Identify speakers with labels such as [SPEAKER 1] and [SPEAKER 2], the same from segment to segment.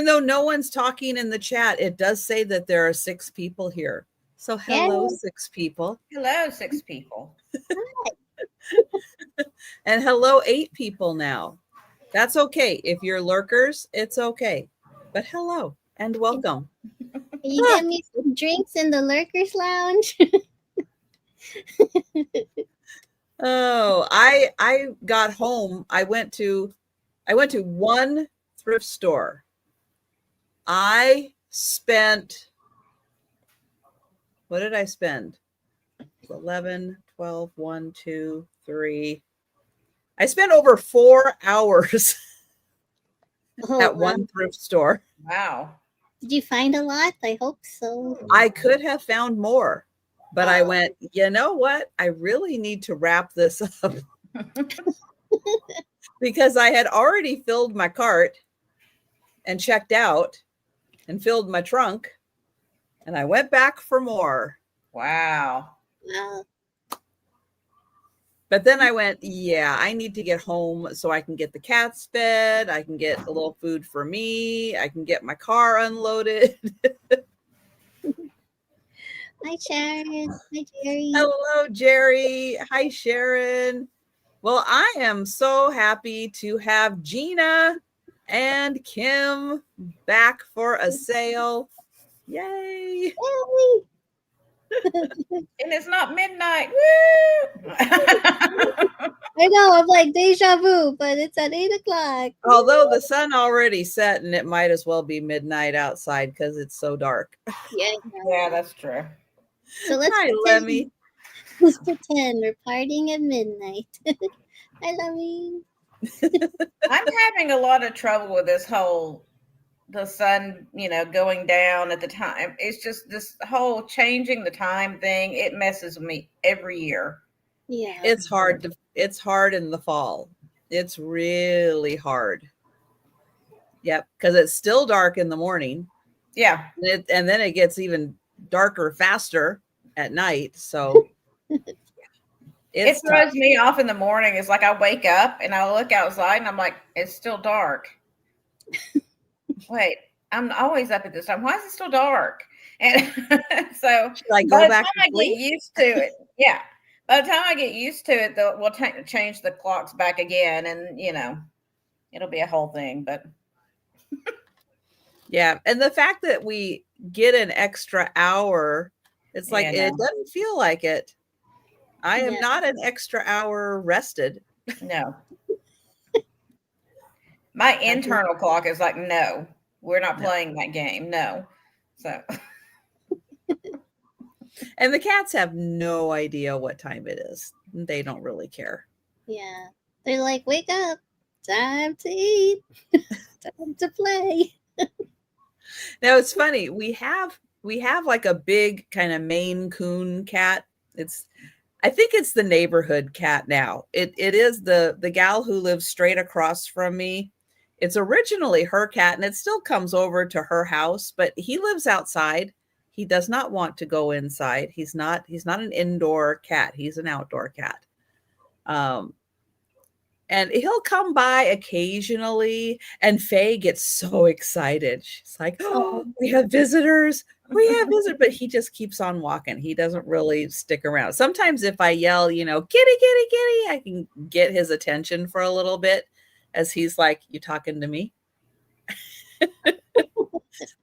[SPEAKER 1] Even though no one's talking in the chat, it does say that there are 6 people here. So hello, 6 people.
[SPEAKER 2] Hello, 6 people.
[SPEAKER 1] And hello, 8 people now. That's okay. If you're lurkers, it's okay. But hello and welcome.
[SPEAKER 3] You get me some drinks in the lurkers lounge.
[SPEAKER 1] Oh, I got home. I went to one thrift store. I spent, what did I spend? 11, 12, 1, 2, 3. I spent over 4 hours at one thrift store.
[SPEAKER 2] Wow.
[SPEAKER 3] Did you find a lot? I hope so.
[SPEAKER 1] I could have found more, but I went, you know what? I really need to wrap this up because I had already filled my cart and checked out and filled my trunk, and I went back for more.
[SPEAKER 2] Wow.
[SPEAKER 3] Wow.
[SPEAKER 1] But then I went, yeah, I need to get home so I can get the cats fed. I can get a little food for me. I can get my car unloaded.
[SPEAKER 3] Hi, Sharon. Hi, Jerry.
[SPEAKER 1] Hello, Jerry. Hi, Sharon. Well, I am so happy to have Gina and Kim back for a sale. Yay.
[SPEAKER 3] Yay.
[SPEAKER 2] And it's not midnight. Woo!
[SPEAKER 3] I know, I'm like deja vu, but it's at 8 o'clock.
[SPEAKER 1] Although the sun already set and it might as well be midnight outside because it's so dark.
[SPEAKER 2] Yeah, that's true.
[SPEAKER 3] So let's
[SPEAKER 1] Hi, Lemmy.
[SPEAKER 3] Let's pretend we're partying at midnight. Hi, Lemmy.
[SPEAKER 2] I'm having a lot of trouble with this whole the sun, going down at the time. It's just this whole changing the time thing. It messes with me every year.
[SPEAKER 3] Yeah.
[SPEAKER 1] It's hard in the fall. It's really hard. Yep, because it's still dark in the morning.
[SPEAKER 2] Yeah.
[SPEAKER 1] And then it gets even darker faster at night. So
[SPEAKER 2] it throws me off in the morning. It's like I wake up and I look outside and I'm like, it's still dark. Wait, I'm always up at this time. Why is it still dark? And so
[SPEAKER 1] like
[SPEAKER 2] by
[SPEAKER 1] go
[SPEAKER 2] the
[SPEAKER 1] back
[SPEAKER 2] time I get used to it, yeah. By the time I get used to it, we'll change the clocks back again, and it'll be a whole thing. But
[SPEAKER 1] yeah, and the fact that we get an extra hour, it's like it doesn't feel like it. I am not an extra hour rested.
[SPEAKER 2] No. My internal clock is like, no, we're not playing that game. No. So.
[SPEAKER 1] And the cats have no idea what time it is. They don't really care.
[SPEAKER 3] Yeah. They're like, wake up. Time to eat. Time to play.
[SPEAKER 1] Now it's funny. We have like a big kind of Maine Coon cat. I think it's the neighborhood cat now. It is the gal who lives straight across from me. It's originally her cat, and it still comes over to her house, but he lives outside. He does not want to go inside. He's not an indoor cat. He's an outdoor cat. And he'll come by occasionally, and Faye gets so excited. She's like, oh, we have visitors. We have visitors. But he just keeps on walking. He doesn't really stick around. Sometimes if I yell, kitty, kitty, kitty, I can get his attention for a little bit as he's like, you talking to me?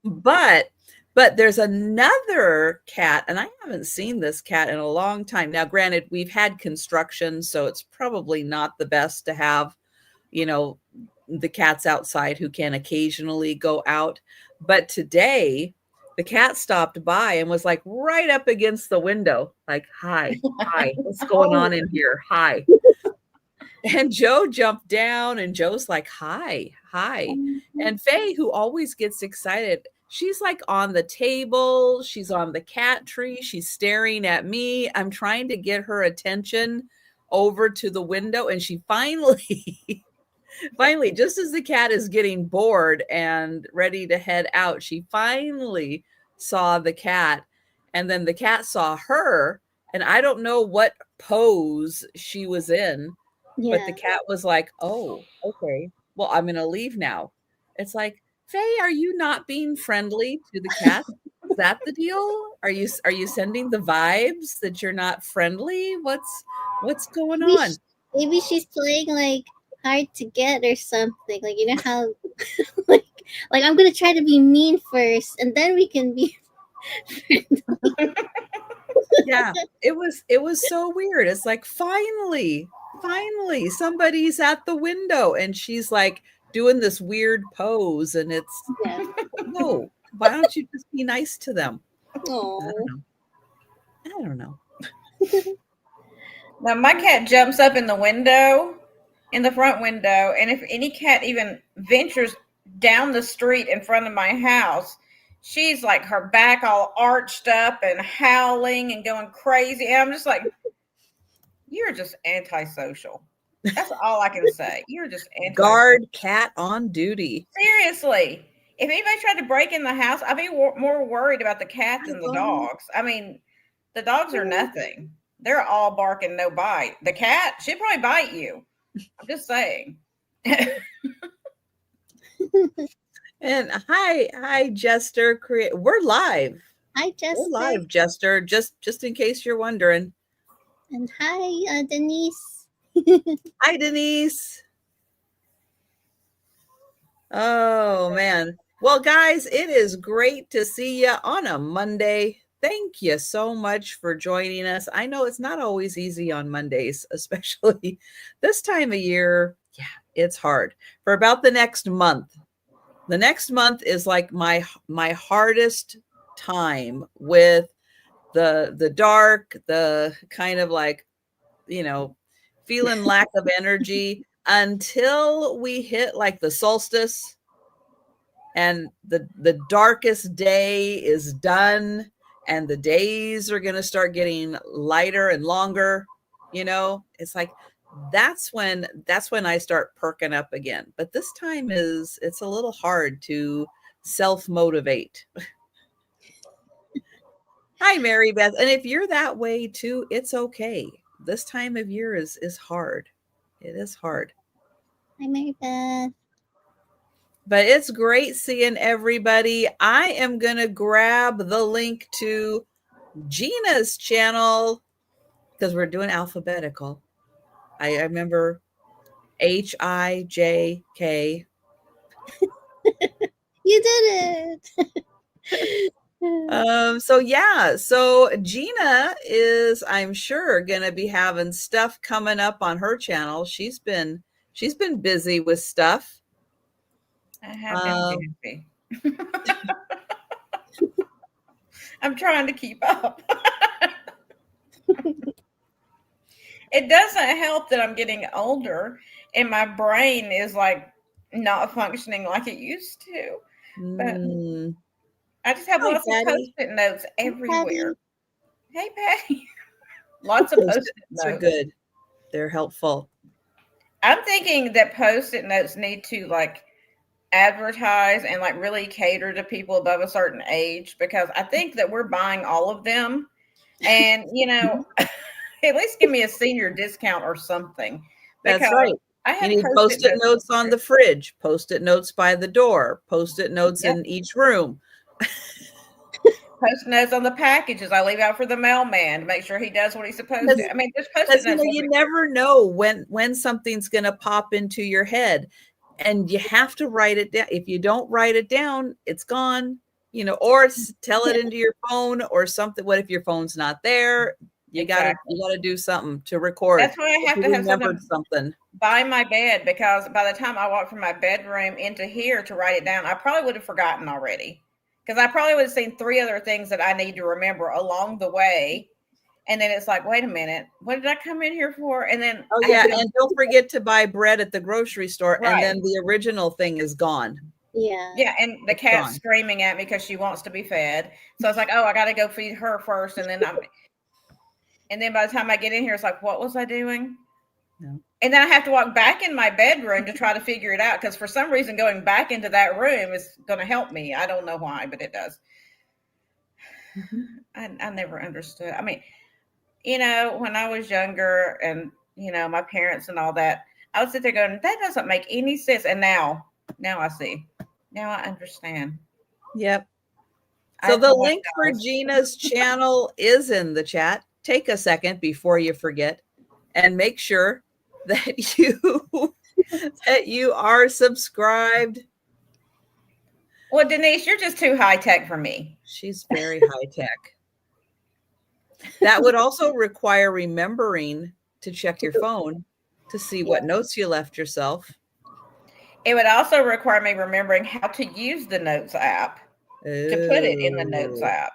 [SPEAKER 1] But there's another cat, and I haven't seen this cat in a long time. Now, granted, we've had construction, so it's probably not the best to have, the cats outside who can occasionally go out. But today, the cat stopped by and was like right up against the window, like, hi, what's going on in here? Hi. And Joe jumped down, and Joe's like, hi. And Faye, who always gets excited, she's like on the table. She's on the cat tree. She's staring at me. I'm trying to get her attention over to the window. And she finally, just as the cat is getting bored and ready to head out, she finally saw the cat. And then the cat saw her. And I don't know what pose she was in. Yeah. But the cat was like, oh, okay, well, I'm going to leave now. It's like, Faye, are you not being friendly to the cat? Is that the deal? Are you sending the vibes that you're not friendly? What's going
[SPEAKER 3] Maybe,
[SPEAKER 1] on?
[SPEAKER 3] maybe she's playing like hard to get or something. Like, you know how like I'm gonna try to be mean first and then we can be
[SPEAKER 1] Yeah, it was so weird. It's like finally somebody's at the window and she's like doing this weird pose and it's
[SPEAKER 3] yeah.
[SPEAKER 1] no, why don't you just be nice to them? I
[SPEAKER 3] Oh.
[SPEAKER 1] don't know. I don't know.
[SPEAKER 2] Now my cat jumps up in the window, in the front window, and if any cat even ventures down the street in front of my house, she's like her back all arched up and howling and going crazy. And I'm just like, you're just antisocial. That's all I can say. You're just antisocial.
[SPEAKER 1] Guard cat on duty.
[SPEAKER 2] Seriously. If anybody tried to break in the house, I'd be more worried about the cat than the dogs. I mean, the dogs are nothing. They're all bark and no bite. The cat, she'd probably bite you. I'm just saying.
[SPEAKER 1] And hi, Jester. We're live.
[SPEAKER 3] Hi, Jester.
[SPEAKER 1] We're live, Jester. Just in case you're wondering.
[SPEAKER 3] And hi, Denise.
[SPEAKER 1] Hi, Denise. Oh man. Well, guys, it is great to see you on a Monday. Thank you so much for joining us. I know it's not always easy on Mondays, especially this time of year. Yeah, it's hard. For about the next month. The next month is like my hardest time with the dark, the kind of like, feeling lack of energy until we hit like the solstice and the darkest day is done and the days are going to start getting lighter and longer. It's like that's when I start perking up again. But this time it's a little hard to self-motivate. Hi, Mary Beth. And if you're that way too, it's okay. This time of year is hard. It is hard.
[SPEAKER 3] Hi, Mary Beth.
[SPEAKER 1] But it's great seeing everybody. I am going to grab the link to Gina's channel because we're doing alphabetical. I remember HIJK.
[SPEAKER 3] You did it.
[SPEAKER 1] So Gina is, I'm sure, gonna be having stuff coming up on her channel. She's been busy with stuff.
[SPEAKER 2] I have been busy. I'm trying to keep up. It doesn't help that I'm getting older and my brain is like not functioning like it used to. But I just have lots of Post-it notes everywhere. Hey, Patty. Lots of Post-it notes.
[SPEAKER 1] Are good. They're helpful.
[SPEAKER 2] I'm thinking that Post-it notes need to like advertise and like really cater to people above a certain age because I think that we're buying all of them. And, at least give me a senior discount or something.
[SPEAKER 1] That's right. You need Post-it notes on the fridge, Post-it notes by the door, Post-it notes in each room.
[SPEAKER 2] Post notes on the packages I leave out for the mailman to make sure he does what he's supposed to. I mean, just Post-it notes.
[SPEAKER 1] You never know when something's going to pop into your head, and you have to write it down. If you don't write it down, it's gone. Or tell it into your phone or something. What if your phone's not there? You gotta do something to record.
[SPEAKER 2] That's why I have to have something by my bed because by the time I walk from my bedroom into here to write it down, I probably would have forgotten already. Because I probably would have seen 3 other things that I need to remember along the way. And then it's like, wait a minute, what did I come in here for? And then
[SPEAKER 1] and don't forget to buy bread at the grocery store. Right. And then the original thing is gone.
[SPEAKER 2] Yeah, and the cat's screaming at me because she wants to be fed. So it's like, oh, I got to go feed her first, and then by the time I get in here, it's like, what was I doing? No. And then I have to walk back in my bedroom to try to figure it out because for some reason going back into that room is going to help me. I don't know why, but it does. I never understood. I mean, when I was younger and, my parents and all that, I would sit there going, that doesn't make any sense. And now I see. Now I understand.
[SPEAKER 1] Yep.
[SPEAKER 2] I
[SPEAKER 1] So the
[SPEAKER 2] apologize.
[SPEAKER 1] link for Gina's channel is in the chat. Take a second before you forget and make sure that you are subscribed.
[SPEAKER 2] Well, Denise, you're just too high tech for me.
[SPEAKER 1] She's very high tech. That would also require remembering to check your phone to see what notes you left yourself.
[SPEAKER 2] It would also require me remembering how to use the Notes app to put it in the Notes app.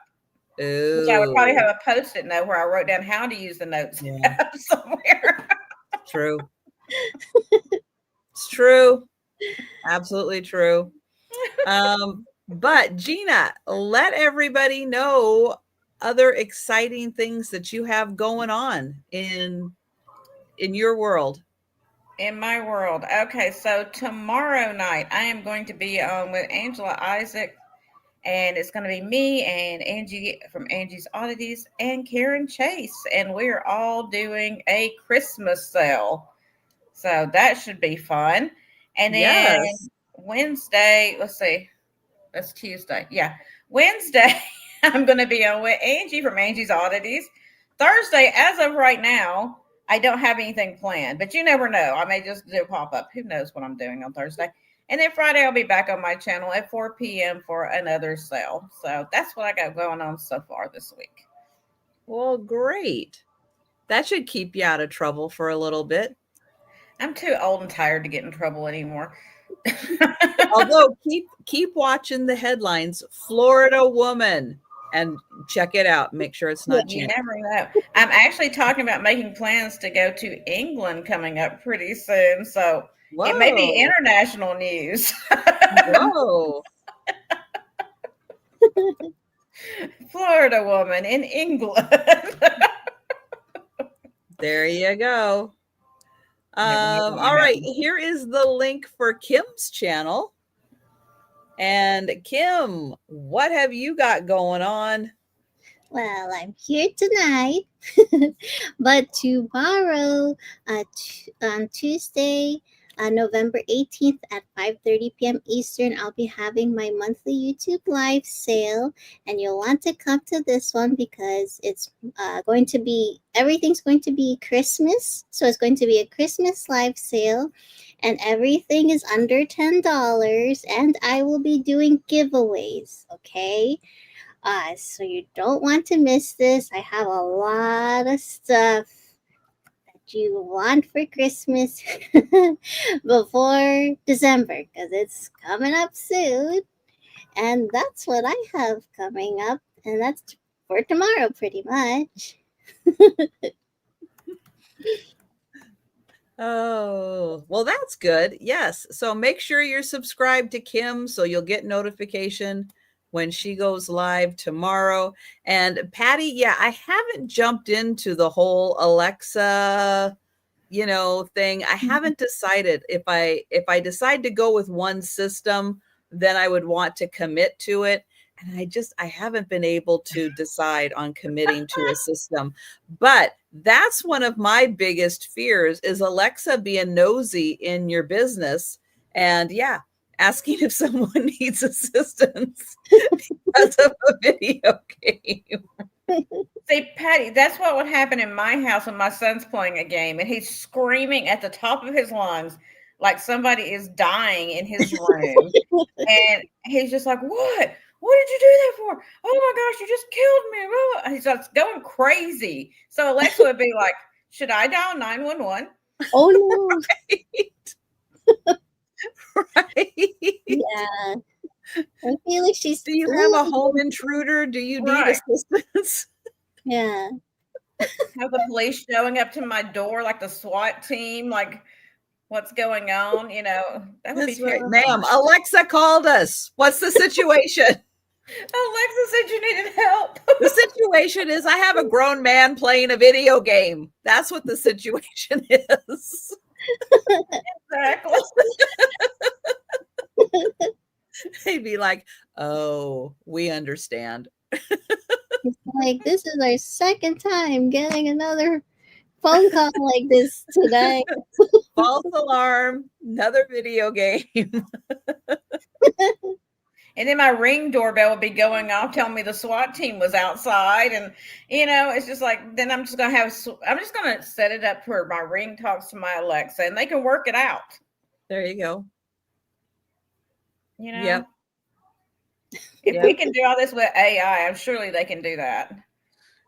[SPEAKER 2] Which I would probably have a post-it note where I wrote down how to use the Notes app somewhere.
[SPEAKER 1] True. It's true. Absolutely true. But Gina, let everybody know other exciting things that you have going on in your world.
[SPEAKER 2] In my world. Okay, so tomorrow night I am going to be on with Angela Isaac, and it's going to be me and Angie from Angie's Oddities and Karen Chase, and we're all doing a Christmas sale. So that should be fun. And then Wednesday, let's see, that's Tuesday. Yeah. Wednesday, I'm going to be on with Angie from Angie's Oddities. Thursday, as of right now, I don't have anything planned, but you never know. I may just do a pop-up. Who knows what I'm doing on Thursday. And then Friday, I'll be back on my channel at 4 p.m. for another sale. So that's what I got going on so far this week.
[SPEAKER 1] Well, great. That should keep you out of trouble for a little bit.
[SPEAKER 2] I'm too old and tired to get in trouble anymore.
[SPEAKER 1] Although keep watching the headlines, Florida woman, and check it out. Make sure it's not
[SPEAKER 2] You never know. I'm actually talking about making plans to go to England coming up pretty soon. So it may be international news.
[SPEAKER 1] Whoa.
[SPEAKER 2] Florida woman in England.
[SPEAKER 1] There you go. All right, here is the link for Kim's channel. And Kim, what have you got going on?
[SPEAKER 3] Well, I'm here tonight, but tomorrow, on Tuesday, November 18th at 5:30 p.m. Eastern, I'll be having my monthly YouTube live sale, and you'll want to come to this one because it's everything's going to be Christmas, so it's going to be a Christmas live sale, and everything is under $10, and I will be doing giveaways, okay? So you don't want to miss this. I have a lot of stuff you want for Christmas before December because it's coming up soon, and that's what I have coming up, and that's for tomorrow pretty much.
[SPEAKER 1] Oh, well, that's good. Yes. So make sure you're subscribed to Kim so you'll get notification when she goes live tomorrow. And Patty, yeah, I haven't jumped into the whole Alexa, thing. I haven't decided if I decide to go with one system, then I would want to commit to it. And I haven't been able to decide on committing to a system. But that's one of my biggest fears is Alexa being nosy in your business. And asking if someone needs assistance because of a video game.
[SPEAKER 2] See, Patty, that's what would happen in my house when my son's playing a game and he's screaming at the top of his lungs like somebody is dying in his room. And he's just like, what? What did you do that for? Oh my gosh, you just killed me. He starts going crazy. So Alexa would be like, should I dial 911?
[SPEAKER 3] Oh no.
[SPEAKER 1] Right. Right.
[SPEAKER 3] Yeah. I feel like she's.
[SPEAKER 1] Do you have a home intruder? Do you need assistance?
[SPEAKER 3] Yeah.
[SPEAKER 2] Have the police showing up to my door like the SWAT team? Like, what's going on? That would be terrible.
[SPEAKER 1] Ma'am, Alexa called us. What's the situation?
[SPEAKER 2] Alexa said you needed help.
[SPEAKER 1] The situation is I have a grown man playing a video game. That's what the situation is.
[SPEAKER 2] Exactly.
[SPEAKER 3] They'd
[SPEAKER 1] be like, oh, we understand.
[SPEAKER 3] It's like, this is our second time getting another phone call like this today.
[SPEAKER 1] False alarm, another video game.
[SPEAKER 2] And then my Ring doorbell would be going off telling me the SWAT team was outside. And, it's just like, then I'm just going to set it up where my Ring talks to my Alexa and they can work it out.
[SPEAKER 1] There you go.
[SPEAKER 2] Yep. If we can do all this with AI, I'm surely they can do that.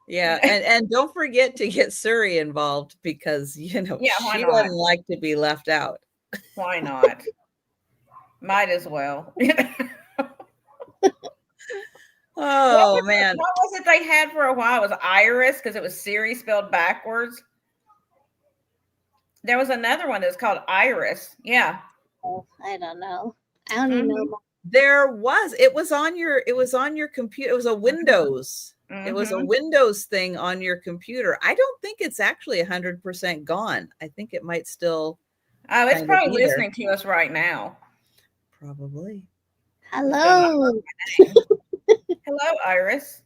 [SPEAKER 1] Yeah. And don't forget to get Suri involved because, she doesn't like to be left out.
[SPEAKER 2] Why not? Might as well.
[SPEAKER 1] Oh, man.
[SPEAKER 2] What was it they had for a while? It was Iris because it was Siri spelled backwards. There was another one that's called Iris. Yeah.
[SPEAKER 3] Oh, I don't know. I don't even know.
[SPEAKER 1] It was on your computer. It was a Windows. Mm-hmm. It was a Windows thing on your computer. I don't think it's actually 100% gone. I think it might still.
[SPEAKER 2] Oh, it's probably listening to us right now.
[SPEAKER 1] Probably.
[SPEAKER 3] Hello.
[SPEAKER 2] Hello, Iris.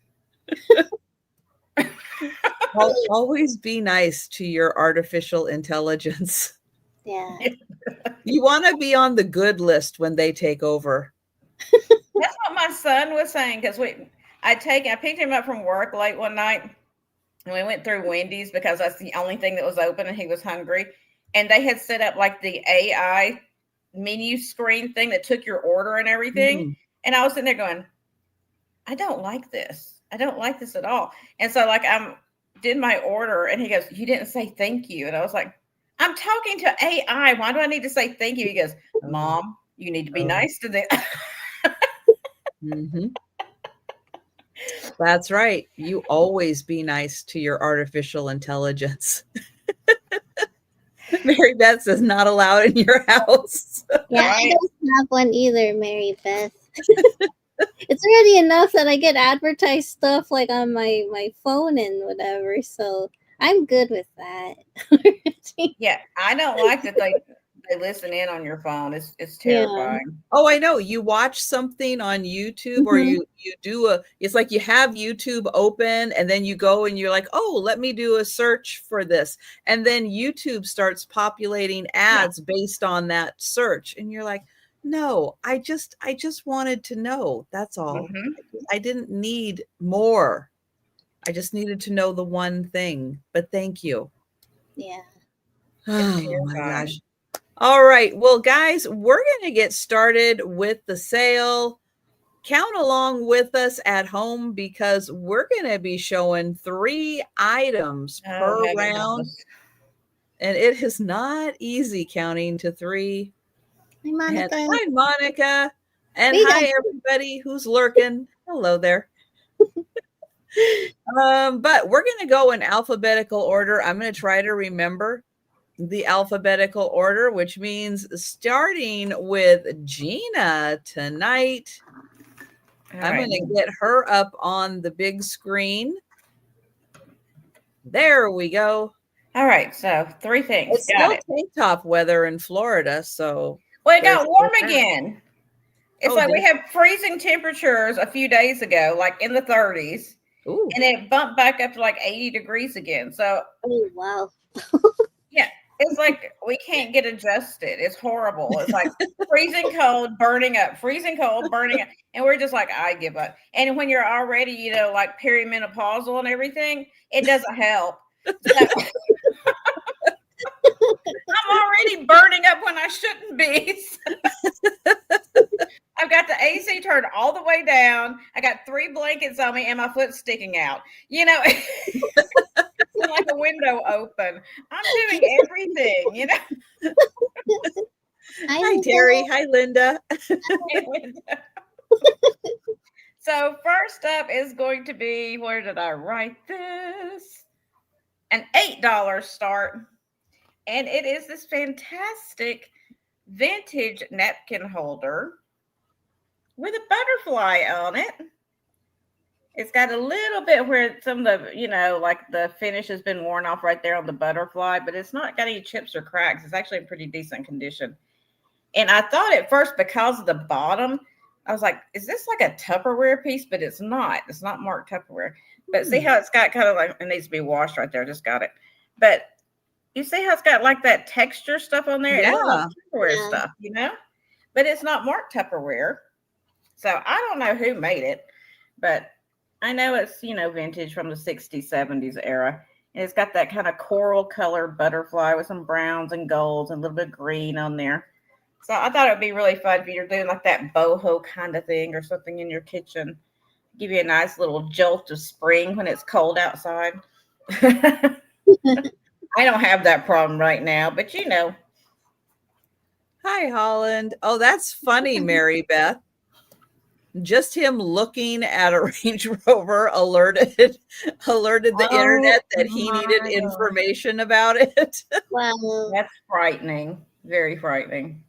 [SPEAKER 1] Always be nice to your artificial intelligence.
[SPEAKER 3] Yeah.
[SPEAKER 1] You want to be on the good list when they take over.
[SPEAKER 2] That's what my son was saying because I picked him up from work late one night and we went through Wendy's because that's the only thing that was open and he was hungry. And they had set up like the AI menu screen thing that took your order and everything. Mm. And I was sitting there going, I don't like this. I don't like this at all. And so like I did my order and he goes, you didn't say thank you. And I was like, I'm talking to AI. Why do I need to say thank you? He goes, Mom, you need to be nice to them.
[SPEAKER 1] Mm-hmm. That's right. You always be nice to your artificial intelligence. Mary Beth says not allowed in your house.
[SPEAKER 3] Yeah, I don't have one either, Mary Beth. It's already enough that I get advertised stuff like on my phone and whatever, so I'm good with that.
[SPEAKER 2] Yeah, I don't like that they listen in on your phone. It's terrifying.
[SPEAKER 1] Yeah. Oh, I know. You watch something on YouTube or you do it's like you have YouTube open and then you go and you're like, oh, let me do a search for this. And then YouTube starts populating ads based on that search. And you're like, no, I just wanted to know. That's all. Mm-hmm. I didn't need more. I just needed to know the one thing. But thank you.
[SPEAKER 3] Yeah.
[SPEAKER 1] Oh my gosh. All right. Well, guys, we're going to get started with the sale. Count along with us at home because we're going to be showing 3 items per round. And it is not easy counting to 3.
[SPEAKER 3] Hi, Monica.
[SPEAKER 1] And hi, Monica. And hi, everybody who's lurking. Hello there. But we're going to go in alphabetical order. I'm going to try to remember the alphabetical order, which means starting with Gina tonight. I'm going to get her up on the big screen. There we go.
[SPEAKER 2] All right, so 3 things.
[SPEAKER 1] It's still tank top weather in Florida, so.
[SPEAKER 2] Well, it got warm again. It's like we had freezing temperatures a few days ago, like in the 30s. Ooh. And it bumped back up to like 80 degrees again. So,
[SPEAKER 3] oh, wow.
[SPEAKER 2] Yeah. It's like we can't get adjusted. It's horrible. It's like freezing cold, burning up, freezing cold, burning up. And we're just like, I give up. And when you're already, like perimenopausal and everything, it doesn't help. So, I'm already burning up when I shouldn't be. I've got the AC turned all the way down. I got 3 blankets on me and my foot's sticking out. Like a window open. I'm doing everything,
[SPEAKER 1] Hi, Terry. Hi, Linda.
[SPEAKER 2] Hi, Linda. So first up is going to be, where did I write this? An $8 start. And it is this fantastic vintage napkin holder with a butterfly on it. It's got a little bit where some of the, like the finish has been worn off right there on the butterfly, but it's not got any chips or cracks. It's actually in pretty decent condition. And I thought at first, because of the bottom, I was like, is this like a Tupperware piece? But it's not. It's not marked Tupperware. But see how it's got kind of like, it needs to be washed right there. Just got it. But you see how it's got like that texture stuff on there? It looks like
[SPEAKER 1] Yeah.
[SPEAKER 2] Tupperware
[SPEAKER 3] Yeah.
[SPEAKER 2] stuff, you know? But it's not marked Tupperware. So I don't know who made it, but I know it's, vintage from the 60s, 70s era. And it's got that kind of coral colored butterfly with some browns and golds and a little bit of green on there. So I thought it would be really fun if you're doing like that boho kind of thing or something in your kitchen. Give you a nice little jolt of spring when it's cold outside. I don't have that problem right now, but
[SPEAKER 1] Hi, Holland. Oh, that's funny, Mary Beth. Just him looking at a Range Rover alerted the internet that he needed
[SPEAKER 2] my gosh.
[SPEAKER 1] information about it.
[SPEAKER 3] Wow.
[SPEAKER 2] That's frightening. Very frightening.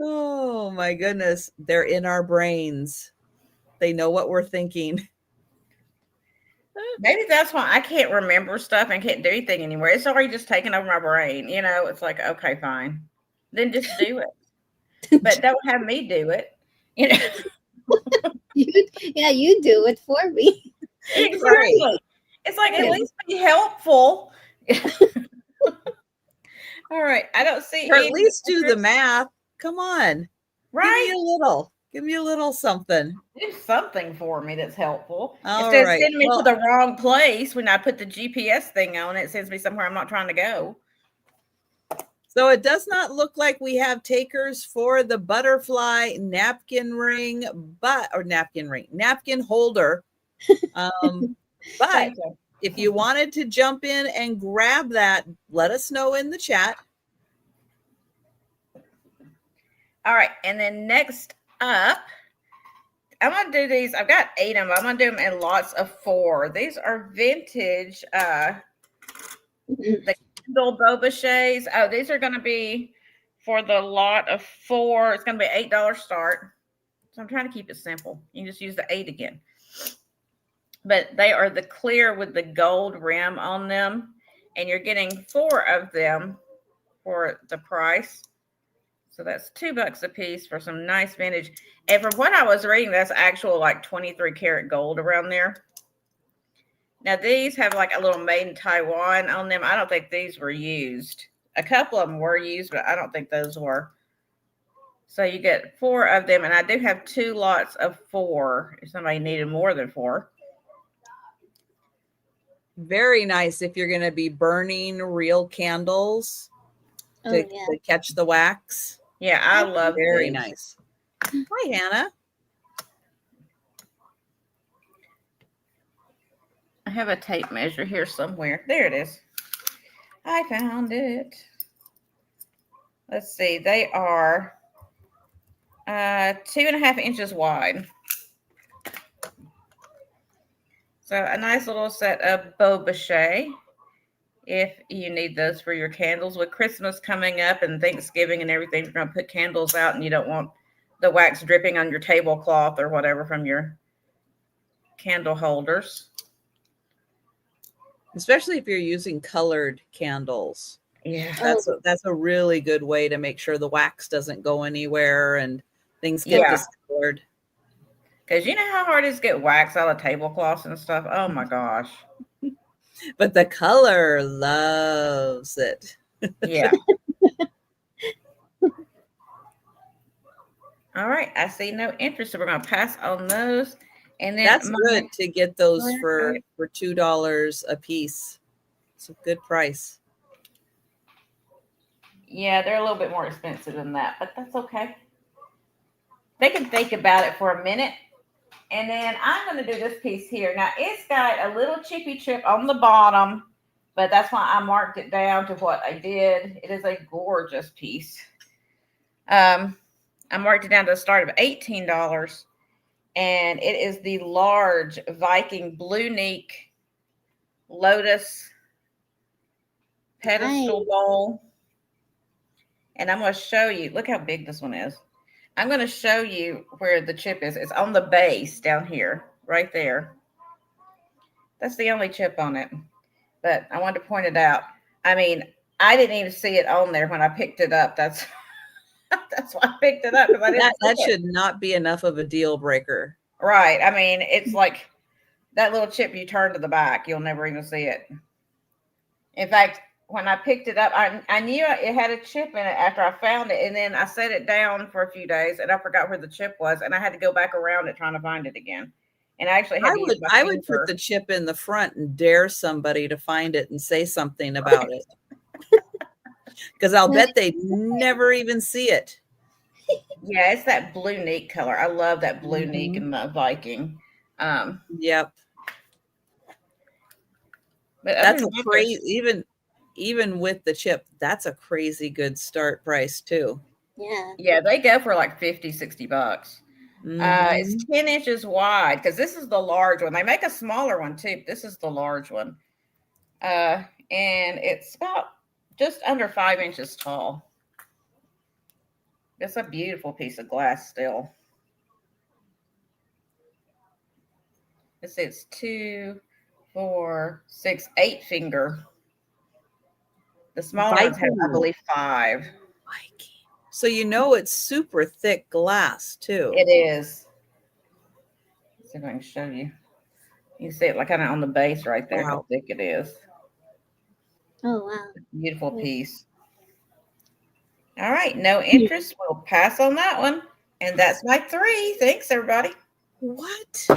[SPEAKER 1] Oh my goodness. They're in our brains. They know what we're thinking.
[SPEAKER 2] Maybe that's why I can't remember stuff and can't do anything anymore. It's already just taken over my brain. It's like, okay, fine. Then just do it. But don't have me do it.
[SPEAKER 3] You do it for me.
[SPEAKER 2] Exactly. It's like, at least be helpful. All right. I don't see
[SPEAKER 1] Or at
[SPEAKER 2] any
[SPEAKER 1] least do the
[SPEAKER 2] interest.
[SPEAKER 1] math. Come on.
[SPEAKER 2] Right?
[SPEAKER 1] Give me a little something.
[SPEAKER 2] Do something for me that's helpful.
[SPEAKER 1] All
[SPEAKER 2] Instead
[SPEAKER 1] right.
[SPEAKER 2] of sending me
[SPEAKER 1] Well,
[SPEAKER 2] to the wrong place when I put the GPS thing on, it sends me somewhere I'm not trying to go.
[SPEAKER 1] so it does not look like we have takers for the butterfly napkin holder. But
[SPEAKER 2] Thank you.
[SPEAKER 1] if you wanted to jump in and grab that, let us know in the chat.
[SPEAKER 2] All right. And then next up, I'm going to do these. I've got 8 of them. I'm going to do them in lots of 4. These are vintage the Kindle Bobaches. Oh, these are going to be for the lot of 4. It's going to be $8 start. So I'm trying to keep it simple. You can just use the 8 again. But they are the clear with the gold rim on them. And you're getting 4 of them for the price. So that's $2 a piece for some nice vintage. And from what I was reading, that's actual like 23 karat gold around there. Now these have like a little made in Taiwan on them. I don't think these were used. A couple of them were used, but I don't think those were. So you get 4 of them. And I do have 2 lots of 4 if somebody needed more than 4.
[SPEAKER 1] Very nice if you're going to be burning real candles to catch the wax.
[SPEAKER 2] Yeah, I love
[SPEAKER 1] Very
[SPEAKER 2] these.
[SPEAKER 1] nice. Hi, Hannah.
[SPEAKER 2] I have a tape measure here somewhere. There it is. I found it. Let's see. They are 2.5 inches wide. So a nice little set of Bobache. If you need those for your candles with Christmas coming up and Thanksgiving and everything, you're going to put candles out and you don't want the wax dripping on your tablecloth or whatever from your candle holders.
[SPEAKER 1] Especially if you're using colored candles.
[SPEAKER 2] Yeah.
[SPEAKER 1] That's a really good way to make sure the wax doesn't go anywhere and things get discolored.
[SPEAKER 2] Because you know how hard it is to get wax out of tablecloths and stuff? Oh my gosh.
[SPEAKER 1] But the color loves it.
[SPEAKER 2] Yeah. All right. I see no interest. So we're going to pass on those. And then
[SPEAKER 1] that's good to get those for $2 a piece. It's a good price.
[SPEAKER 2] Yeah, they're a little bit more expensive than that, but that's okay. They can think about it for a minute. And then I'm going to do this piece here. Now, it's got a little chippy chip on the bottom, but that's why I marked it down to what I did. It is a gorgeous piece. I marked it down to the start of $18, and it is the large Viking Blue Neek Lotus pedestal bowl. And I'm going to show you. Look how big this one is. I'm going to show you where the chip is. It's on the base down here, right there. That's the only chip on it. But I wanted to point it out. I mean, I didn't even see it on there when I picked it up. That's why I picked it up. Because I didn't
[SPEAKER 1] that should not be enough of a deal breaker.
[SPEAKER 2] Right. I mean, it's like that little chip you turn to the back, you'll never even see it. In fact, when I picked it up, I knew it had a chip in it after I found it, and then I set it down for a few days, and I forgot where the chip was, and I had to go back around it trying to find it again. And I actually had to use my
[SPEAKER 1] I
[SPEAKER 2] finger.
[SPEAKER 1] would put the chip in the front and dare somebody to find it and say something about it. Because I'll bet they'd never even see it.
[SPEAKER 2] Yeah, it's that blue neat color. I love that blue neat and the Viking.
[SPEAKER 1] Yep.
[SPEAKER 2] But
[SPEAKER 1] That's a crazy, even with the chip, that's a crazy good start price too.
[SPEAKER 2] Yeah, they go for like $50-$60. It's 10 inches wide because this is the large one. They make a smaller one too. This is the large one. And it's about just under 5 inches tall. It's a beautiful piece of glass still. It's 2, 4, 6, 8 finger. The smaller ones have, I believe, 5.
[SPEAKER 1] So it's super thick glass too.
[SPEAKER 2] It is. Let's see if I can show you. You see it like kind of on the base right there, how thick it is.
[SPEAKER 3] Oh, wow.
[SPEAKER 2] Beautiful piece. All right. No interest. We'll pass on that one. And that's my 3. Thanks, everybody.
[SPEAKER 1] What?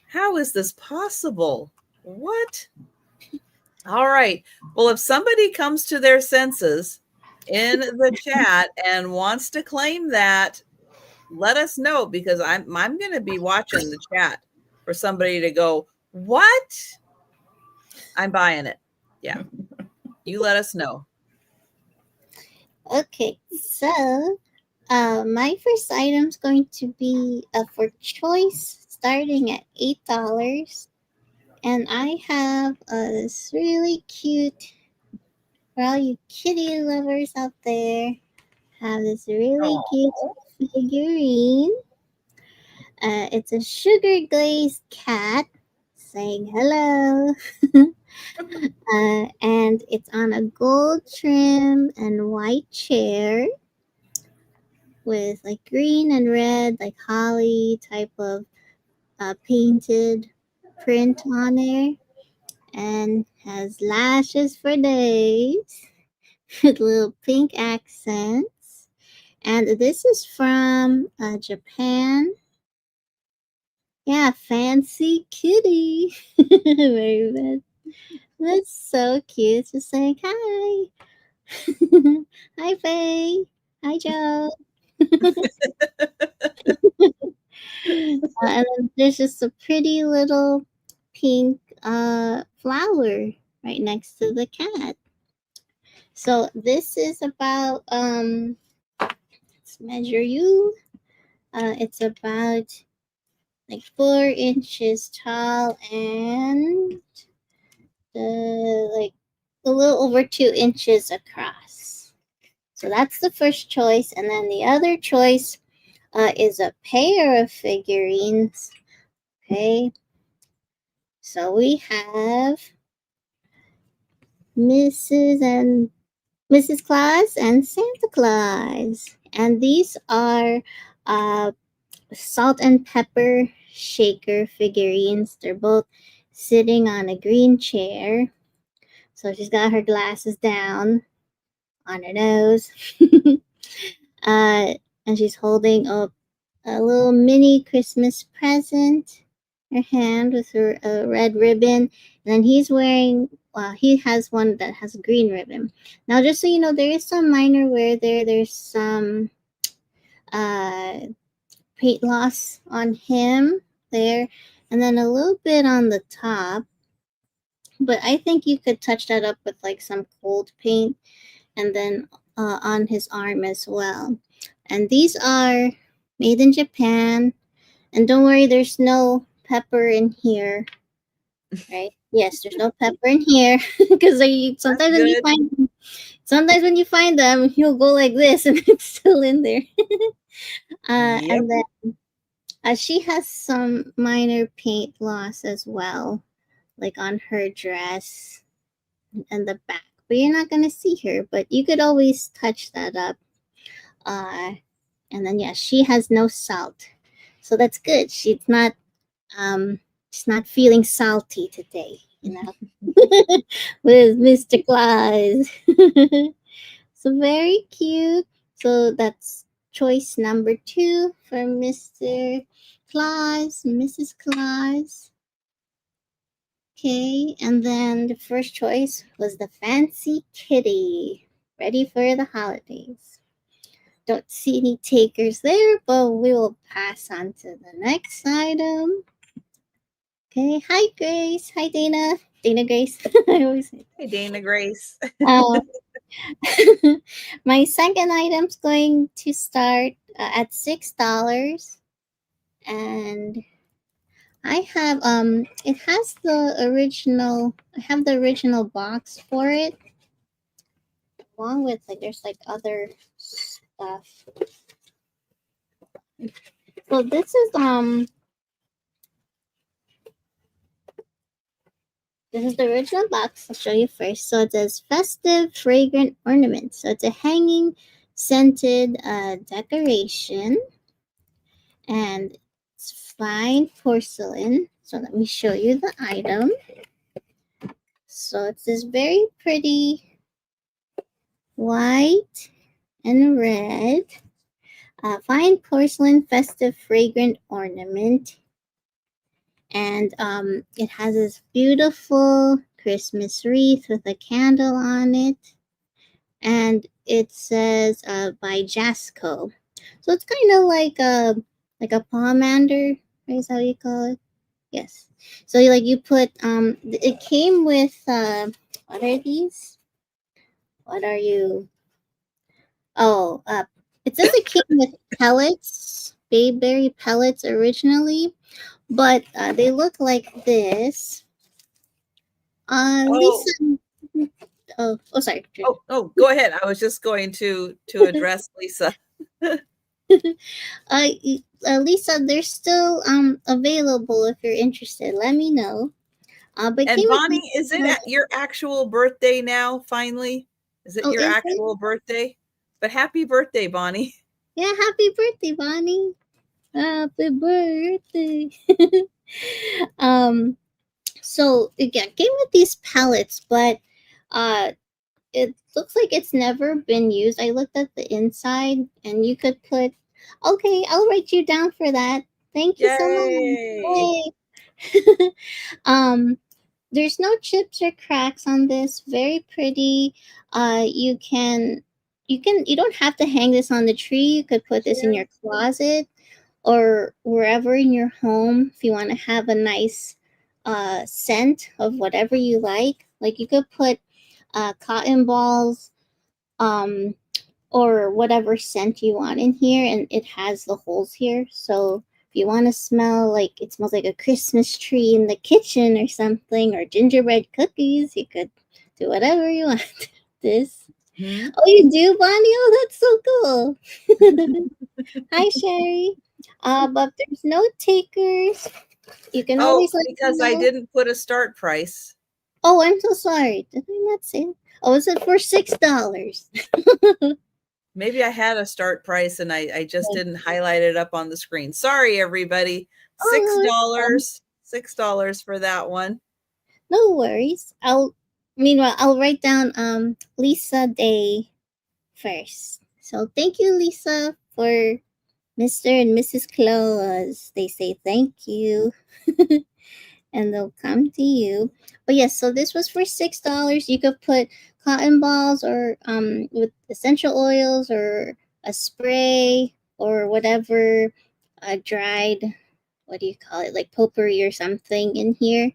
[SPEAKER 1] How is this possible? What? All right. Well, if somebody comes to their senses in the chat and wants to claim that, let us know, because I'm going to be watching the chat for somebody to go, what? I'm buying it. Yeah. You let us know.
[SPEAKER 3] Okay. So my first item is going to be for choice starting at $8. And I have this really cute, for all you kitty lovers out there, have this really cute figurine. It's a sugar glazed cat saying hello. And it's on a gold trim and white chair with like green and red, like holly type of painted print on there, and has lashes for days with little pink accents. And this is from Japan. Yeah, fancy kitty. Very good. That's so cute. Just saying hi. Hi, Faye. Hi, Joe. And then there's just a pretty little pink flower right next to the cat. So this is about let's measure you. It's about like 4 inches tall and like a little over 2 inches across. So that's the first choice, and then the other choice is a pair of figurines. Okay, so we have Mrs. Claus and Santa Claus, and these are salt and pepper shaker figurines. They're both sitting on a green chair. So she's got her glasses down on her nose. And she's holding up a little mini Christmas present in her hand with her red ribbon. And then he has one that has a green ribbon. Now, just so you know, there is some minor wear there. There's some paint loss on him there, and then a little bit on the top. But I think you could touch that up with like some cold paint, and then on his arm as well. And these are made in Japan. And don't worry, there's no pepper in here, right? Yes, there's no pepper in here because sometimes when you find them, you'll go like this and it's still in there. And then she has some minor paint loss as well, like on her dress and the back. But you're not gonna see her, but you could always touch that up. And then she has no salt, so that's good. She's not Just not feeling salty today, with Mr. Claus. So very cute. So that's choice number 2 for Mr. Claus, Mrs. Claus. Okay, and then the first choice was the fancy kitty, ready for the holidays. Don't see any takers there, but we will pass on to the next item. Okay, hi Grace, hi Dana, Dana Grace. I always say.
[SPEAKER 1] Hey, Dana Grace.
[SPEAKER 3] Uh, my second item's going to start at $6, and I have it has the original. I have the original box for it, along with there's other stuff. So this is the original box. I'll show you first. So it says festive fragrant ornament. So it's a hanging scented decoration, and it's fine porcelain. So let me show you the item. So it's this very pretty white and red fine porcelain festive fragrant ornament, and it has this beautiful Christmas wreath with a candle on it, and it says by Jasco. So it's kind of like a pomander, right? Is that what you call it? Yes. So you put it came with what are these? What are you? Oh, it says it came with pellets, bayberry pellets originally, but they look like this.
[SPEAKER 1] Oh,
[SPEAKER 3] Lisa. Oh, sorry.
[SPEAKER 1] go ahead. I was just going to address Lisa.
[SPEAKER 3] Lisa, they're still available if you're interested. Let me know. But
[SPEAKER 1] And Bonnie, is it your actual birthday now? Finally, is it your actual birthday? But happy birthday, Bonnie!
[SPEAKER 3] Yeah, happy birthday, Bonnie! Happy birthday! So it came with these pallets, but it looks like it's never been used. I looked at the inside, and you could put. Okay, I'll write you down for that. Thank you so much. Yay. There's no chips or cracks on this. Very pretty. You don't have to hang this on the tree. You could put this in your closet or wherever in your home if you want to have a nice scent of whatever you like. Like you could put cotton balls or whatever scent you want in here, and it has the holes here. So if you want to smell like it smells like a Christmas tree in the kitchen or something, or gingerbread cookies, you could do whatever you want. This. Mm-hmm. Oh, you do, Bonnie? Oh, that's so cool. Hi, Sherry. But there's no takers. You can always
[SPEAKER 1] because I didn't put a start price.
[SPEAKER 3] Oh, I'm so sorry. Did I not say? Oh, is it for $6?
[SPEAKER 1] Maybe I had a start price and I just didn't highlight it up on the screen. Sorry, everybody. $6. $6 for that one.
[SPEAKER 3] No worries. Meanwhile, I'll write down Lisa Day first. So thank you, Lisa, for Mr. and Mrs. Claus. They say thank you. And they'll come to you. But yes, so this was for $6. You could put cotton balls or with essential oils or a spray or whatever dried, what do you call it, like potpourri or something in here,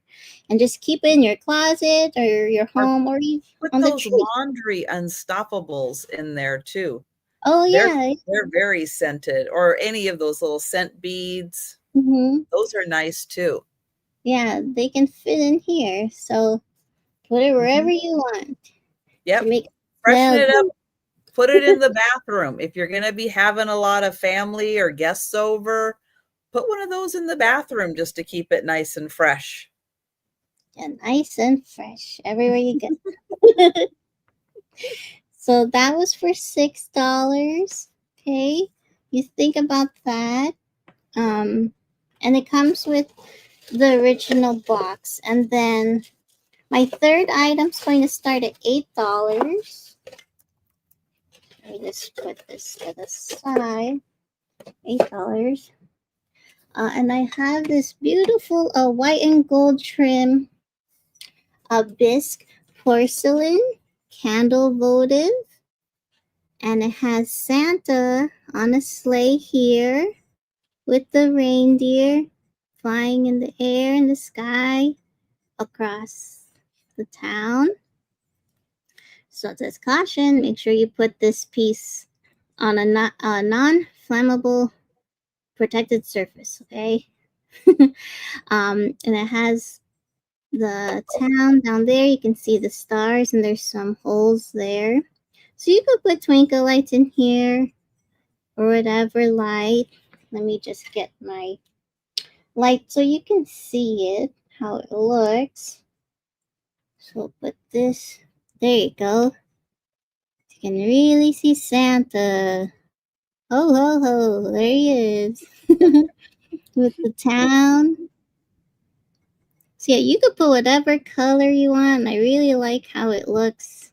[SPEAKER 3] and just keep it in your closet or your home or even
[SPEAKER 1] put
[SPEAKER 3] on
[SPEAKER 1] those
[SPEAKER 3] the tree.
[SPEAKER 1] laundry unstoppables in there too.
[SPEAKER 3] Oh yeah,
[SPEAKER 1] they're very scented, or any of those little scent beads.
[SPEAKER 3] Mm-hmm.
[SPEAKER 1] Those are nice too.
[SPEAKER 3] Yeah, they can fit in here. So put it wherever you want.
[SPEAKER 1] Yep. Freshen it up. Put it in the bathroom. If you're going to be having a lot of family or guests over, put one of those in the bathroom just to keep it nice and fresh.
[SPEAKER 3] And nice and fresh everywhere you go. So that was for $6. Okay. You think about that. And it comes with the original box. And then my third item's going to start at $8. Let me just put this to the side. $8. And I have this beautiful white and gold trim bisque porcelain candle votive. And it has Santa on a sleigh here with the reindeer flying in the air in the sky across the town. So it says caution, make sure you put this piece on a non-flammable protected surface, okay? And it has the town down there. You can see the stars and there's some holes there. So you could put twinkle lights in here or whatever light. Let me just get my light so you can see it, how it looks. So put this, there you go. You can really see Santa. Ho, ho, ho, there he is. With the town. So yeah, you could put whatever color you want. I really like how it looks.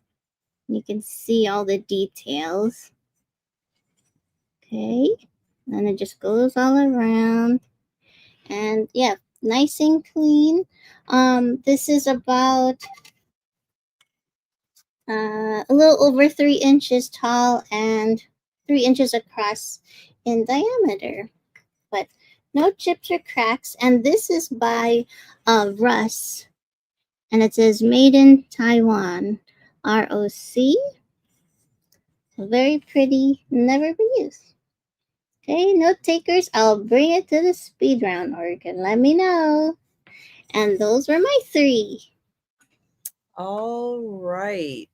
[SPEAKER 3] You can see all the details. Okay, and it just goes all around. And yeah, nice and clean. This is about a little over 3 inches tall and 3 inches across in diameter, but no chips or cracks. And this is by Russ, and it says made in Taiwan, ROC. So very pretty, never been used. Okay, note takers, I'll bring it to the speed round, or you can let me know. And those were my 3.
[SPEAKER 1] All right.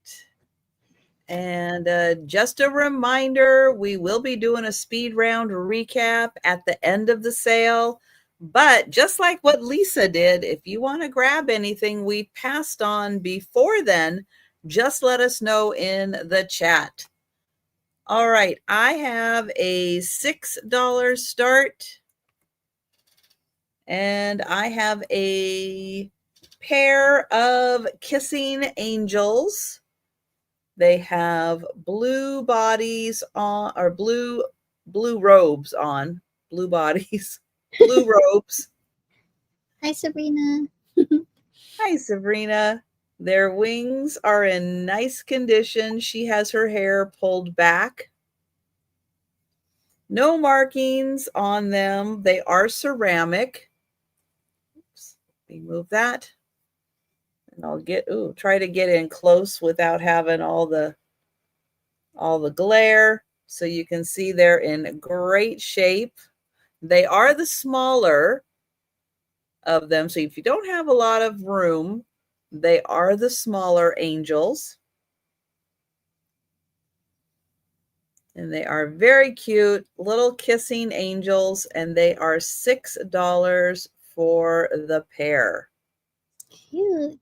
[SPEAKER 1] And just a reminder, we will be doing a speed round recap at the end of the sale. But just like what Lisa did, if you want to grab anything we passed on before then, just let us know in the chat. All right, I have a $6 start. And I have a pair of kissing angels. They have blue bodies on, or blue robes on, blue bodies, blue robes.
[SPEAKER 3] Hi, Sabrina.
[SPEAKER 1] Hi, Sabrina. Their wings are in nice condition. She has her hair pulled back. No markings on them. They are ceramic. Oops, let me move that. And I'll try to get in close without having all the glare. So you can see they're in great shape. They are the smaller of them. So if you don't have a lot of room, they are the smaller angels. And they are very cute little kissing angels, and they are $6 for the pair.
[SPEAKER 3] Cute.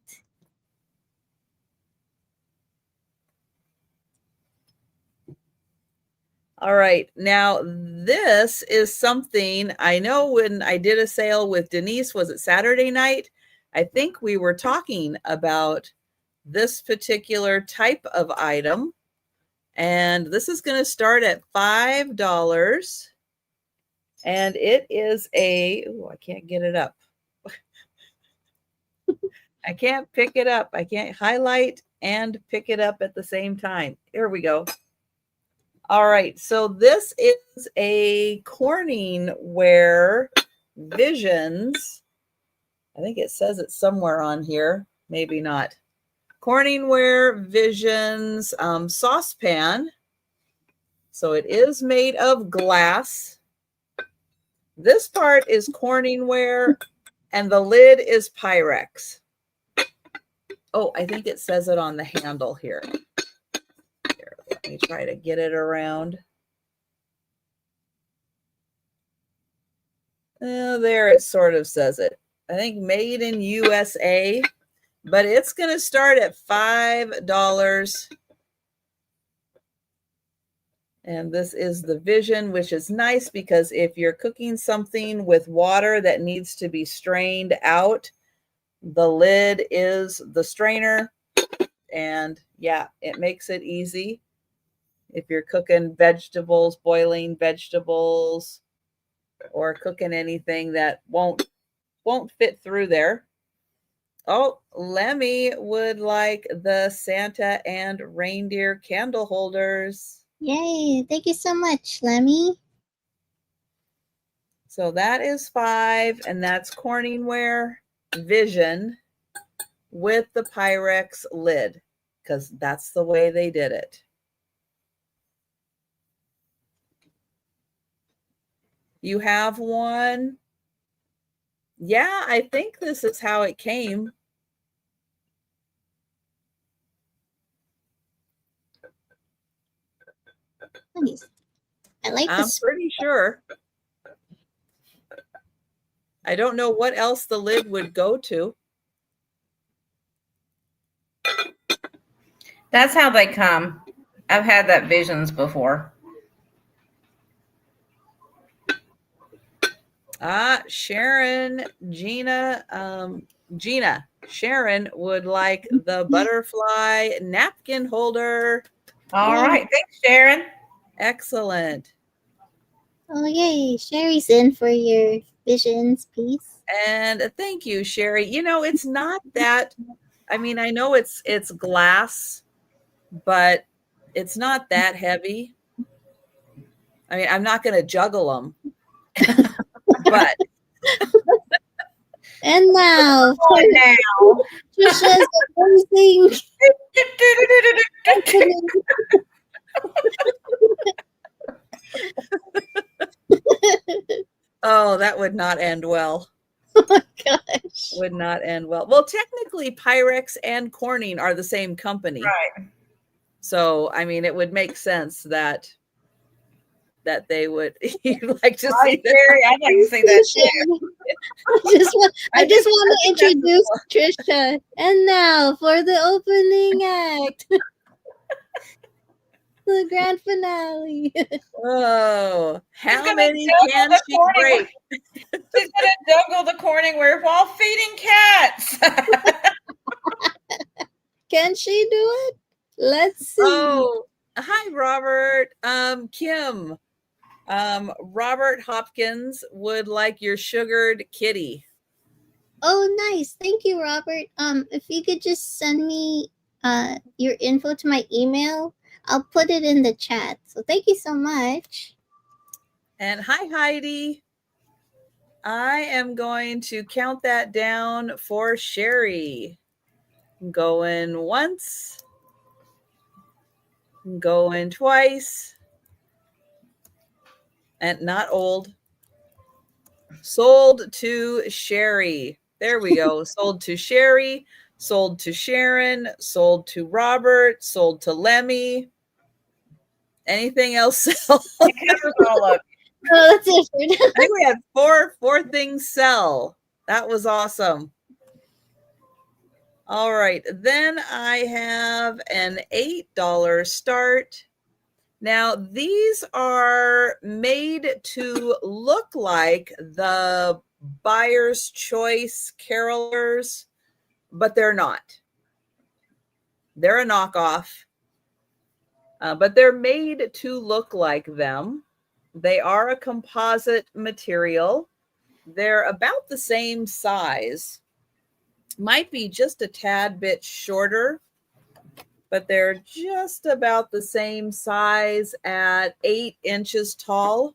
[SPEAKER 1] All right. Now, this is something I know when I did a sale with Denise, was it Saturday night? I think we were talking about this particular type of item. And this is going to start at $5. And it is I can't get it up. I can't pick it up. I can't highlight and pick it up at the same time. Here we go. All right, so this is a Corningware Visions. I think it says it somewhere on here. Maybe not. Corningware Visions saucepan. So it is made of glass. This part is Corningware, and the lid is Pyrex. Oh, I think it says it on the handle here. Here, let me try to get it around. There it sort of says it. I think made in USA, but it's going to start at $5 And this is the Vision, which is nice because if you're cooking something with water that needs to be strained out, the lid is the strainer. And yeah, it makes it easy. If you're cooking vegetables, boiling vegetables, or cooking anything that won't fit through there. Oh, Lemmy would like the Santa and reindeer candle holders.
[SPEAKER 3] Yay. Thank you so much, Lemmy.
[SPEAKER 1] So that is 5, and that's Corningware Vision with the Pyrex lid, because that's the way they did it. You have one? Yeah, I think this is how it came.
[SPEAKER 3] Nice. I like
[SPEAKER 1] I'm
[SPEAKER 3] this.
[SPEAKER 1] pretty sure. I don't know what else the lid would go to.
[SPEAKER 2] That's how they come. I've had that Visions before.
[SPEAKER 1] Sharon, Gina, Sharon would like the butterfly napkin holder.
[SPEAKER 2] All right. Thanks, Sharon.
[SPEAKER 1] Excellent.
[SPEAKER 3] Oh, yay. Sherry's in for your Visions piece.
[SPEAKER 1] And thank you, Sherry. You know, it's not that, I mean, I know it's glass, but it's not that heavy. I mean, I'm not going to juggle them, but.
[SPEAKER 3] And now,
[SPEAKER 2] now.
[SPEAKER 3] Trisha's amazing.
[SPEAKER 1] Oh, that would not end well.
[SPEAKER 3] Oh my gosh.
[SPEAKER 1] Would not end well. Well, technically, Pyrex and Corning are the same company.
[SPEAKER 2] Right.
[SPEAKER 1] So, I mean, it would make sense that they would you'd like to see that.
[SPEAKER 2] Sherry, I'd like to see that too.
[SPEAKER 3] I just want to introduce Trisha. And now for the opening act. The grand finale.
[SPEAKER 1] Oh, how many can she break?
[SPEAKER 2] She's gonna juggle the Corningware while feeding cats.
[SPEAKER 3] Can she do it? Let's see.
[SPEAKER 1] Oh, hi, Robert. Kim. Robert Hopkins would like your sugared kitty.
[SPEAKER 3] Oh, nice. Thank you, Robert. If you could just send me your info to my email, I'll put it in the chat. So thank you so much.
[SPEAKER 1] And hi, Heidi. I am going to count that down for Sherry. Going once. Going twice. And not old. Sold to Sherry. There we go. Sold to Sherry. Sold to Sharon. Sold to Robert. Sold to Lemmy. Anything else?
[SPEAKER 2] It covers all of it.
[SPEAKER 3] Oh, that's it.
[SPEAKER 1] I think we had four things sell. That was awesome. All right. Then I have an $8 start. Now, these are made to look like the Buyer's Choice carolers, but they're not. They're a knockoff, but they're made to look like them. They are a composite material. They're about the same size. Might be just a tad bit shorter, but they're just about the same size at 8 inches tall.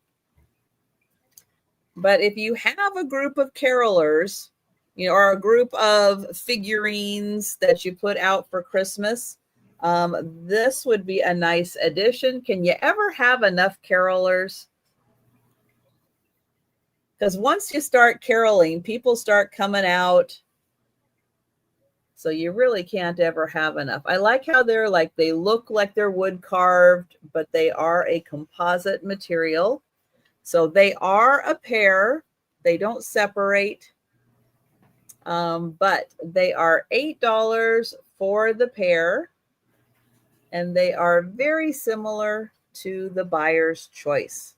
[SPEAKER 1] But if you have a group of carolers, you know, or a group of figurines that you put out for Christmas, this would be a nice addition. Can you ever have enough carolers? Because once you start caroling, people start coming out. So you really can't ever have enough. I like how they look like they're wood carved, but they are a composite material. So they are a pair. They don't separate. But they are $8 for the pair. And they are very similar to the buyer's choice.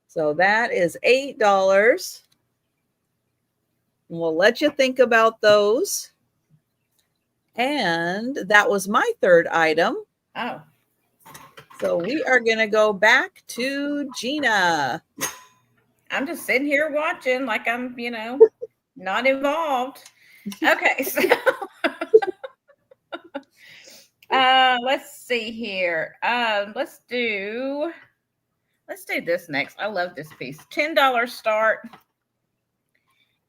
[SPEAKER 1] So that is $8. We'll let you think about those. And that was my third item.
[SPEAKER 2] Oh.
[SPEAKER 1] So we are going to go back to Gina.
[SPEAKER 2] I'm just sitting here watching like I'm, not involved. Okay, so let's see here. Let's do this next. I love this piece. $10 start.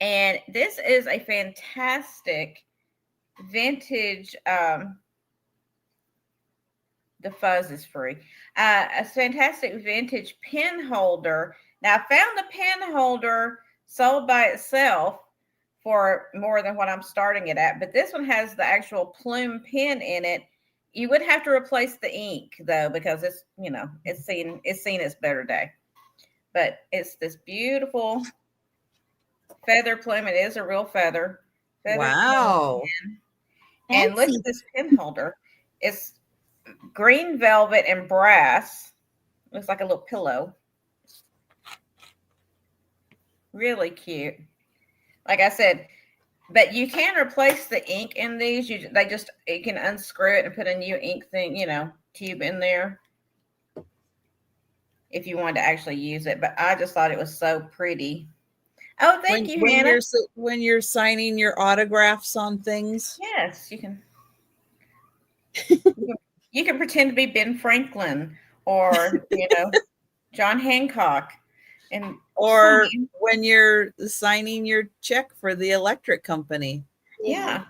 [SPEAKER 2] And this is a fantastic vintage the fuzz is free. A fantastic vintage pen holder. Now, I found the pen holder sold by itself for more than what I'm starting it at, but this one has the actual plume pen in it. You would have to replace the ink though, because it's, it's seen its better day. But it's this beautiful feather plume. It is a real feather.
[SPEAKER 1] Wow.
[SPEAKER 2] And look at this pen holder. It's green velvet and brass. Looks like a little pillow. Really cute. Like I said, but you can replace the ink in these. You can unscrew it and put a new ink thing, tube in there if you wanted to actually use it. But I just thought it was so pretty. Oh, thank you, Hannah.
[SPEAKER 1] When you're signing your autographs on things.
[SPEAKER 2] Yes, you can. You can pretend to be Ben Franklin or, John Hancock.
[SPEAKER 1] Or when you're signing your check for the electric company.
[SPEAKER 2] Yeah.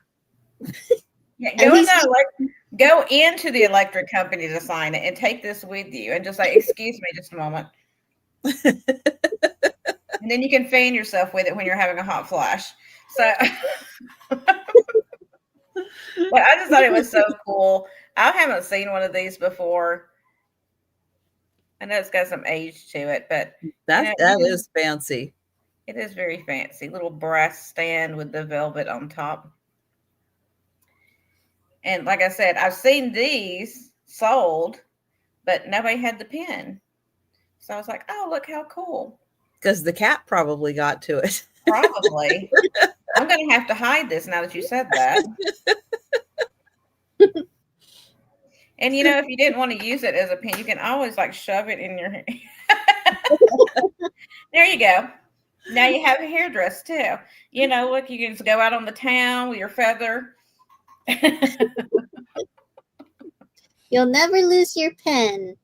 [SPEAKER 2] Go into the electric company to sign it and take this with you and just say, excuse me just a moment. And then you can fan yourself with it when you're having a hot flash. So, but I just thought it was so cool. I haven't seen one of these before. I know it's got some age to it, but
[SPEAKER 1] that is fancy.
[SPEAKER 2] It is very fancy. Little brass stand with the velvet on top. And like I said, I've seen these sold, but nobody had the pen. So I was like, oh, look how cool.
[SPEAKER 1] Because the cat probably got to it.
[SPEAKER 2] Probably. I'm going to have to hide this now that you said that. And, if you didn't want to use it as a pen, you can always shove it in your hair. There you go. Now you have a hairdress too. Look, you can just go out on the town with your feather.
[SPEAKER 3] You'll never lose your pen.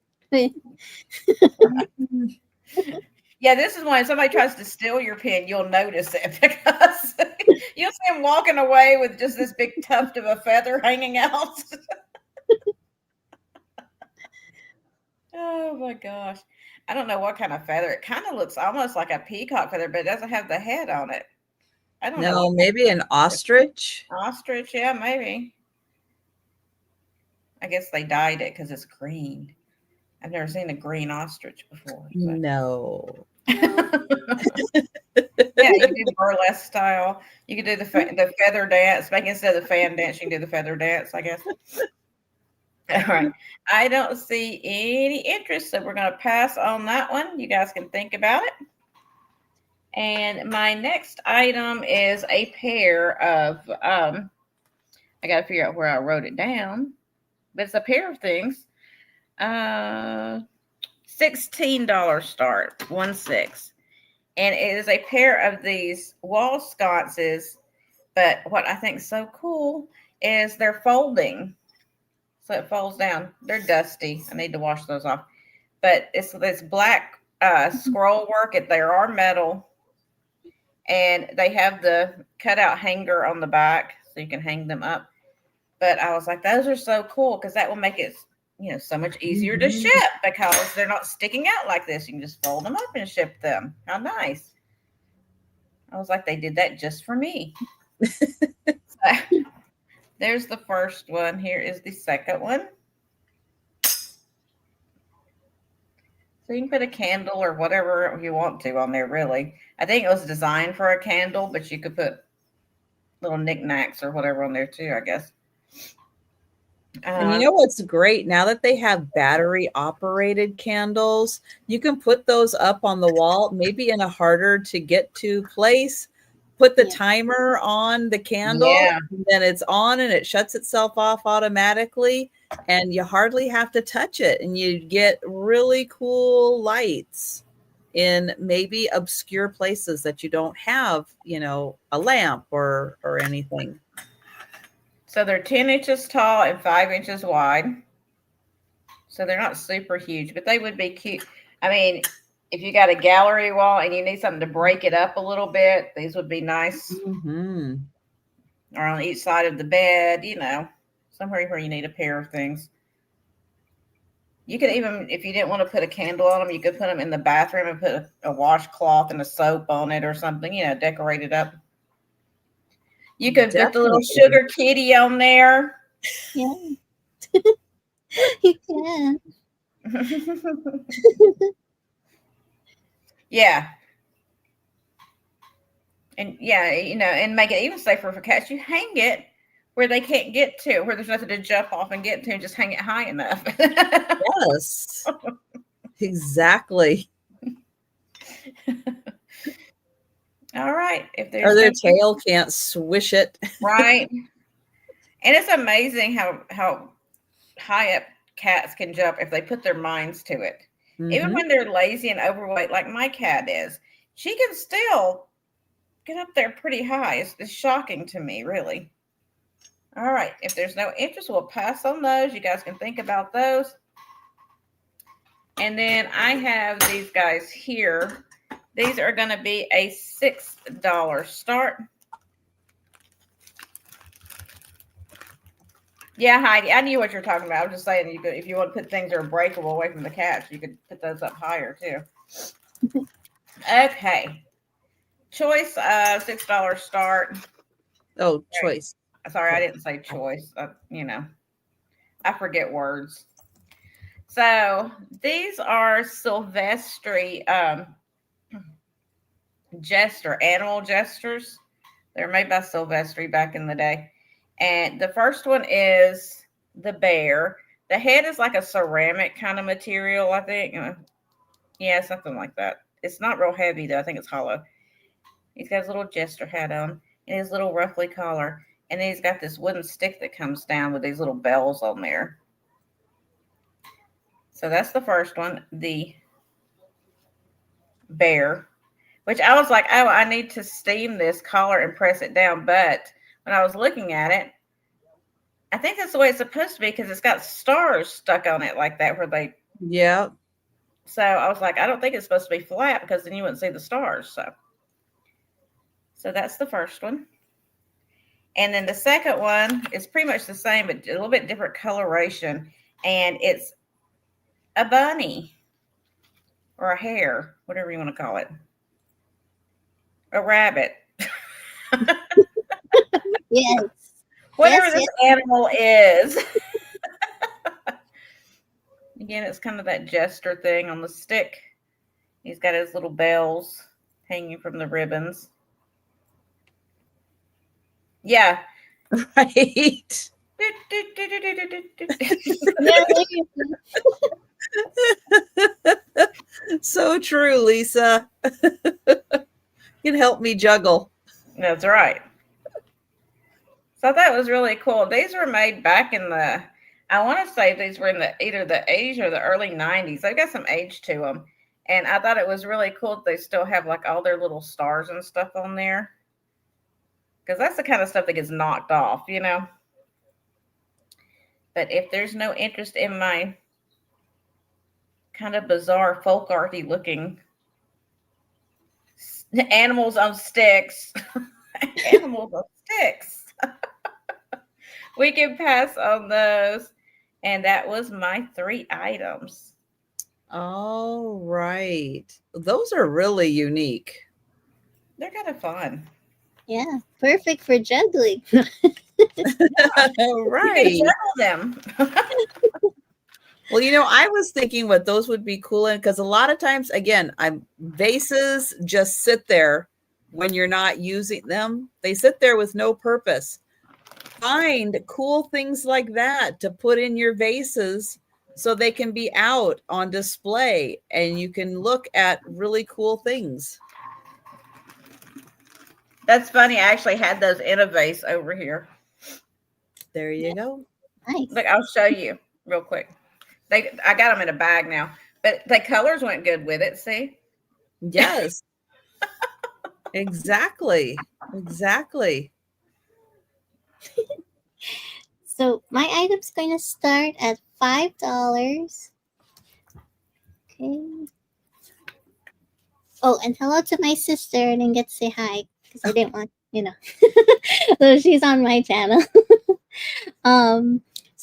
[SPEAKER 2] Yeah, this is when somebody tries to steal your pen, you'll notice it because you'll see them walking away with just this big tuft of a feather hanging out. Oh my gosh. I don't know what kind of feather. It kind of looks almost like a peacock feather, but it doesn't have the head on it. I don't know.
[SPEAKER 1] No, maybe an ostrich.
[SPEAKER 2] Ostrich, yeah, maybe. I guess they dyed it because it's green. I've never seen a green ostrich before. So.
[SPEAKER 1] No.
[SPEAKER 2] Yeah, you can do burlesque style. You can do the feather dance. Like instead of the fan dance, you can do the feather dance, I guess. All right. I don't see any interest, so we're going to pass on that one. You guys can think about it. And my next item is a pair of, I got to figure out where I wrote it down, but it's a pair of things. $16 start, 1/6. And it is a pair of these wall sconces, but what I think is so cool is they're folding. So it folds down. They're dusty. I need to wash those off. But it's this black scroll work. They are metal. And they have the cutout hanger on the back so you can hang them up. But I was like, those are so cool because that will make it, so much easier to ship because they're not sticking out like this. You can just fold them up and ship them. How nice. I was like, they did that just for me. So, there's the first one. Here is the second one. So you can put a candle or whatever you want to on there, really. I think it was designed for a candle, but you could put little knickknacks or whatever on there too, I guess.
[SPEAKER 1] And you know what's great? Now that they have battery operated candles, you can put those up on the wall, maybe in a harder to get to place. Put the timer on the candle, and then it's on and it shuts itself off automatically, and you hardly have to touch it. And you get really cool lights in maybe obscure places that you don't have, you know, a lamp or anything.
[SPEAKER 2] So they're 10 inches tall and 5 inches wide. So they're not super huge, but they would be cute. I mean, if you got a gallery wall and you need something to break it up a little bit, these would be nice.
[SPEAKER 1] Mm-hmm.
[SPEAKER 2] Or on each side of the bed, you know, somewhere where you need a pair of things. You could even, if you didn't want to put a candle on them, you could put them in the bathroom and put a washcloth and a soap on it or something, you know, decorate it up. You could put the little sugar kitty on there.
[SPEAKER 3] Yeah. You can.
[SPEAKER 2] Yeah. And yeah, you know, and make it even safer for cats. You hang it where they can't get to, where there's nothing to jump off and get to, and just hang it high enough.
[SPEAKER 1] Yes. Exactly.
[SPEAKER 2] All right. If there's
[SPEAKER 1] or their tail can't swish it.
[SPEAKER 2] Right. And it's amazing how high up cats can jump if they put their minds to it. Mm-hmm. Even when they're lazy and overweight, like my cat is, she can still get up there pretty high. It's shocking to me, really. All right. If there's no interest, we'll pass on those. You guys can think about those. And then I have these guys here. These are going to be a $6 start. Yeah, Heidi, I knew what you're talking about. I was just saying, you could, if you want to put things that are breakable away from the cats, you could put those up higher too. Okay. Choice $6 start.
[SPEAKER 1] Oh, choice.
[SPEAKER 2] Sorry, I didn't say choice. You know, I forget words. So these are Silvestri jester, animal jesters. They're made by Silvestri back in the day. And the first one is the bear. The head is like a ceramic kind of material, I think. Yeah, something like that. It's not real heavy, though. I think it's hollow. He's got his little jester hat on and his little ruffly collar. And then he's got this wooden stick that comes down with these little bells on there. So that's the first one, the bear, which I was like, oh, I need to steam this collar and press it down. But when I was looking at it, I think that's the way it's supposed to be because it's got stars stuck on it like that where they.
[SPEAKER 1] Yeah.
[SPEAKER 2] So I was like, I don't think it's supposed to be flat because then you wouldn't see the stars. So that's the first one. And then the second one is pretty much the same, but a little bit different coloration. And it's a bunny or a hare, whatever you want to call it. A rabbit.
[SPEAKER 3] Yes.
[SPEAKER 2] Whatever this animal is. Again, it's kind of that jester thing on the stick. He's got his little bells hanging from the ribbons. Yeah.
[SPEAKER 1] Right. So true, Lisa. You can help me juggle.
[SPEAKER 2] That's right. So that was really cool. These were made back in the, I want to say these were in the either the 80s or the early 90s. They've got some age to them. And I thought it was really cool that they still have like all their little stars and stuff on there. Because that's the kind of stuff that gets knocked off, you know. But if there's no interest in my kind of bizarre folk arty looking animals on sticks, animals on sticks, we can pass on those. And that was my 3 items.
[SPEAKER 1] All right. Those are really unique.
[SPEAKER 2] They're kind of fun.
[SPEAKER 3] Yeah, perfect for juggling.
[SPEAKER 1] Right.
[SPEAKER 2] You can juggle them.
[SPEAKER 1] Well, you know, I was thinking what those would be cool in, because a lot of times, again, vases just sit there when you're not using them. They sit there with no purpose. find cool things like that to put in your vases so they can be out on display and you can look at really cool things.
[SPEAKER 2] That's funny. I actually had those in a vase over here.
[SPEAKER 1] There you go.
[SPEAKER 3] Nice.
[SPEAKER 2] Look, I'll show you real quick. I got them in a bag now, but the colors went good with it. See?
[SPEAKER 1] Yes. Exactly. Exactly.
[SPEAKER 3] So my item's going to start at $5. Okay. Oh, and hello to my sister. I didn't get to say hi because I didn't want, so she's on my channel. So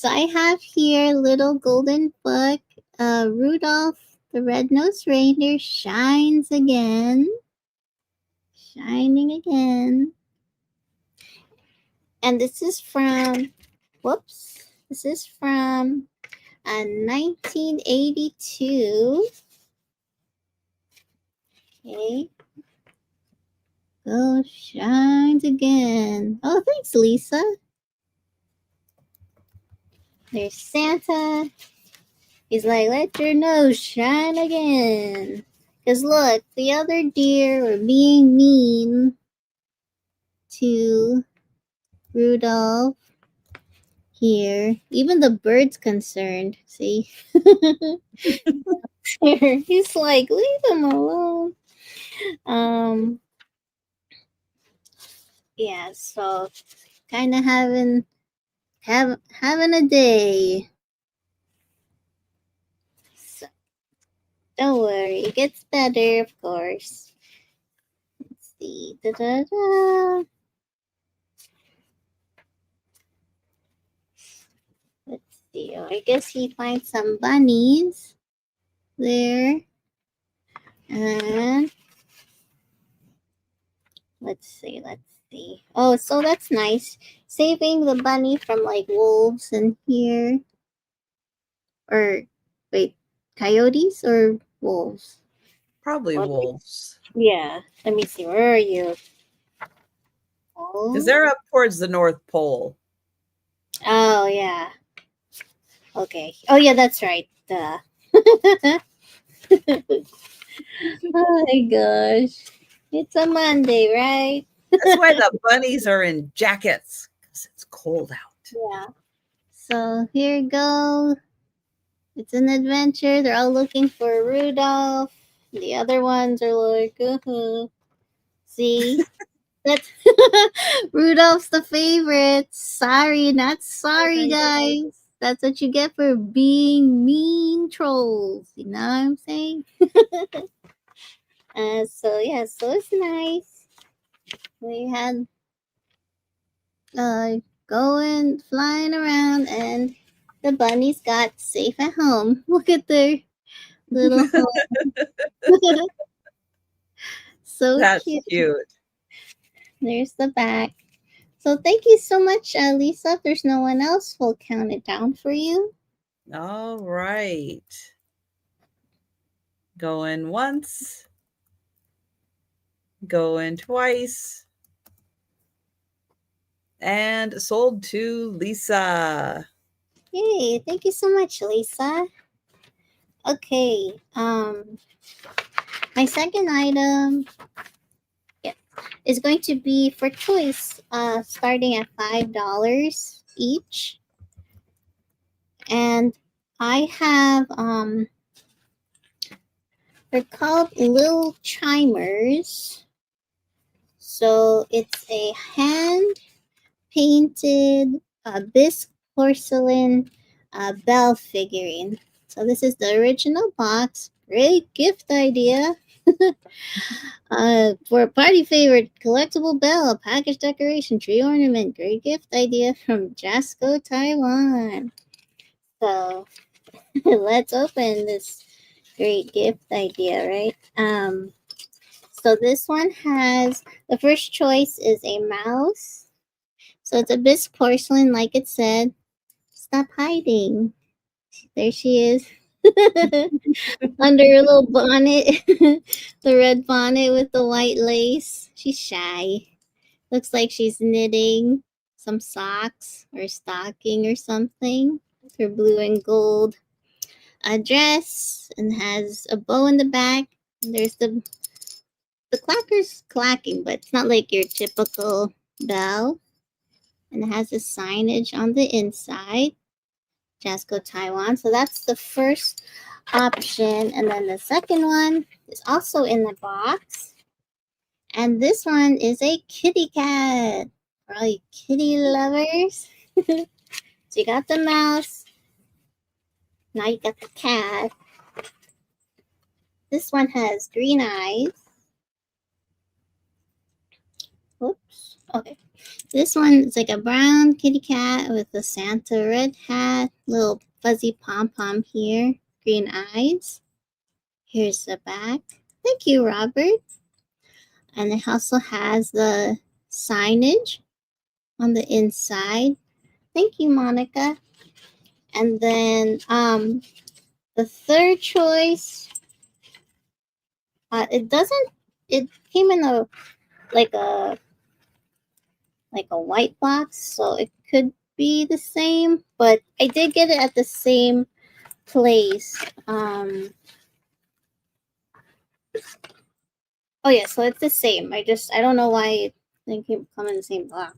[SPEAKER 3] I have here little golden book. Rudolph the Red-Nosed Reindeer shines again. Shining again. And this is from, this is from 1982. Okay. Oh, shines again. Oh, thanks, Lisa. There's Santa. He's like, let your nose shine again. Because look, the other deer were being mean to Rudolph here. Even the bird's concerned. See? He's like, leave him alone. Yeah, so kind of having a day. So, don't worry, it gets better, of course. Let's see. Da-da-da. Let's see. Oh, I guess he finds some bunnies there. And let's see. Oh, so that's nice. Saving the bunny from like wolves in here. Or wait, coyotes or wolves?
[SPEAKER 1] Probably wolves.
[SPEAKER 3] Yeah. Let me see. Where are you?
[SPEAKER 1] Because they're up towards the North Pole.
[SPEAKER 3] Oh, yeah. Okay. Oh, yeah, that's right. Duh. Oh my gosh. It's a Monday, right?
[SPEAKER 1] That's why the bunnies are in jackets. Because it's cold out.
[SPEAKER 3] Yeah. So here you go. It's an adventure. They're all looking for Rudolph. The other ones are like, see? That's Rudolph's the favorite. Sorry, not sorry, guys. That's what you get for being mean trolls. You know what I'm saying? So yeah, so it's nice. We had going flying around, and the bunnies got safe at home. Look at their little home. So
[SPEAKER 1] That's
[SPEAKER 3] cute. There's the back. So thank you so much, Lisa. If there's no one else, we'll count it down for you.
[SPEAKER 1] All right. Going once. Going twice. And sold to Lisa.
[SPEAKER 3] Yay, thank you so much, Lisa. Okay, my second item is going to be for choice, starting at $5 each. And I have, they're called little chimers. So it's a hand-painted bisque porcelain bell figurine. So this is the original box. Great gift idea. For a party favorite, collectible bell, package decoration, tree ornament. Great gift idea from Jasco, Taiwan. So let's open this great gift idea, right? So this one has, the first choice is a mouse. So it's a bisque porcelain, like it said. Stop hiding. There she is. Under her little bonnet. The red bonnet with the white lace. She's shy. Looks like she's knitting. some socks or stocking or something. Her blue and gold dress and has a bow in the back. And there's the clacker's clacking, but it's not like your typical bell. And it has a signage on the inside. Jasco Taiwan. So that's the first option. And then the second one is also in the box. And this one is a kitty cat for all you kitty lovers. So you got the mouse. Now you got the cat. This one has green eyes. Oops. Okay. This one is like a brown kitty cat with a Santa red hat, little fuzzy pom-pom here, green eyes. Here's the back. Thank you, Robert. And it also has the signage on the inside. Thank you, Monica. And then the third choice, it came in a white box, so it could be the same, but I did get it at the same place. Oh yeah, so it's the same. I don't know why they come in the same box.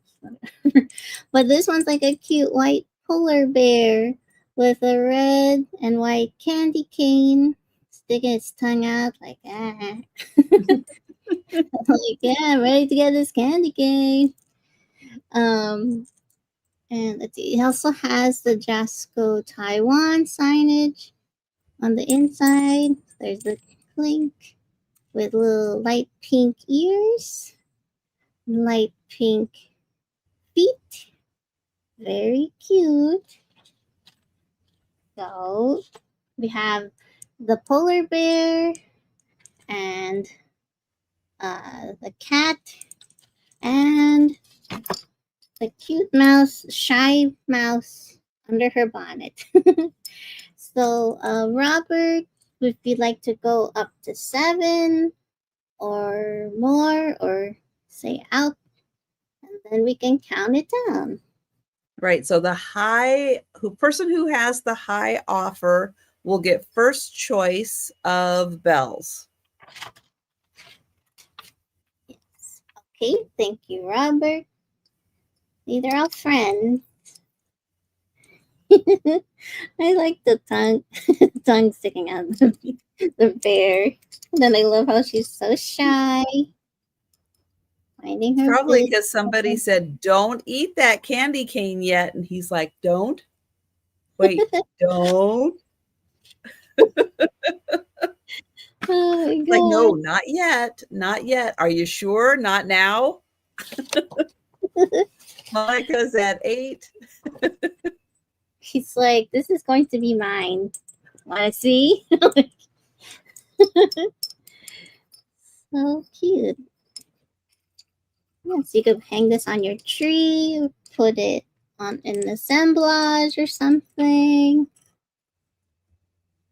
[SPEAKER 3] But this one's like a cute white polar bear with a red and white candy cane sticking its tongue out like ah. Like, yeah, I'm ready to get this candy cane. And let's see, it also has the Jasco Taiwan signage on the inside. There's the clink with little light pink ears, light pink feet. Very cute. So we have the polar bear and the cat and the cute mouse, shy mouse under her bonnet. So, Robert, would you like to go up to 7 or more, or say out, and then we can count it down.
[SPEAKER 1] Right. So the person who has the high offer will get first choice of bells.
[SPEAKER 3] Yes. Okay. Thank you, Robert. They're all friends. I like the tongue sticking out of the bear. And then I love how she's so shy. Finding her
[SPEAKER 1] Probably because somebody said, don't eat that candy cane yet. And he's like, don't? Wait, don't?
[SPEAKER 3] Oh my God.
[SPEAKER 1] Like, no, not yet. Not yet. Are you sure? Not now? Monica's at 8.
[SPEAKER 3] She's like, this is going to be mine. Want to see? So cute. Yes, you could hang this on your tree, put it on an assemblage or something,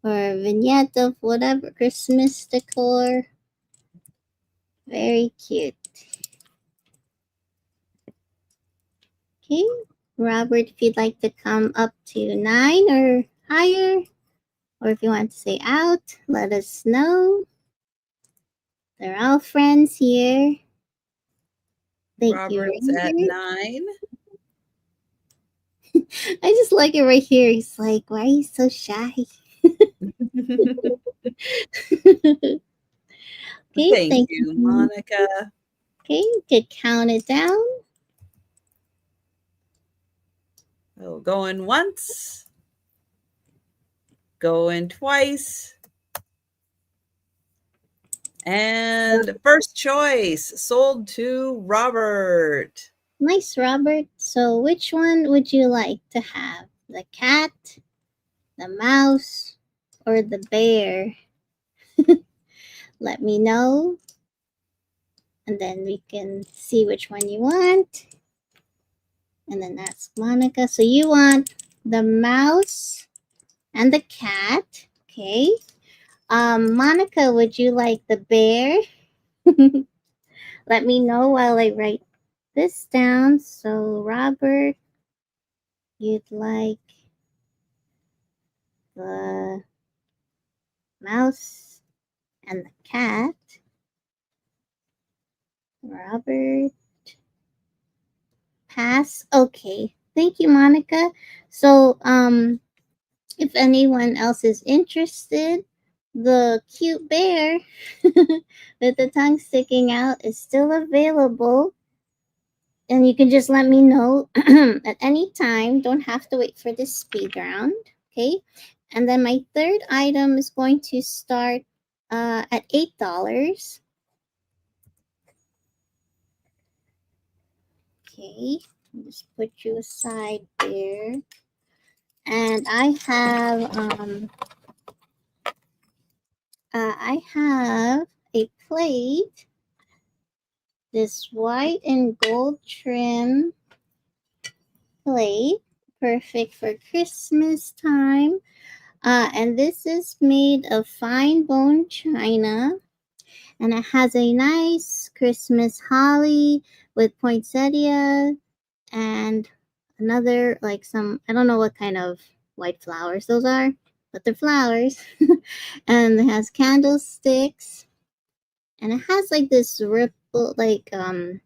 [SPEAKER 3] or a vignette of whatever Christmas decor. Very cute. Okay, Robert, if you'd like to come up to 9 or higher, or if you want to say out, let us know. They're all friends here. Thank
[SPEAKER 1] Robert's
[SPEAKER 3] you.
[SPEAKER 1] at 9.
[SPEAKER 3] I just like it right here. He's like, why are you so shy? Okay,
[SPEAKER 1] Thank you, Monica.
[SPEAKER 3] Okay, you could count it down.
[SPEAKER 1] Oh, going once. Going twice. And first choice sold to Robert.
[SPEAKER 3] Nice, Robert. So which one would you like to have? The cat, the mouse, or the bear? Let me know. And then we can see which one you want. And then that's Monica. So you want the mouse and the cat. Okay. Monica, would you like the bear? Let me know while I write this down. So, Robert, you'd like the mouse and the cat. Robert, pass. Okay. Thank you, Monica. So, if anyone else is interested, the cute bear with the tongue sticking out is still available. And you can just let me know at any time. Don't have to wait for this speed round. Okay. And then my third item is going to start at $8. Okay. Just put you aside there. And I have a plate, this white and gold trim plate, perfect for Christmas time. And this is made of fine bone china, and it has a nice Christmas holly with poinsettia and another, like some, I don't know what kind of white flowers those are, but they're flowers. And it has candlesticks, and it has like this ripple, like what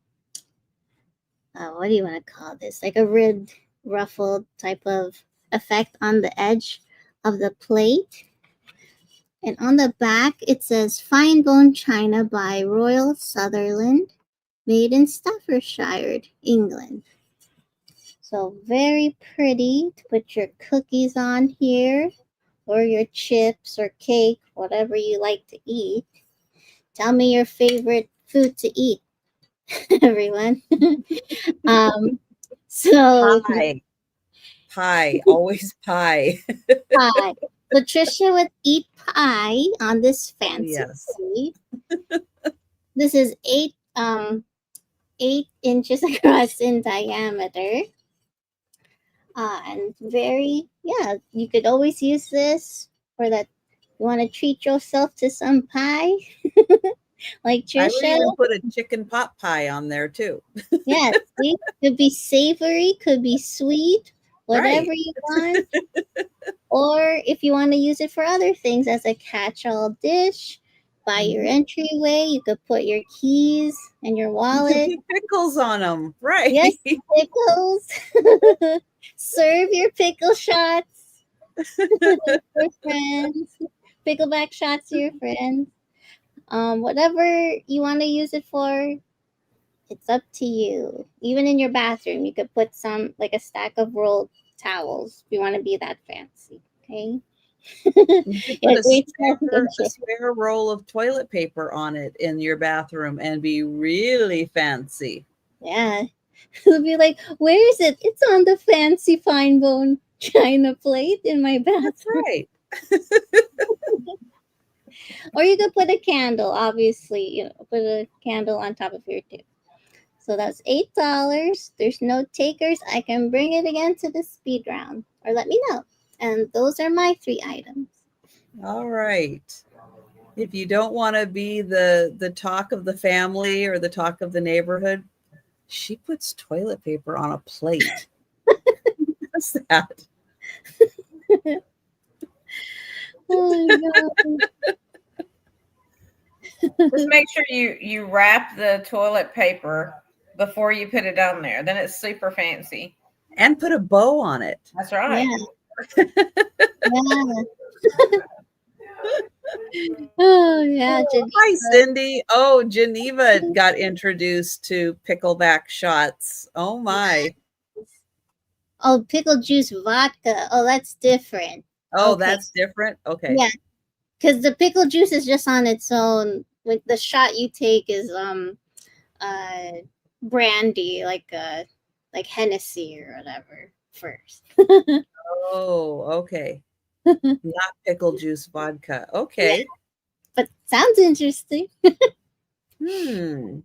[SPEAKER 3] do you want to call this? Like a red ruffled type of effect on the edge of the plate. And on the back, it says Fine Bone China by Royal Sutherland, made in Staffordshire, England. So very pretty to put your cookies on here, or your chips or cake, whatever you like to eat. Tell me your favorite food to eat, everyone. So
[SPEAKER 1] Pie, always pie.
[SPEAKER 3] pie. So Trisha would eat pie on this fancy
[SPEAKER 1] Yes.
[SPEAKER 3] plate. This is 8 inches across in diameter. And very, yeah, you could always use this for that. You want to treat yourself to some pie, like
[SPEAKER 1] I would
[SPEAKER 3] Trisha.
[SPEAKER 1] even put a chicken pot pie on there too.
[SPEAKER 3] Yeah, see, could be savory, could be sweet, whatever
[SPEAKER 1] Right.
[SPEAKER 3] you want. Or if you want to use it for other things as a catch-all dish, by your entryway, you could put your keys and your
[SPEAKER 1] You
[SPEAKER 3] wallet.
[SPEAKER 1] can put pickles on them. Right.
[SPEAKER 3] Yes, pickles. Serve your pickle shots for friends. Pickleback shots to your friends. Whatever you want to use it for, it's up to you. Even in your bathroom, you could put some, like a stack of rolled towels if you want to be that fancy. Okay.
[SPEAKER 1] You could
[SPEAKER 3] Yeah,
[SPEAKER 1] put a spare roll of toilet paper on it in your bathroom and be really fancy.
[SPEAKER 3] yeah. It'll be like, where is it? It's on the fancy fine bone china plate in my
[SPEAKER 1] That's
[SPEAKER 3] bathroom.
[SPEAKER 1] right.
[SPEAKER 3] Or you could put a candle, obviously, put a candle on top of here too. So that's $8. There's no takers. I can bring it again to the speed round, or let me know. And those are my 3 items.
[SPEAKER 1] All right. If you don't want to be the talk of the family or the talk of the neighborhood, she puts toilet paper on a plate. What's that?
[SPEAKER 3] Oh my god.
[SPEAKER 2] Just make sure you wrap the toilet paper before you put it on there. Then it's super fancy.
[SPEAKER 1] And put a bow on it.
[SPEAKER 2] That's right.
[SPEAKER 3] Yeah. Yeah. Oh yeah,
[SPEAKER 1] Oh, hi, Cindy. Oh, Geneva got introduced to pickleback shots. Oh my.
[SPEAKER 3] Oh, pickle juice vodka. Oh, that's different.
[SPEAKER 1] Oh,
[SPEAKER 3] Okay.
[SPEAKER 1] that's different. Okay.
[SPEAKER 3] Yeah, because the pickle juice is just on its own. With the shot you take is uh brandy, like Hennessy or whatever first.
[SPEAKER 1] Oh, okay. Not pickle juice vodka. Okay.
[SPEAKER 3] Yeah. But sounds interesting.
[SPEAKER 1] That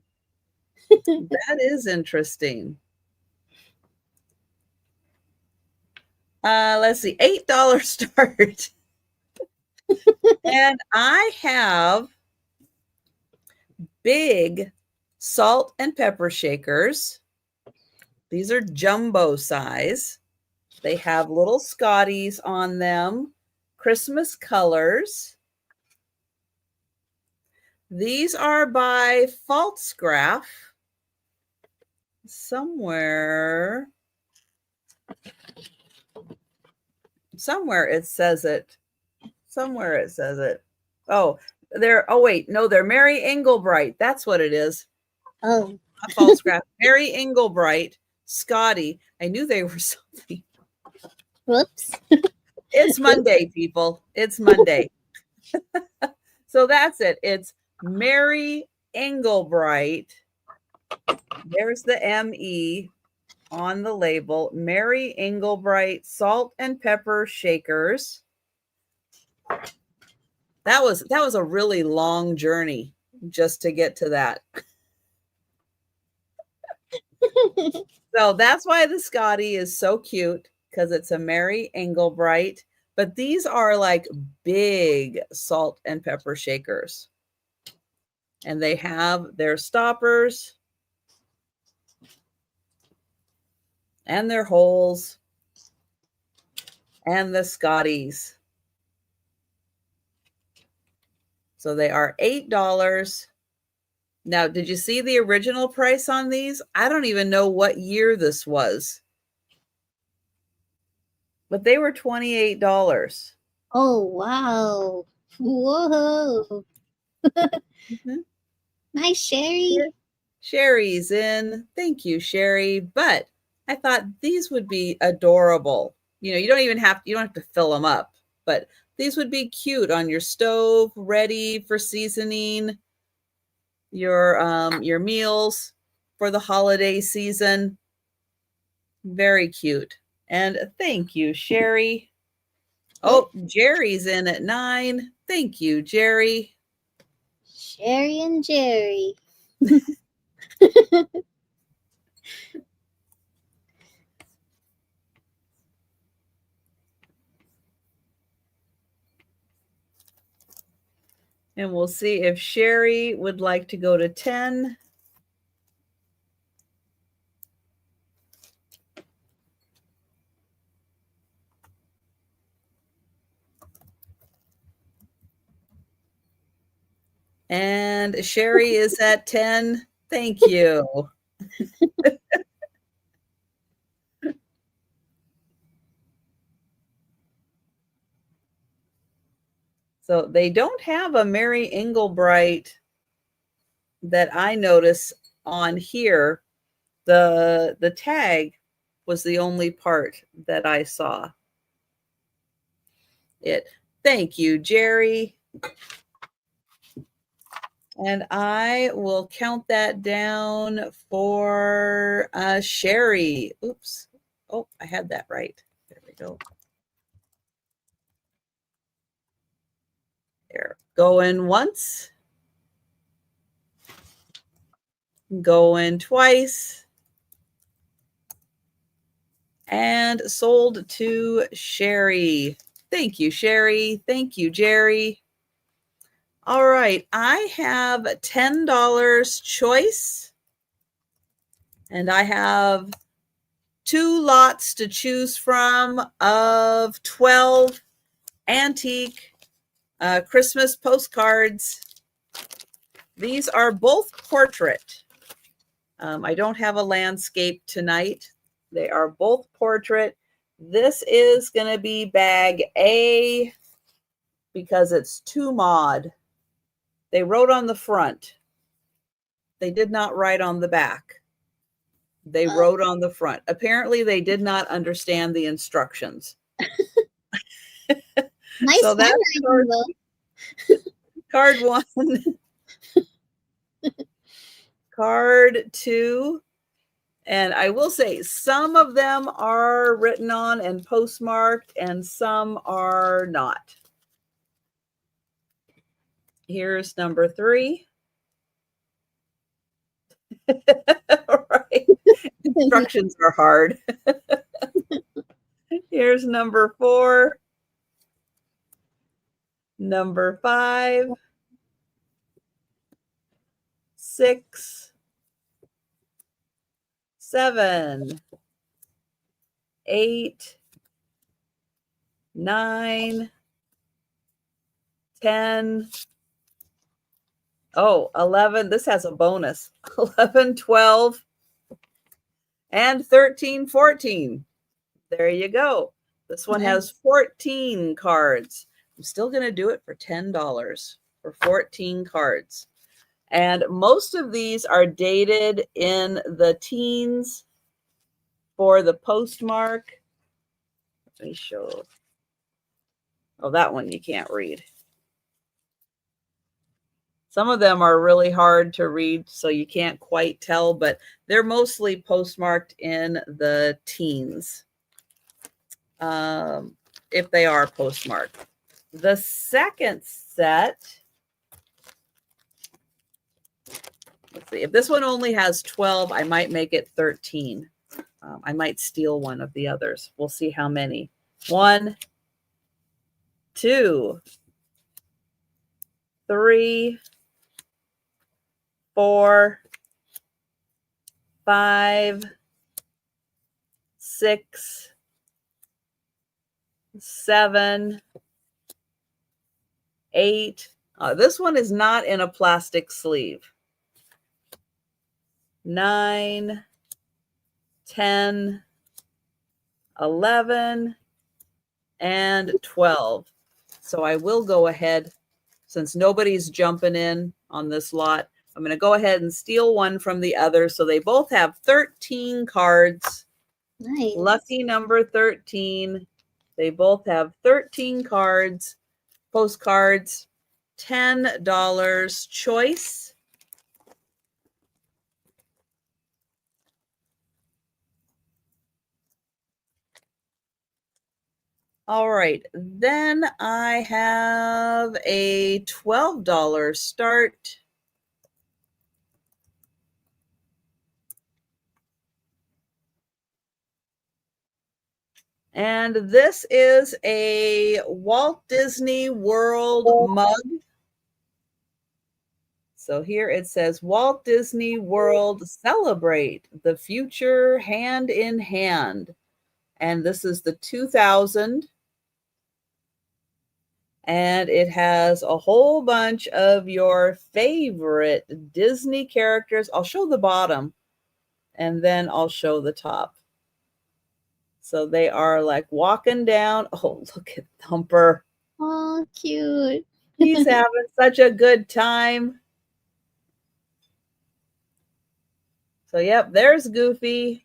[SPEAKER 1] is interesting. Let's see, $8 start. And I have big salt and pepper shakers. These are jumbo size. They have little Scotties on them, Christmas colors. These are by Faltzgraf. Somewhere it says it. Somewhere it says it. Oh, wait, no, they're Mary Englebright. That's what it is.
[SPEAKER 3] Oh.
[SPEAKER 1] Not Faltzgraf. Mary Englebright, Scotty. I knew they were something.
[SPEAKER 3] Whoops.
[SPEAKER 1] It's Monday, people. It's Monday. So that's it. It's Mary Englebright. There's the M-E on the label. Mary Englebright salt and pepper shakers. That was a really long journey just to get to that. So that's why the Scotty is so cute, because it's a Mary Englebright. But these are like big salt and pepper shakers. And they have their stoppers and their holes and the Scotties. So they are $8. Now, did you see the original price on these? I don't even know what year this was. But they were $28.
[SPEAKER 3] Oh, wow. Whoa.
[SPEAKER 1] Mm-hmm.
[SPEAKER 3] Nice, Sherry.
[SPEAKER 1] Sherry's in. Thank you, Sherry. But I thought these would be adorable. You know, you don't have to fill them up, but these would be cute on your stove, ready for seasoning your meals for the holiday season. Very cute. And thank you, Sherry. Oh, Jerry's in at 9. Thank you, Jerry.
[SPEAKER 3] Sherry and Jerry.
[SPEAKER 1] And we'll see if Sherry would like to go to 10. And Sherry is at 10. Thank you. So they don't have a Mary Englebright that I notice on here. The tag was the only part that I saw. Thank you, Jerry. And I will count that down for Sherry. Oops. Oh, I had that right. There we go. There. Going once. Going twice. And sold to Sherry. Thank you, Sherry. Thank you, Jerry. All right, I have $10 choice, and I have 2 lots to choose from of 12 antique Christmas postcards. These are both portrait. I don't have a landscape tonight. They are both portrait. This is going to be bag A because it's 2 mod. They wrote on the front. They did not write on the back. They wrote on the front. Apparently, they did not understand the instructions.
[SPEAKER 3] Nice.
[SPEAKER 1] So that's card 1. Card 2. And I will say some of them are written on and postmarked and some are not. Here's number 3. Right. Instructions are hard. Here's number 4. Number 5. 6. 7, 8, 9, 10. Oh, 11. This has a bonus. 11, 12, and 13, 14. There you go. This one has 14 cards. I'm still going to do it for $10 for 14 cards. And most of these are dated in the teens for the postmark. Let me show. Oh, that one you can't read. Some of them are really hard to read, so you can't quite tell, but they're mostly postmarked in the teens, if they are postmarked. The second set, let's see, if this one only has 12, I might make it 13. I might steal one of the others. We'll see how many. 1, 2, 3, 4, 5, 6, 7, 8. This one is not in a plastic sleeve. 9, 10, 11, and 12. So I will go ahead, since nobody's jumping in on this lot, I'm going to go ahead and steal one from the other. So they both have 13 cards.
[SPEAKER 3] Nice.
[SPEAKER 1] Lucky number 13. They both have 13 cards, postcards, $10 choice. All right, then I have a $12 start. And this is a Walt Disney World mug. So here it says, Walt Disney World, celebrate the future hand in hand. And this is the 2000. And it has a whole bunch of your favorite Disney characters. I'll show the bottom and then I'll show the top. So they are like walking down. Oh, look at Thumper.
[SPEAKER 3] Oh, cute.
[SPEAKER 1] He's having such a good time. So, yep, there's Goofy.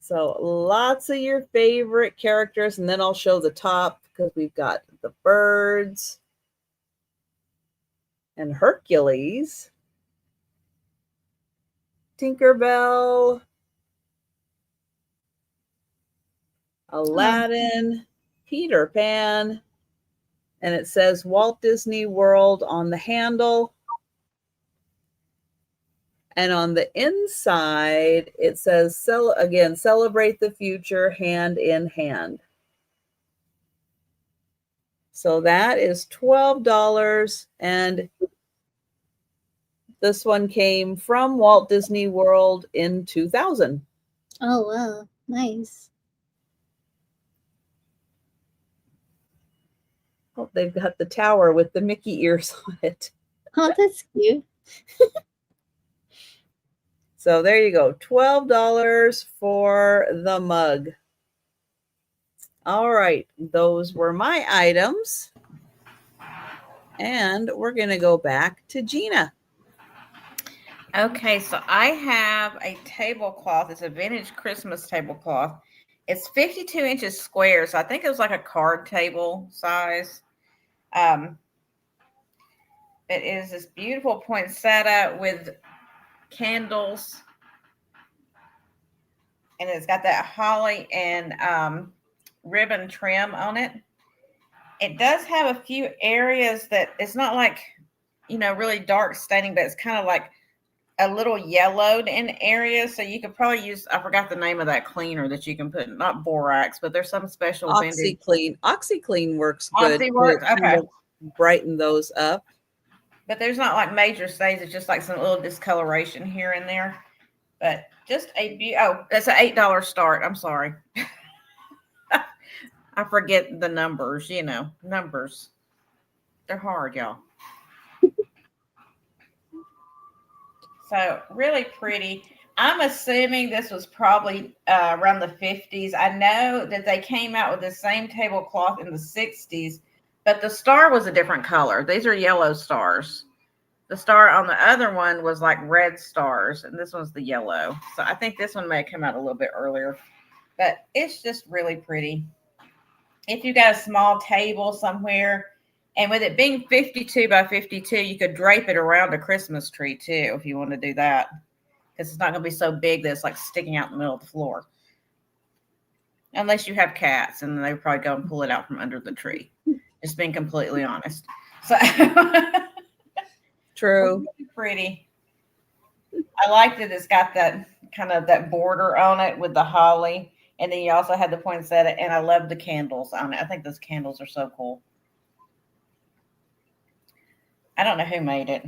[SPEAKER 1] So lots of your favorite characters. And then I'll show the top because we've got the birds and Hercules, Tinkerbell, Aladdin, Peter Pan, and it says Walt Disney World on the handle. And on the inside, it says, celebrate the future hand in hand. So that is $12. And this one came from Walt Disney World in 2000.
[SPEAKER 3] Oh, wow. Nice.
[SPEAKER 1] Oh, they've got the tower with the Mickey ears on it.
[SPEAKER 3] Oh, that's cute.
[SPEAKER 1] So there you go, $12 for the mug. All right, those were my items. And we're going to go back to Gina.
[SPEAKER 2] Okay, so I have a tablecloth. It's a vintage Christmas tablecloth. It's 52 inches square, so I think it was like a card table size. It is this beautiful poinsettia with candles, and it's got that holly and ribbon trim on it. It does have a few areas that it's not like, really dark staining, but it's kind of like a little yellowed in areas. So you could probably use, I forgot the name of that cleaner that you can put, not borax, but there's some special
[SPEAKER 1] OxyClean. OxyClean works good.
[SPEAKER 2] Oxy works? Okay.
[SPEAKER 1] Brighten those up.
[SPEAKER 2] But there's not like major stains. It's just like some little discoloration here and there. But just that's an $8 start. I'm sorry. I forget the numbers, numbers. They're hard, y'all. So really pretty. I'm assuming this was probably around the 50s. I know that they came out with the same tablecloth in the 60s, but the star was a different color. These are yellow stars. The star on the other one was like red stars, and this one's the yellow. So I think this one may have come out a little bit earlier, but it's just really pretty. If you got a small table somewhere, and with it being 52 by 52, you could drape it around a Christmas tree too, if you want to do that, because it's not going to be so big that it's like sticking out in the middle of the floor. Unless you have cats, and they probably go and pull it out from under the tree. Just being completely honest. So
[SPEAKER 1] True.
[SPEAKER 2] Really pretty. I like that it's got that kind of that border on it with the holly. And then you also had the poinsettia, and I love the candles on it. I think those candles are so cool. I don't know who made it.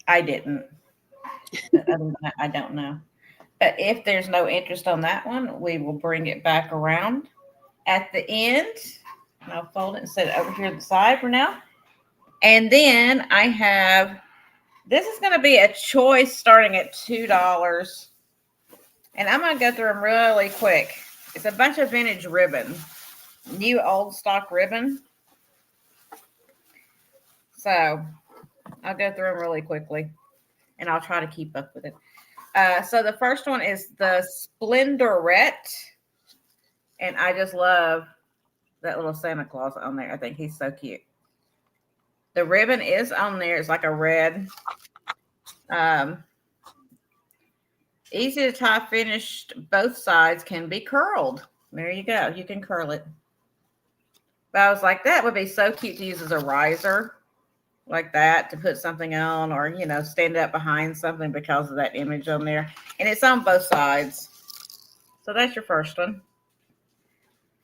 [SPEAKER 2] I didn't. Other than that, I don't know. But if there's no interest on that one, we will bring it back around at the end. And I'll fold it and set it over here to the side for now. And then I have, this is going to be a choice starting at $2. And I'm going to go through them really quick. It's a bunch of vintage ribbon. New old stock ribbon. So I'll go through them really quickly. And I'll try to keep up with it. So the first one is the Splendorette. And I just love that little Santa Claus on there. I think he's so cute. The ribbon is on there. It's like a red. Easy to tie, finished. Both sides can be curled. There you go. You can curl it. But I was like, that would be so cute to use as a riser. Like that, to put something on, or, stand up behind something because of that image on there. And it's on both sides. So that's your first one.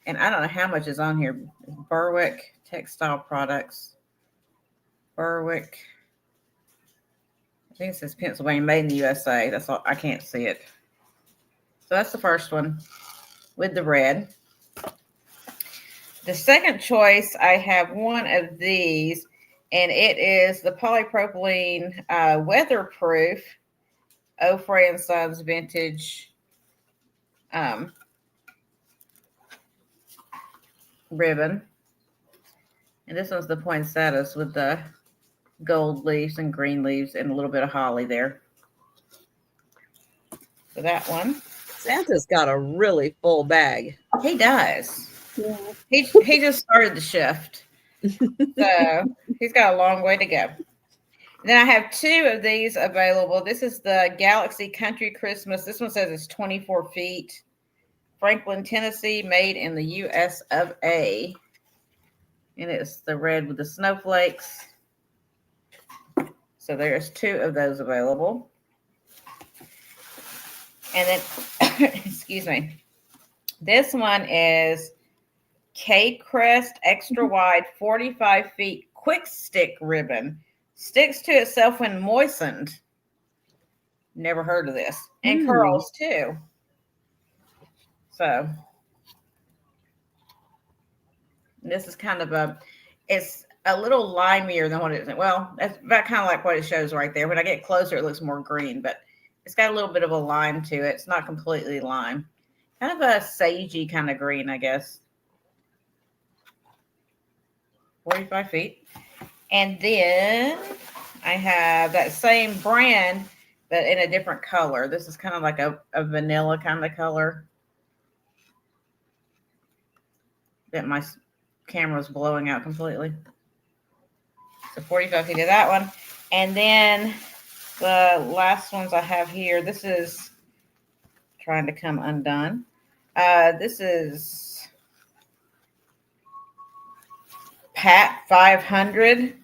[SPEAKER 2] And I don't know how much is on here. Berwick Textile Products. Berwick. I think it says Pennsylvania, made in the USA. That's all. I can't see it. So that's the first one with the red. The second choice, I have one of these, and it is the polypropylene weatherproof O'Fray & Sons vintage ribbon. And this one's the poinsettias with the gold leaves and green leaves and a little bit of holly there. So that one.
[SPEAKER 1] Santa's got a really full bag.
[SPEAKER 2] He does.
[SPEAKER 3] Yeah.
[SPEAKER 2] He just started the shift. So he's got a long way to go. Then I have two of these available. This is the Galaxy Country Christmas. This one says it's 24 feet. Franklin, Tennessee, made in the US of A. And it's the red with the snowflakes. So there's two of those available. And then, excuse me, this one is K Crest Extra Wide 45 feet Quick Stick Ribbon. Sticks to itself when moistened. Never heard of this. And curls too. So this is kind of it's a little limier than what it is. Well, that's about kind of like what it shows right there. When I get closer, it looks more green, but it's got a little bit of a lime to it. It's not completely lime. Kind of a sagey kind of green, I guess. 45 feet. And then I have that same brand, but in a different color. This is kind of like a vanilla kind of color. That my camera's blowing out completely. So 45 feet of that one. And then the last ones I have here, this is trying to come undone. This is Pat 500.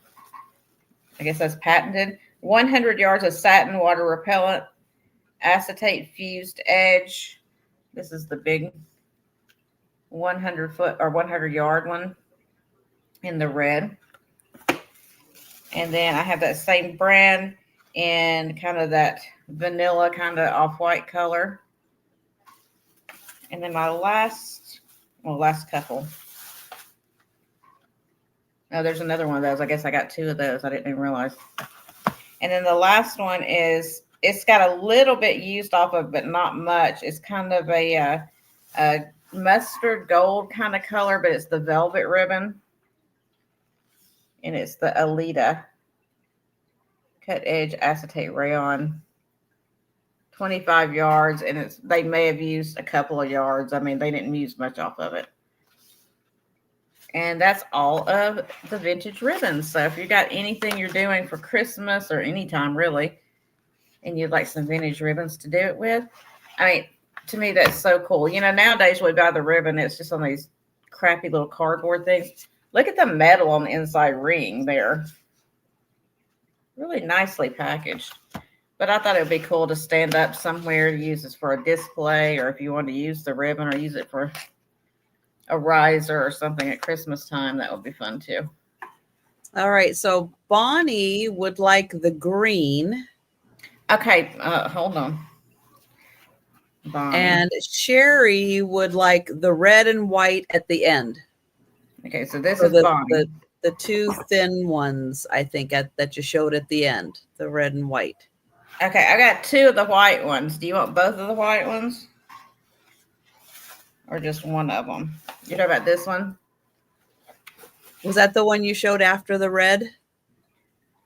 [SPEAKER 2] I guess that's patented. 100 yards of satin water repellent, acetate fused edge. This is the big 100 foot or 100 yard one in the red. And then I have that same brand in kind of that vanilla kind of off-white color. And then my last couple. Oh, there's another one of those. I guess I got 2 of those. I didn't even realize. And then the last one is, it's got a little bit used off of, but not much. It's kind of a mustard gold kind of color, but it's the velvet ribbon. And it's the Alita cut edge acetate rayon. 25 yards, and they may have used a couple of yards. I mean, they didn't use much off of it. And that's all of the vintage ribbons. So if you got anything you're doing for Christmas or anytime really, and you'd like some vintage ribbons to do it with, I mean, to me, that's so cool. You know, nowadays we buy the ribbon, it's just on these crappy little cardboard things. Look at the metal on the inside ring there. Really nicely packaged. But I thought it would be cool to stand up somewhere, use this for a display, or if you want to use the ribbon or use it for a riser or something at Christmas time, that would be fun too.
[SPEAKER 1] All right. So Bonnie would like the green.
[SPEAKER 2] Okay. Hold on. Bonnie.
[SPEAKER 1] And Sherry would like the red and white at the end.
[SPEAKER 2] Okay. So this is Bonnie.
[SPEAKER 1] The 2 thin ones, I think, that you showed at the end, the red and white.
[SPEAKER 2] Okay. I got 2 of the white ones. Do you want both of the white ones? Or just one of them? You're talking about this one?
[SPEAKER 1] Was that the one you showed after the red?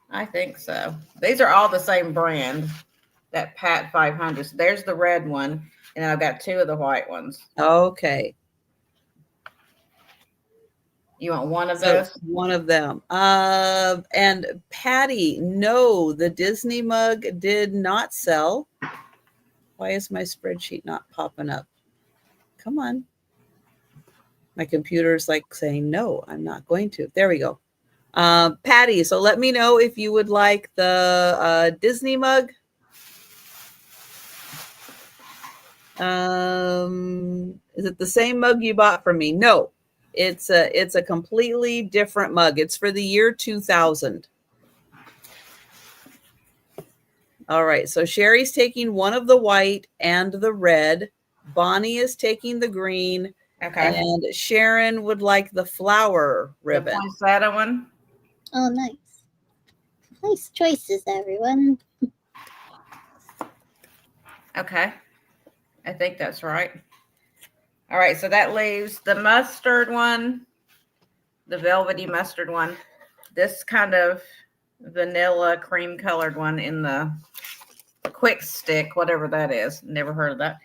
[SPEAKER 2] I think so. These are all the same brand, that Pat 500. So there's the red one, and I've got 2 of the white ones.
[SPEAKER 1] Okay.
[SPEAKER 2] You want one of those?
[SPEAKER 1] One of them. And Patty, no, the Disney mug did not sell. Why is my spreadsheet not popping up? Come on. My computer's like saying, no, I'm not going to. There we go. Patty, so let me know if you would like the Disney mug. Is it the same mug you bought from me? No, it's a completely different mug. It's for the year 2000. All right, so Sherry's taking one of the white and the red. Bonnie is taking the green.
[SPEAKER 2] Okay.
[SPEAKER 1] And Sharon would like the flower ribbon.
[SPEAKER 2] The poinsettia one.
[SPEAKER 3] Oh, nice. Nice choices, everyone.
[SPEAKER 2] Okay. I think that's right. All right. So that leaves the mustard one, the velvety mustard one, this kind of vanilla cream colored one in the quick stick, whatever that is. Never heard of that.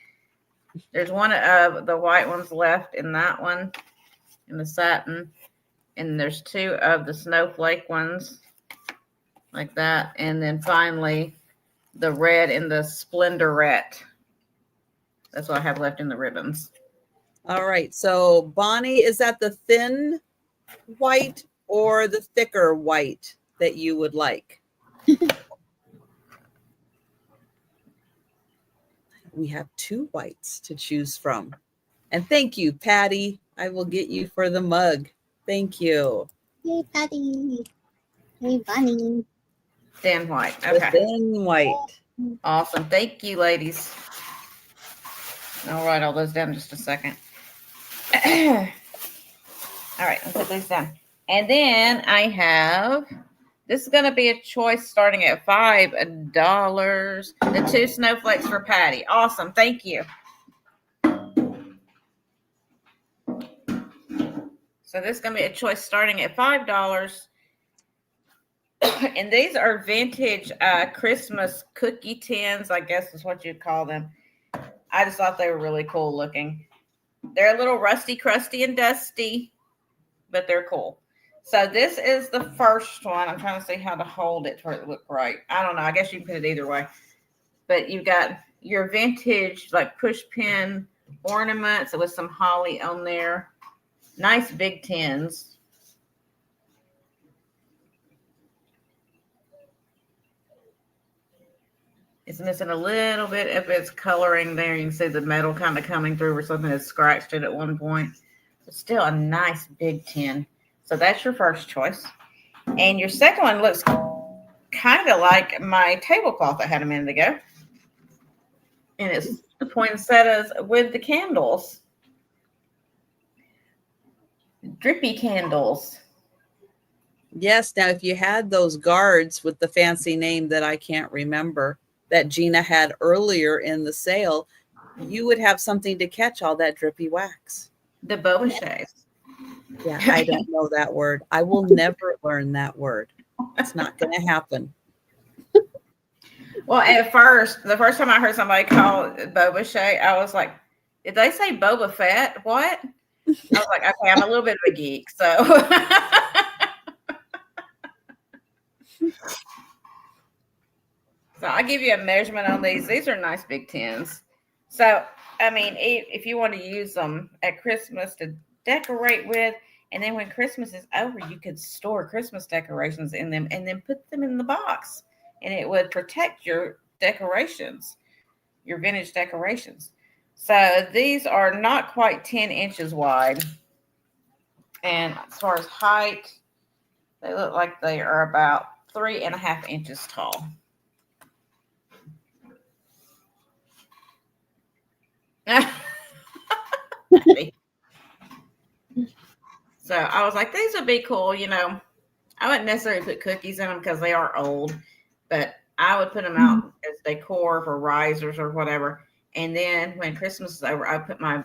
[SPEAKER 2] There's one of the white ones left in that one, in the satin. And there's 2 of the snowflake ones, like that. And then finally, the red in the Splendorette. That's what I have left in the ribbons.
[SPEAKER 1] All right. So Bonnie, is that the thin white or the thicker white that you would like? We have 2 whites to choose from. And thank you, Patty. I will get you for the mug. Thank you.
[SPEAKER 3] Yay, Patty. Hey, Bonnie.
[SPEAKER 2] Thin white.
[SPEAKER 1] The
[SPEAKER 2] Okay.
[SPEAKER 1] thin white.
[SPEAKER 2] Awesome. Thank you, ladies. I'll write all those down in just a second. All right, I'll put these down. And then I have, this is going to be a choice starting at $5. The 2 snowflakes for Patty. Awesome. Thank you. So this is going to be a choice starting at $5. And these are vintage Christmas cookie tins, I guess is what you'd call them. I just thought they were really cool looking. They're a little rusty, crusty, and dusty, but they're cool. So this is the first one. I'm trying to see how to hold it for it to look right. I don't know. I guess you can put it either way. But you've got your vintage, like push pin ornaments with some holly on there. Nice big tins. It's missing a little bit of its coloring there. You can see the metal kind of coming through where something has scratched it at one point. But still a nice big tin. So that's your first choice. And your second one looks kind of like my tablecloth I had a minute ago. And it's the poinsettias with the candles. Drippy candles.
[SPEAKER 1] Yes. Now, if you had those guards with the fancy name that I can't remember that Gina had earlier in the sale, you would have something to catch all that drippy wax.
[SPEAKER 2] The boba shaves.
[SPEAKER 1] Yeah, I don't know that word. I will never learn that word. It's not going to happen.
[SPEAKER 2] Well, at first, the first time I heard somebody call it boba shave, I was like, did they say Boba Fett? What? I was like, okay, I'm a little bit of a geek, so. So I'll give you a measurement on these. These are nice big tins. So, I mean, if you want to use them at Christmas to decorate with, and then when Christmas is over, you could store Christmas decorations in them and then put them in the box, and it would protect your decorations, your vintage decorations. So these are not quite 10 inches wide. And as far as height, they look like they are about 3.5 inches tall. So I was like, these would be cool. You know, I wouldn't necessarily put cookies in them because they are old, but I would put them out as decor for risers or whatever. And then when Christmas is over, I put my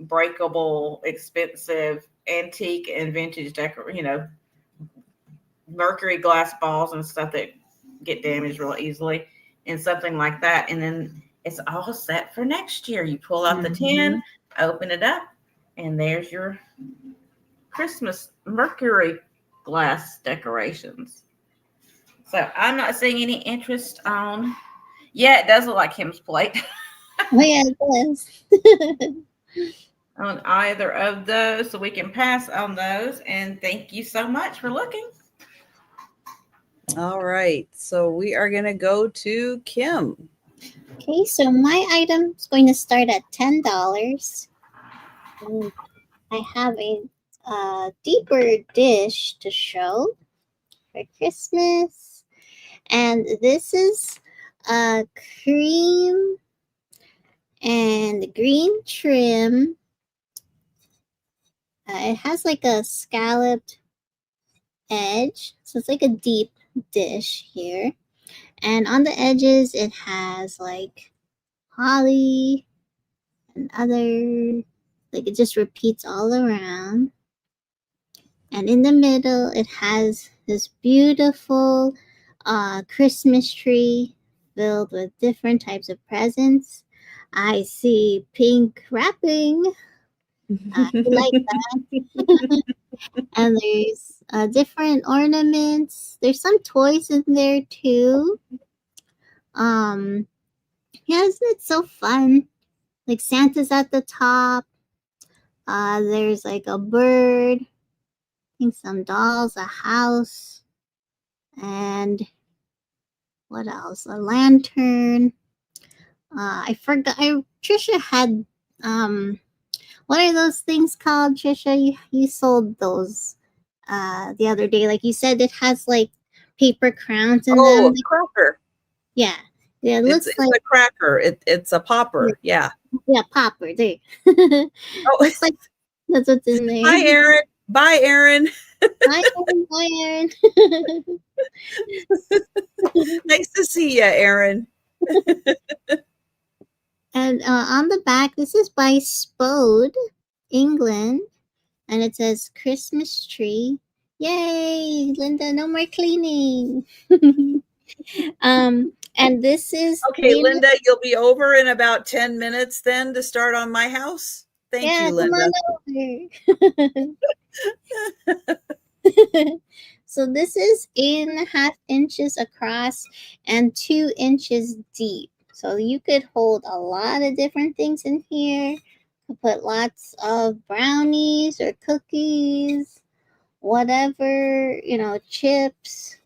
[SPEAKER 2] breakable, expensive, antique and vintage decor, you know, mercury glass balls and stuff that get damaged real easily and something like that. And then it's all set for next year. You pull out the tin, open it up, and there's your Christmas mercury glass decorations. So I'm not seeing any interest on. Yeah, it does look like Kim's plate.
[SPEAKER 3] Oh yeah, it does.
[SPEAKER 2] On either of those, so we can pass on those. And thank you so much for looking.
[SPEAKER 1] All right. So we are going to go to Kim.
[SPEAKER 3] Okay, so my item is going to start at $10. And I have a deeper dish to show for Christmas. And this is cream and green trim. It has like a scalloped edge. So it's like a deep dish here. And on the edges, it has like holly and other, like it just repeats all around. And in the middle, it has this beautiful Christmas tree filled with different types of presents. I see pink wrapping. I like that. And there's different ornaments. There's some toys in there too. Yeah, isn't it so fun? Like Santa's at the top. There's like a bird. I think some dolls, a house, and what else? A lantern. I forgot. Trisha had what are those things called, Trisha? You sold those the other day. Like you said, it has like paper crowns in them.
[SPEAKER 1] Oh, a cracker.
[SPEAKER 3] Yeah. Yeah, it looks
[SPEAKER 1] it's
[SPEAKER 3] like
[SPEAKER 1] a cracker. It's a popper. Yeah.
[SPEAKER 3] Yeah, popper. There.
[SPEAKER 1] Oh,
[SPEAKER 3] looks like that's what's in there.
[SPEAKER 1] Hi, Erin. Bye, Erin.
[SPEAKER 3] Hi, Erin. Bye, Erin.
[SPEAKER 1] Nice to see you, Erin.
[SPEAKER 3] And on the back, this is by Spode, England, and it says Christmas tree. Yay, Linda! No more cleaning. And this is
[SPEAKER 1] okay, Linda. You'll be over in about 10 minutes then to start on my house. Thank you, Linda.
[SPEAKER 3] Come on over. So this is 8.5 inches across and 2 inches deep. So you could hold a lot of different things in here. You could put lots of brownies or cookies, whatever, chips,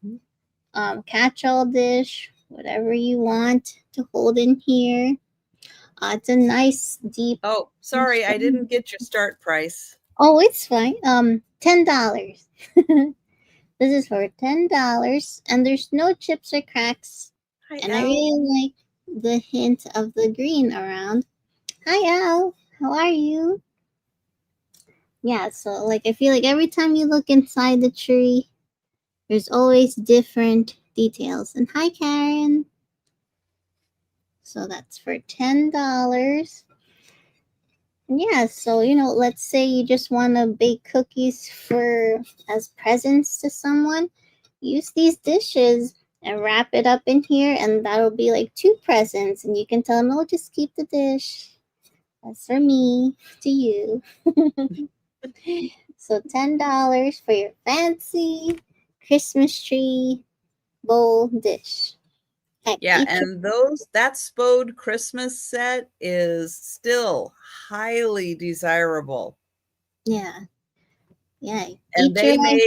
[SPEAKER 3] catch-all dish, whatever you want to hold in here. It's a nice deep.
[SPEAKER 1] Oh, sorry, I didn't get your start price.
[SPEAKER 3] Oh, it's fine. $10. This is for $10, and there's no chips or cracks.
[SPEAKER 1] Hi,
[SPEAKER 3] And I
[SPEAKER 1] Elle.
[SPEAKER 3] really like the hint of the green around. Hi, Al. How are you? Yeah, so like I feel like every time you look inside the tree, there's always different details. And hi, Karen. So that's for $10. Yeah, so let's say you just want to bake cookies for as presents to someone. Use these dishes and wrap it up in here, and that'll be like 2 presents. And you can tell them, "Oh, just keep the dish. That's for me to you." So $10 for your fancy Christmas tree bowl dish. Heck,
[SPEAKER 1] Yeah,
[SPEAKER 3] each
[SPEAKER 1] and that Spode Christmas set is still highly desirable.
[SPEAKER 3] yeah, yeah.
[SPEAKER 1] And
[SPEAKER 3] Eat your life.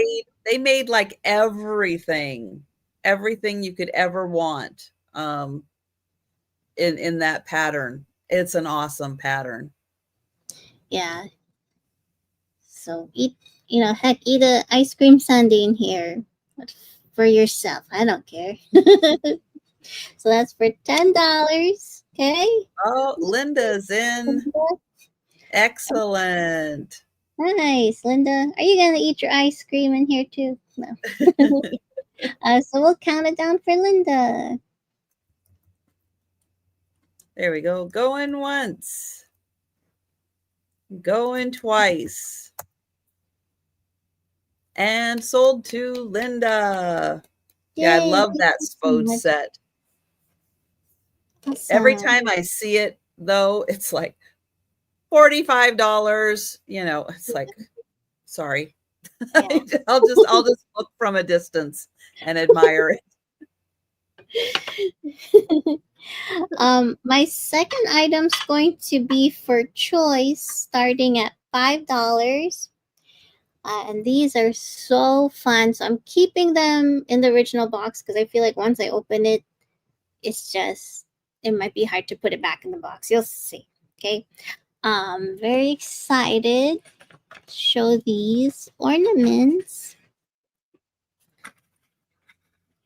[SPEAKER 1] they made like everything you could ever want in that pattern. It's an awesome pattern.
[SPEAKER 3] Yeah. So heck, eat a ice cream sundae in here for yourself. I don't care. So that's for $10. Okay.
[SPEAKER 1] Oh, Linda's in. Excellent.
[SPEAKER 3] Nice, Linda. Are you gonna eat your ice cream in here too? No. So we'll count it down for Linda.
[SPEAKER 1] There we go. Going once. Going twice. And sold to Linda. Yeah, I
[SPEAKER 3] Yay!
[SPEAKER 1] love
[SPEAKER 3] Thank
[SPEAKER 1] that
[SPEAKER 3] you so
[SPEAKER 1] Spode
[SPEAKER 3] much.
[SPEAKER 1] set. Every
[SPEAKER 3] Awesome.
[SPEAKER 1] time I see it, though, it's like $45. It's like, sorry.
[SPEAKER 3] Yeah.
[SPEAKER 1] I'll just look from a distance and admire it.
[SPEAKER 3] My second item's going to be for choice, starting at $5. And these are so fun. So I'm keeping them in the original box because I feel like once I open it, it might be hard to put it back in the box. You'll see. Okay. Very excited to show these ornaments.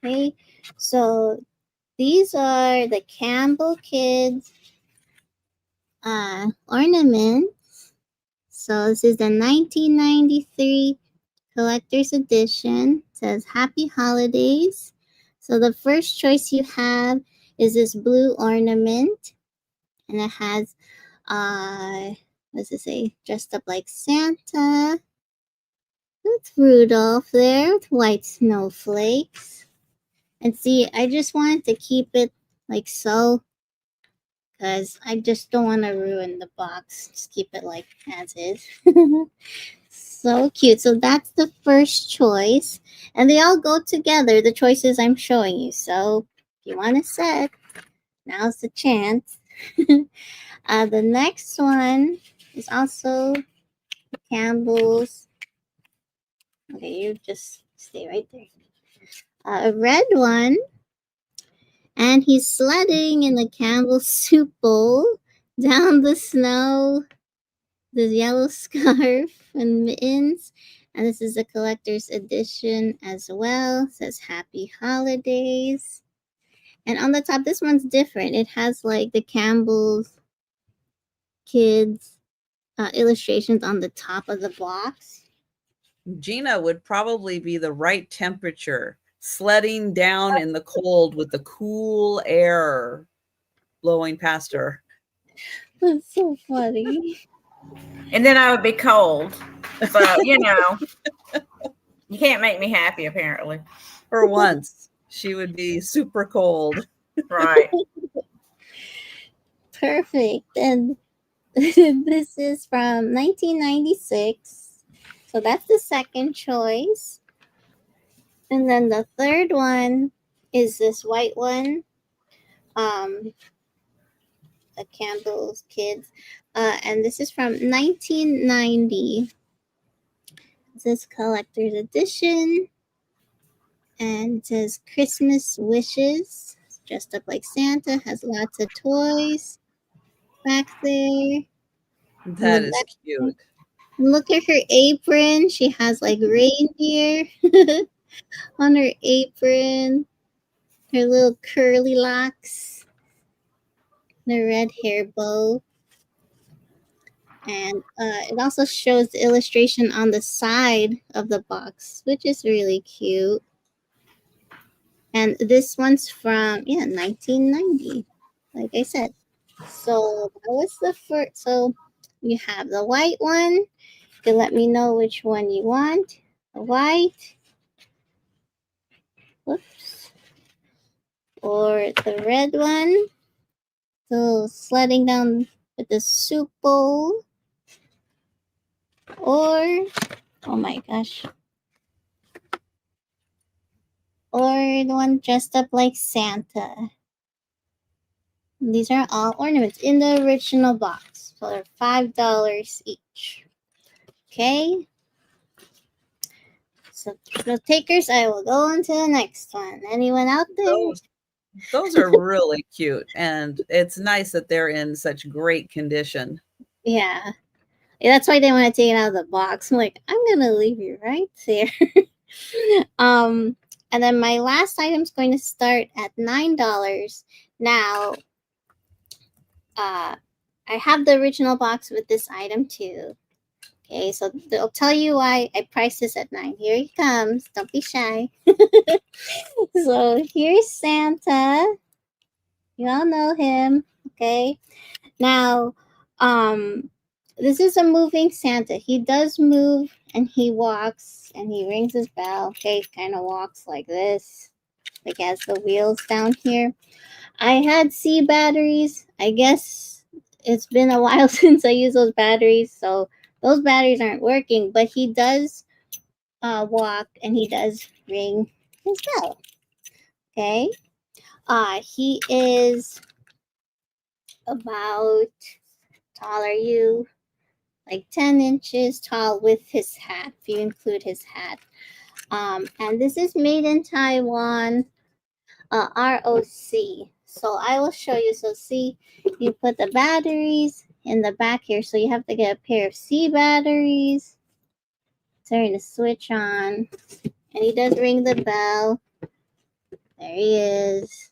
[SPEAKER 3] Okay. So these are the Campbell Kids ornaments. So this is the 1993 collector's edition. It says Happy Holidays. So the first choice you have is this blue ornament, and it has what does it say? Dressed up like Santa with Rudolph there with white snowflakes. And see, I just wanted to keep it like so because I just don't want to ruin the box. Just keep it like as is. So cute. So that's the first choice. And they all go together, the choices I'm showing you. So if you want to set, now's the chance. The next one is also Campbell's. Okay, you just stay right there. A red one. And he's sledding in the Campbell soup bowl down the snow, the yellow scarf and mittens. And this is a collector's edition as well. It says Happy Holidays. And on the top, this one's different. It has like the Campbell's Kids illustrations on the top of the box.
[SPEAKER 1] Gina would probably be the right temperature, sledding down in the cold with the cool air blowing past her.
[SPEAKER 3] That's so funny.
[SPEAKER 2] And then I would be cold. So, you can't make me happy, apparently.
[SPEAKER 1] For once, she would be super cold.
[SPEAKER 2] Right.
[SPEAKER 3] Perfect. And this is from 1996. So that's the second choice. And then the third one is this white one. The Campbell's Kids. And this is from 1990. This is collector's edition. And it says Christmas Wishes. It's dressed up like Santa, has lots of toys back there.
[SPEAKER 1] That is cute.
[SPEAKER 3] Look at her apron. She has like reindeer. on her apron, her little curly locks, the red hair bow. And it also shows the illustration on the side of the box, which is really cute. And this one's from 1990, like I said. So that was the first. So you have the white one. You can let me know which one you want. The white, whoops, or the red one. So sledding down with the soup bowl, or oh my gosh, or the one dressed up like Santa. These are all ornaments in the original box. So they're $5 each. Okay. So the takers, I will go on to the next one. Anyone out there?
[SPEAKER 1] Those are really cute. And it's nice that they're in such great condition.
[SPEAKER 3] Yeah. That's why they want to take it out of the box. I'm like, I'm going to leave you right there. And then my last item is going to start at $9. Now, I have the original box with this item too. Okay, so they'll tell you why I priced this at $9. Here he comes. Don't be shy. So here's Santa. You all know him. Okay. Now, this is a moving Santa. He does move and he walks and he rings his bell. Okay, kind of walks like this. Like has the wheels down here. I had C batteries. I guess it's been a while since I used those batteries, so those batteries aren't working, but he does walk and he does ring his bell. Okay. He is about, tall are you? Like 10 inches tall with his hat, if you include his hat. And this is made in Taiwan, ROC. So I will show you. So see, you put the batteries in the back here. So you have to get a pair of C batteries. Turn the switch on. And he does ring the bell. There he is.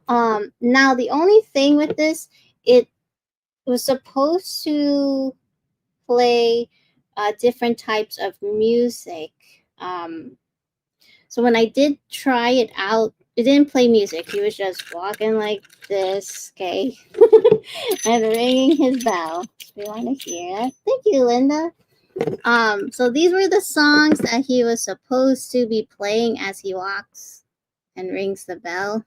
[SPEAKER 3] Now the only thing with this, it was supposed to play different types of music. So when I did try it out, it didn't play music. He was just walking like this, okay, and ringing his bell. We want to hear that. Thank you, Linda. So these were the songs that he was supposed to be playing as he walks and rings the bell.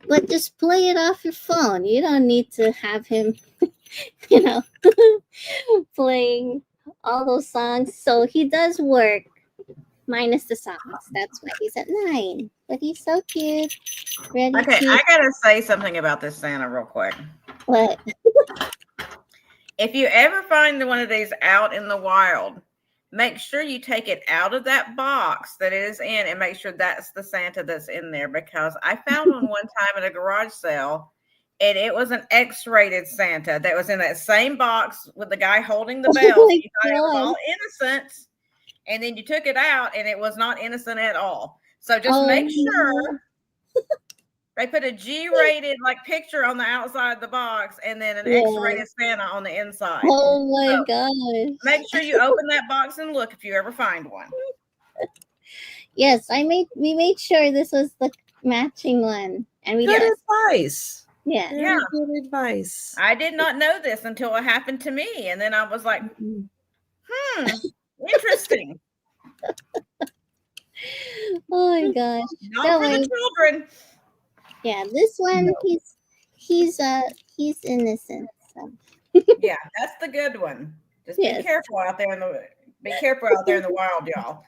[SPEAKER 3] But just play it off your phone. You don't need to have him, playing all those songs. So he does work minus the songs. That's why he's at 9. But he's so cute. Ready
[SPEAKER 2] Okay,
[SPEAKER 3] to...
[SPEAKER 2] I gotta say something about this Santa real quick.
[SPEAKER 3] What?
[SPEAKER 2] If you ever find one of these out in the wild, make sure you take it out of that box that it is in and make sure that's the Santa that's in there, because I found one time at a garage sale and it was an X-rated Santa that was in that same box with the guy holding the bell.
[SPEAKER 3] Oh
[SPEAKER 2] You thought it was all innocent, and then you took it out and it was not innocent at all. So just make sure they put a G-rated picture on the outside of the box and then an X-rated Santa on the inside.
[SPEAKER 3] Oh my gosh.
[SPEAKER 2] Make sure you open that box and look if you ever find one.
[SPEAKER 3] Yes, we made sure this was the matching one. And we
[SPEAKER 1] Good advice.
[SPEAKER 3] Yeah.
[SPEAKER 2] Yeah.
[SPEAKER 1] Good advice.
[SPEAKER 2] I did not know this until it happened to me. And then I was like, interesting.
[SPEAKER 3] Oh my gosh.
[SPEAKER 2] Not for the children.
[SPEAKER 3] Yeah, this one he's innocent. So.
[SPEAKER 2] Yeah, that's the good one. Just be careful out there in the wild, y'all.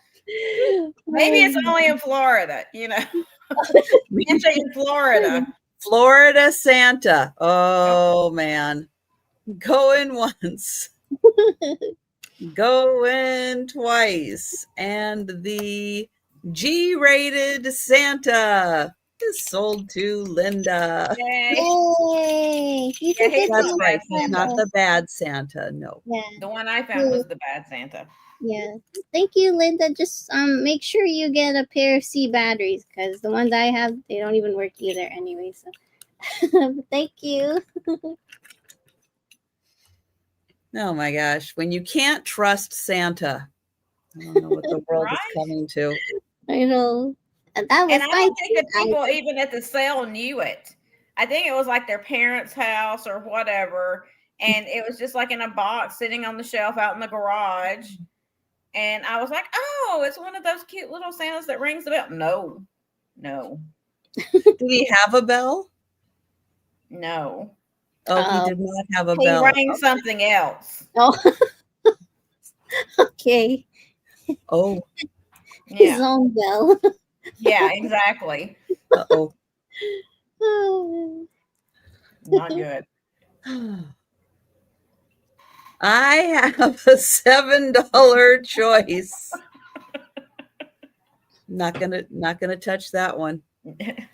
[SPEAKER 2] Maybe it's only in Florida, in Florida.
[SPEAKER 1] Florida Santa. Oh man. Going once. Going twice. And the G-rated Santa. is sold to Linda.
[SPEAKER 2] Yay.
[SPEAKER 3] Yay! You
[SPEAKER 2] Yeah,
[SPEAKER 3] can
[SPEAKER 2] he's
[SPEAKER 3] get
[SPEAKER 1] That's
[SPEAKER 2] not
[SPEAKER 3] the
[SPEAKER 1] right.
[SPEAKER 2] bad
[SPEAKER 1] He's
[SPEAKER 2] Santa.
[SPEAKER 1] not the bad Santa. No.
[SPEAKER 3] yeah.
[SPEAKER 2] The one I found was the bad Santa.
[SPEAKER 3] Yeah. Thank you, Linda. Just make sure you get a pair of C batteries because the ones I have they don't even work either anyway. So thank you.
[SPEAKER 1] Oh my gosh. When you can't trust Santa, I don't know what the world is
[SPEAKER 2] Right?
[SPEAKER 1] coming to.
[SPEAKER 3] I know. And that was
[SPEAKER 2] And I
[SPEAKER 3] my
[SPEAKER 2] don't think the
[SPEAKER 3] I
[SPEAKER 2] people even at the sale knew it. I think it was like their parents' house or whatever. And it was just like in a box sitting on the shelf out in the garage. And I was like, oh, it's one of those cute little Santas that rings the bell. No, no,
[SPEAKER 1] Did he have a bell?
[SPEAKER 2] no.
[SPEAKER 1] Oh, he did not have a
[SPEAKER 2] He
[SPEAKER 1] bell.
[SPEAKER 2] rang something else.
[SPEAKER 3] Oh, okay.
[SPEAKER 1] Oh,
[SPEAKER 3] His
[SPEAKER 2] Yeah.
[SPEAKER 3] own bell.
[SPEAKER 2] Yeah, exactly.
[SPEAKER 1] uh-oh.
[SPEAKER 2] Not good.
[SPEAKER 1] I have a $7 choice. Not gonna touch that one.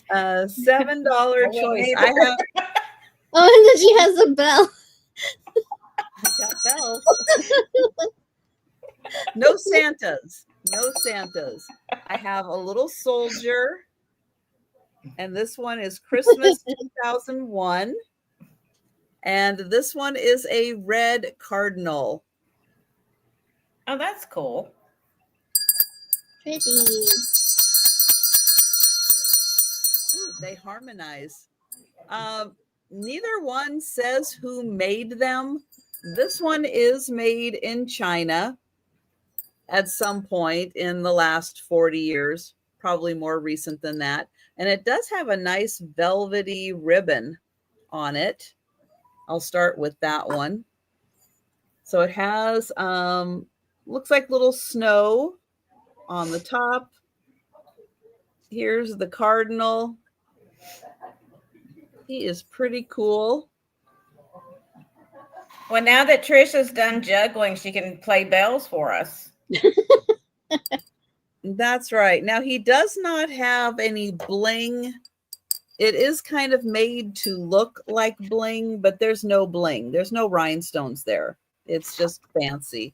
[SPEAKER 1] $7 choice.
[SPEAKER 2] either.
[SPEAKER 1] I have
[SPEAKER 3] Oh, and then she has a bell.
[SPEAKER 1] I got bells. No Santas. No Santas. I have a little soldier, and this one is Christmas 2001. And this one is a red cardinal.
[SPEAKER 2] Oh, that's cool.
[SPEAKER 3] Pretty.
[SPEAKER 1] Ooh, they harmonize. Neither one says who made them. This one is made in China at some point in the last 40 years, probably more recent than that. And it does have a nice velvety ribbon on it. I'll start with that one. So it has, looks like little snow on the top. Here's the cardinal. He is pretty cool.
[SPEAKER 2] Well, now that Trisha's done juggling, she can play bells for us.
[SPEAKER 1] That's right. Now he does not have any bling. It is kind of made to look like bling, but there's no bling. There's no rhinestones there. It's just fancy.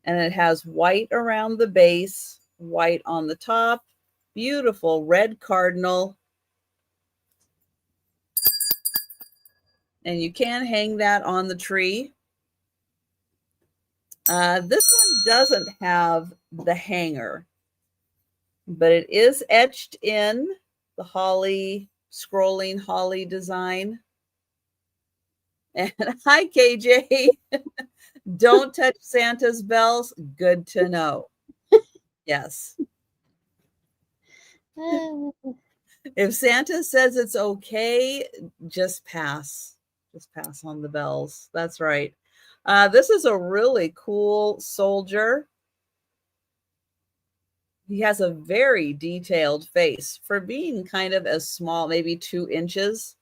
[SPEAKER 1] And it has white around the base, white on the top, beautiful red cardinal. And you can hang that on the tree. This one doesn't have the hanger, but it is etched in the holly, scrolling holly design. And hi, KJ. Don't touch Santa's bells. Good to know. Yes. If Santa says it's okay, just pass. Just pass on the bells. That's right. This is a really cool soldier. He has a very detailed face for being kind of as small, maybe 2 inches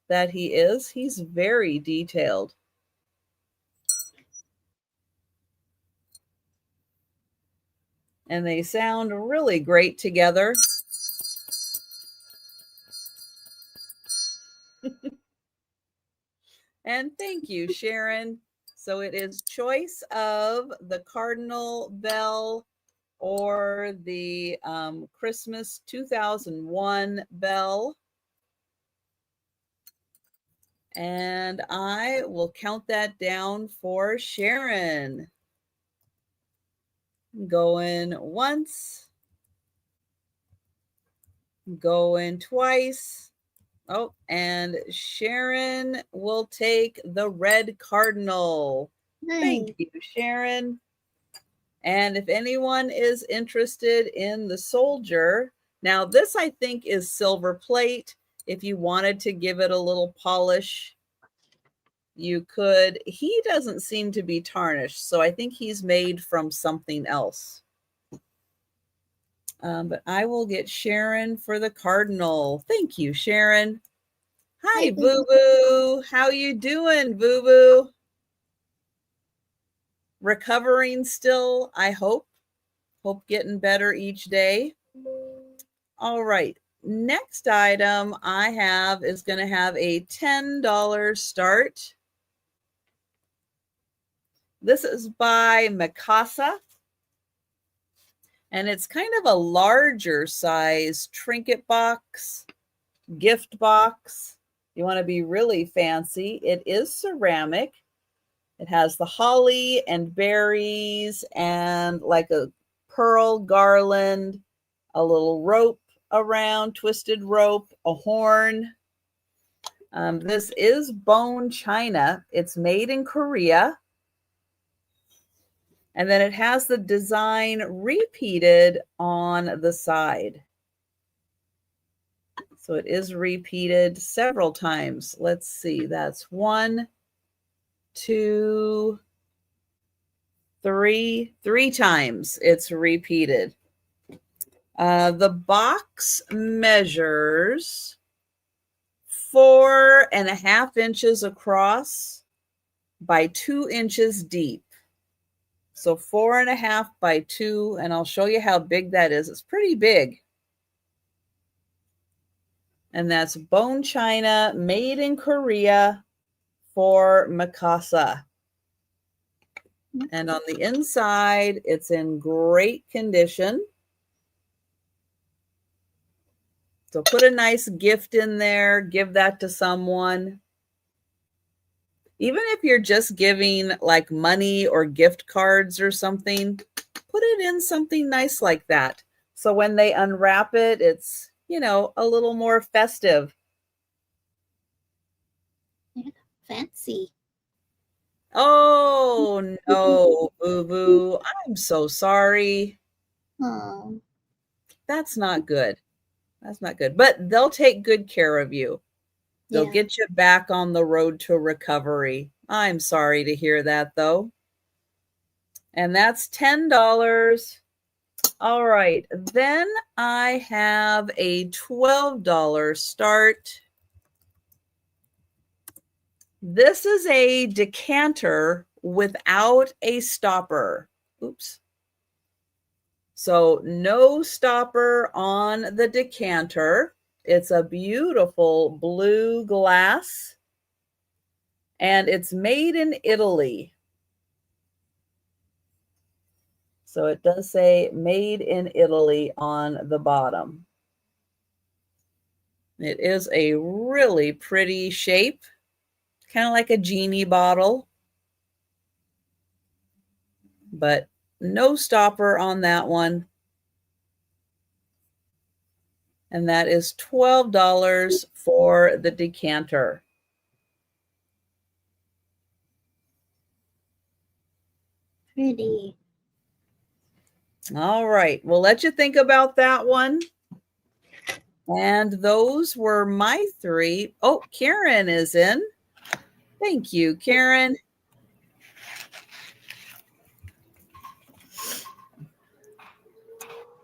[SPEAKER 1] that he is. He's very detailed. And they sound really great together. And thank you, Sharon. So it is choice of the cardinal bell or the Christmas 2001 bell. And I will count that down for Sharon. Going once, going twice. Oh, and Sharon will take the red cardinal.
[SPEAKER 3] Nice.
[SPEAKER 1] Thank you, Sharon. And if anyone is interested in the soldier, now this I think is silver plate. If you wanted to give it a little polish, you could. He doesn't seem to be tarnished, so I think he's made from something else. But I will get Sharon for the cardinal. Thank you, Sharon. Hi, Boo Boo. How you doing, Boo Boo? Recovering still, I hope. Hope getting better each day. All right. next item I have is going to have a $10 start. This is by Mikasa. And it's kind of a larger size trinket box, gift box. You want to be really fancy. It is ceramic. It has the holly and berries and like a pearl garland, a little rope around, twisted rope, a horn. This is bone china. It's made in Korea. And then it has the design repeated on the side. So it is repeated several times. Let's see. That's 1, 2, 3. 3 times it's repeated. The box measures 4.5 inches across by 2 inches deep. So 4.5 by 2, and I'll show you how big that is. It's pretty big. And that's bone china made in Korea for Mikasa. And on the inside, it's in great condition. So put a nice gift in there, give that to someone. Even if you're just giving like money or gift cards or something, put it in something nice like that. So when they unwrap it, it's, you know, a little more festive.
[SPEAKER 3] Yeah, fancy.
[SPEAKER 1] Oh, no, boo-boo. I'm so sorry.
[SPEAKER 3] Oh.
[SPEAKER 1] That's not good. That's not good. But they'll take good care of you. They'll get you back on the road to recovery. I'm sorry to hear that, though. And that's $10. All right. Then I have a $12 start. This is a decanter without a stopper. Oops. So no stopper on the decanter. It's a beautiful blue glass, and it's made in Italy. So it does say made in Italy on the bottom. It is a really pretty shape, kind of like a genie bottle, but no stopper on that one. And that is $12 for the decanter.
[SPEAKER 3] Pretty.
[SPEAKER 1] All right. We'll let you think about that one. And those were my 3. Oh, Karen is in. Thank you, Karen.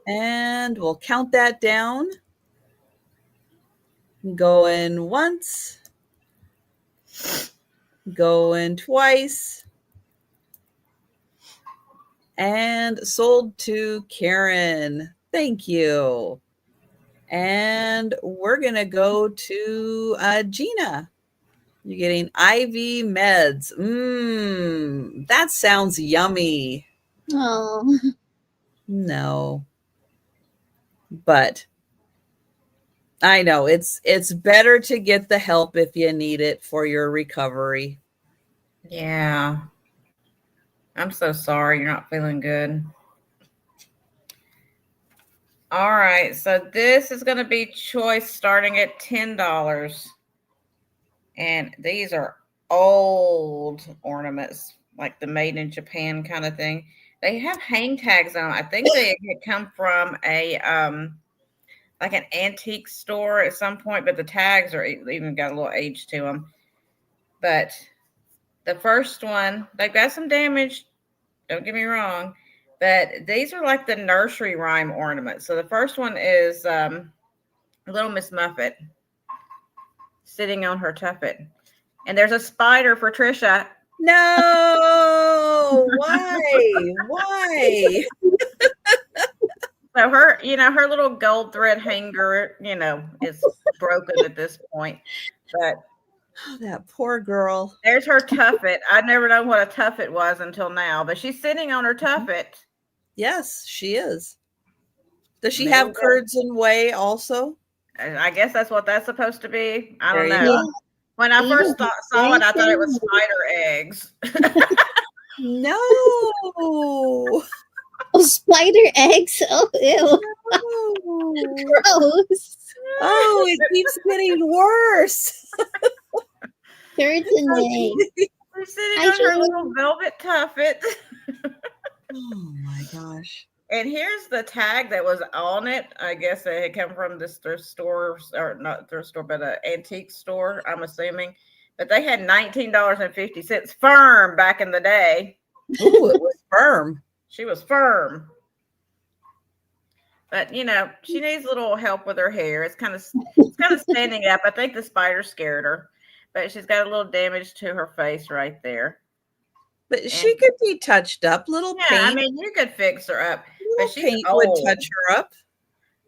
[SPEAKER 1] And we'll count that down. Go in once. Go in twice. And sold to Karen. Thank you. And we're going to go to Gina. You're getting IV meds. That sounds yummy.
[SPEAKER 3] Oh.
[SPEAKER 1] No. But I know it's better to get the help if you need it for your recovery.
[SPEAKER 2] Yeah. I'm so sorry you're not feeling good. All right. So this is going to be choice starting at $10. And these are old ornaments, like the made in Japan kind of thing. They have hang tags on. I think they come from a like an antique store at some point, but the tags are even got a little age to them. But the first one, they got some damage. Don't get me wrong, but these are like the nursery rhyme ornaments. So the first one is Little Miss Muffet sitting on her tuffet, and there's a spider for Trisha.
[SPEAKER 1] No, why?
[SPEAKER 2] So So her, her little gold thread hanger, is broken at this point. But
[SPEAKER 1] Oh, that poor girl.
[SPEAKER 2] there's her tuffet. I never known what a tuffet was until now, but she's sitting on her tuffet.
[SPEAKER 1] Yes, she is. Does she
[SPEAKER 2] There
[SPEAKER 1] have
[SPEAKER 2] we go.
[SPEAKER 1] curds and whey also?
[SPEAKER 2] I guess that's what that's supposed to be. I
[SPEAKER 1] There
[SPEAKER 2] don't
[SPEAKER 1] you
[SPEAKER 2] know.
[SPEAKER 1] go.
[SPEAKER 2] When I
[SPEAKER 3] Even
[SPEAKER 2] first saw it, I thought it was
[SPEAKER 3] bacon.
[SPEAKER 2] spider eggs.
[SPEAKER 1] No.
[SPEAKER 3] Oh, spider eggs. Oh, ew.
[SPEAKER 1] No.
[SPEAKER 3] Gross.
[SPEAKER 1] Oh, it keeps getting worse.
[SPEAKER 3] Curds and whey.
[SPEAKER 2] She's sitting
[SPEAKER 3] I
[SPEAKER 2] on her
[SPEAKER 3] should-
[SPEAKER 2] little velvet tuffet.
[SPEAKER 1] Oh my gosh.
[SPEAKER 2] And here's the tag that was on it. I guess it had come from this thrift store, or not thrift store, but an antique store, I'm assuming. But they had $19.50 firm back in the day.
[SPEAKER 1] Ooh, it was firm.
[SPEAKER 2] She was firm. But she needs a little help with her hair. It's kind of standing up. I think the spider scared her. But she's got a little damage to her face right there.
[SPEAKER 1] But she could be touched up. Little
[SPEAKER 2] Yeah,
[SPEAKER 1] paint.
[SPEAKER 2] I mean, you could fix her up.
[SPEAKER 1] Little
[SPEAKER 2] But she's
[SPEAKER 1] paint
[SPEAKER 2] old.
[SPEAKER 1] would touch her up.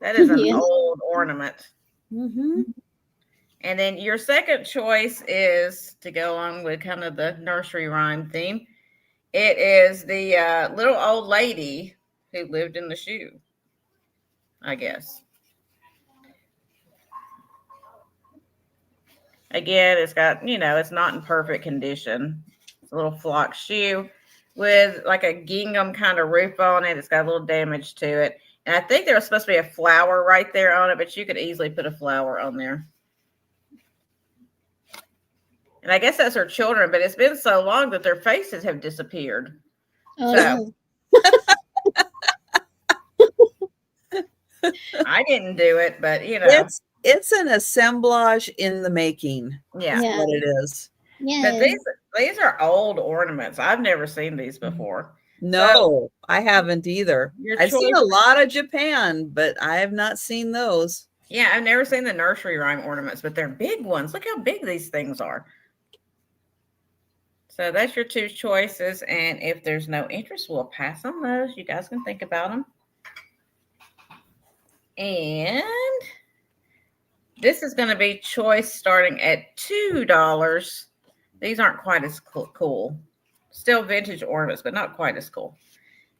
[SPEAKER 2] That is an
[SPEAKER 3] Yeah.
[SPEAKER 2] old ornament.
[SPEAKER 1] Mm-hmm.
[SPEAKER 2] And then your second choice is to go along with kind of the nursery rhyme theme. It is the little old lady who lived in the shoe, I guess. Again, it's got, it's not in perfect condition. It's a little flock shoe with like a gingham kind of roof on it. It's got a little damage to it. And I think there was supposed to be a flower right there on it, but you could easily put a flower on there. And I guess that's her children, but it's been so long that their faces have disappeared.
[SPEAKER 3] Oh,
[SPEAKER 2] I didn't do it, but
[SPEAKER 1] It's an assemblage in the making.
[SPEAKER 2] yeah.
[SPEAKER 3] Yeah.
[SPEAKER 1] What it is.
[SPEAKER 3] yeah.
[SPEAKER 2] But these are old ornaments. I've never seen these before.
[SPEAKER 1] No, I haven't either.
[SPEAKER 2] Your
[SPEAKER 1] I've seen
[SPEAKER 2] choice-
[SPEAKER 1] a lot of Japan, but I have not seen those.
[SPEAKER 2] Yeah, I've never seen the nursery rhyme ornaments, but they're big ones. Look how big these things are. So that's your two choices. And if there's no interest, we'll pass on those. You guys can think about them. And this is going to be choice starting at $2. These aren't quite as cool. Still vintage ornaments, but not quite as cool.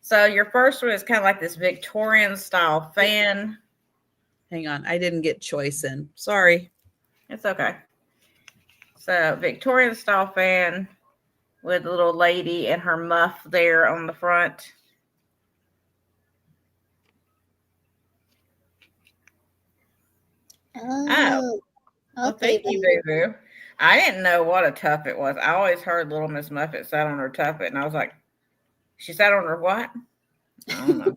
[SPEAKER 2] So your first one is kind of like this Victorian style fan.
[SPEAKER 1] Hang on, I didn't get choice in. Sorry.
[SPEAKER 2] It's okay. So Victorian style fan with a little lady and her muff there on the front.
[SPEAKER 3] Oh,
[SPEAKER 2] Well,
[SPEAKER 3] okay.
[SPEAKER 2] thank you, Boo Boo. I didn't know what a tuffet was. I always heard Little Miss Muffet sat on her tuffet, and I was like, she sat on her what? I don't know.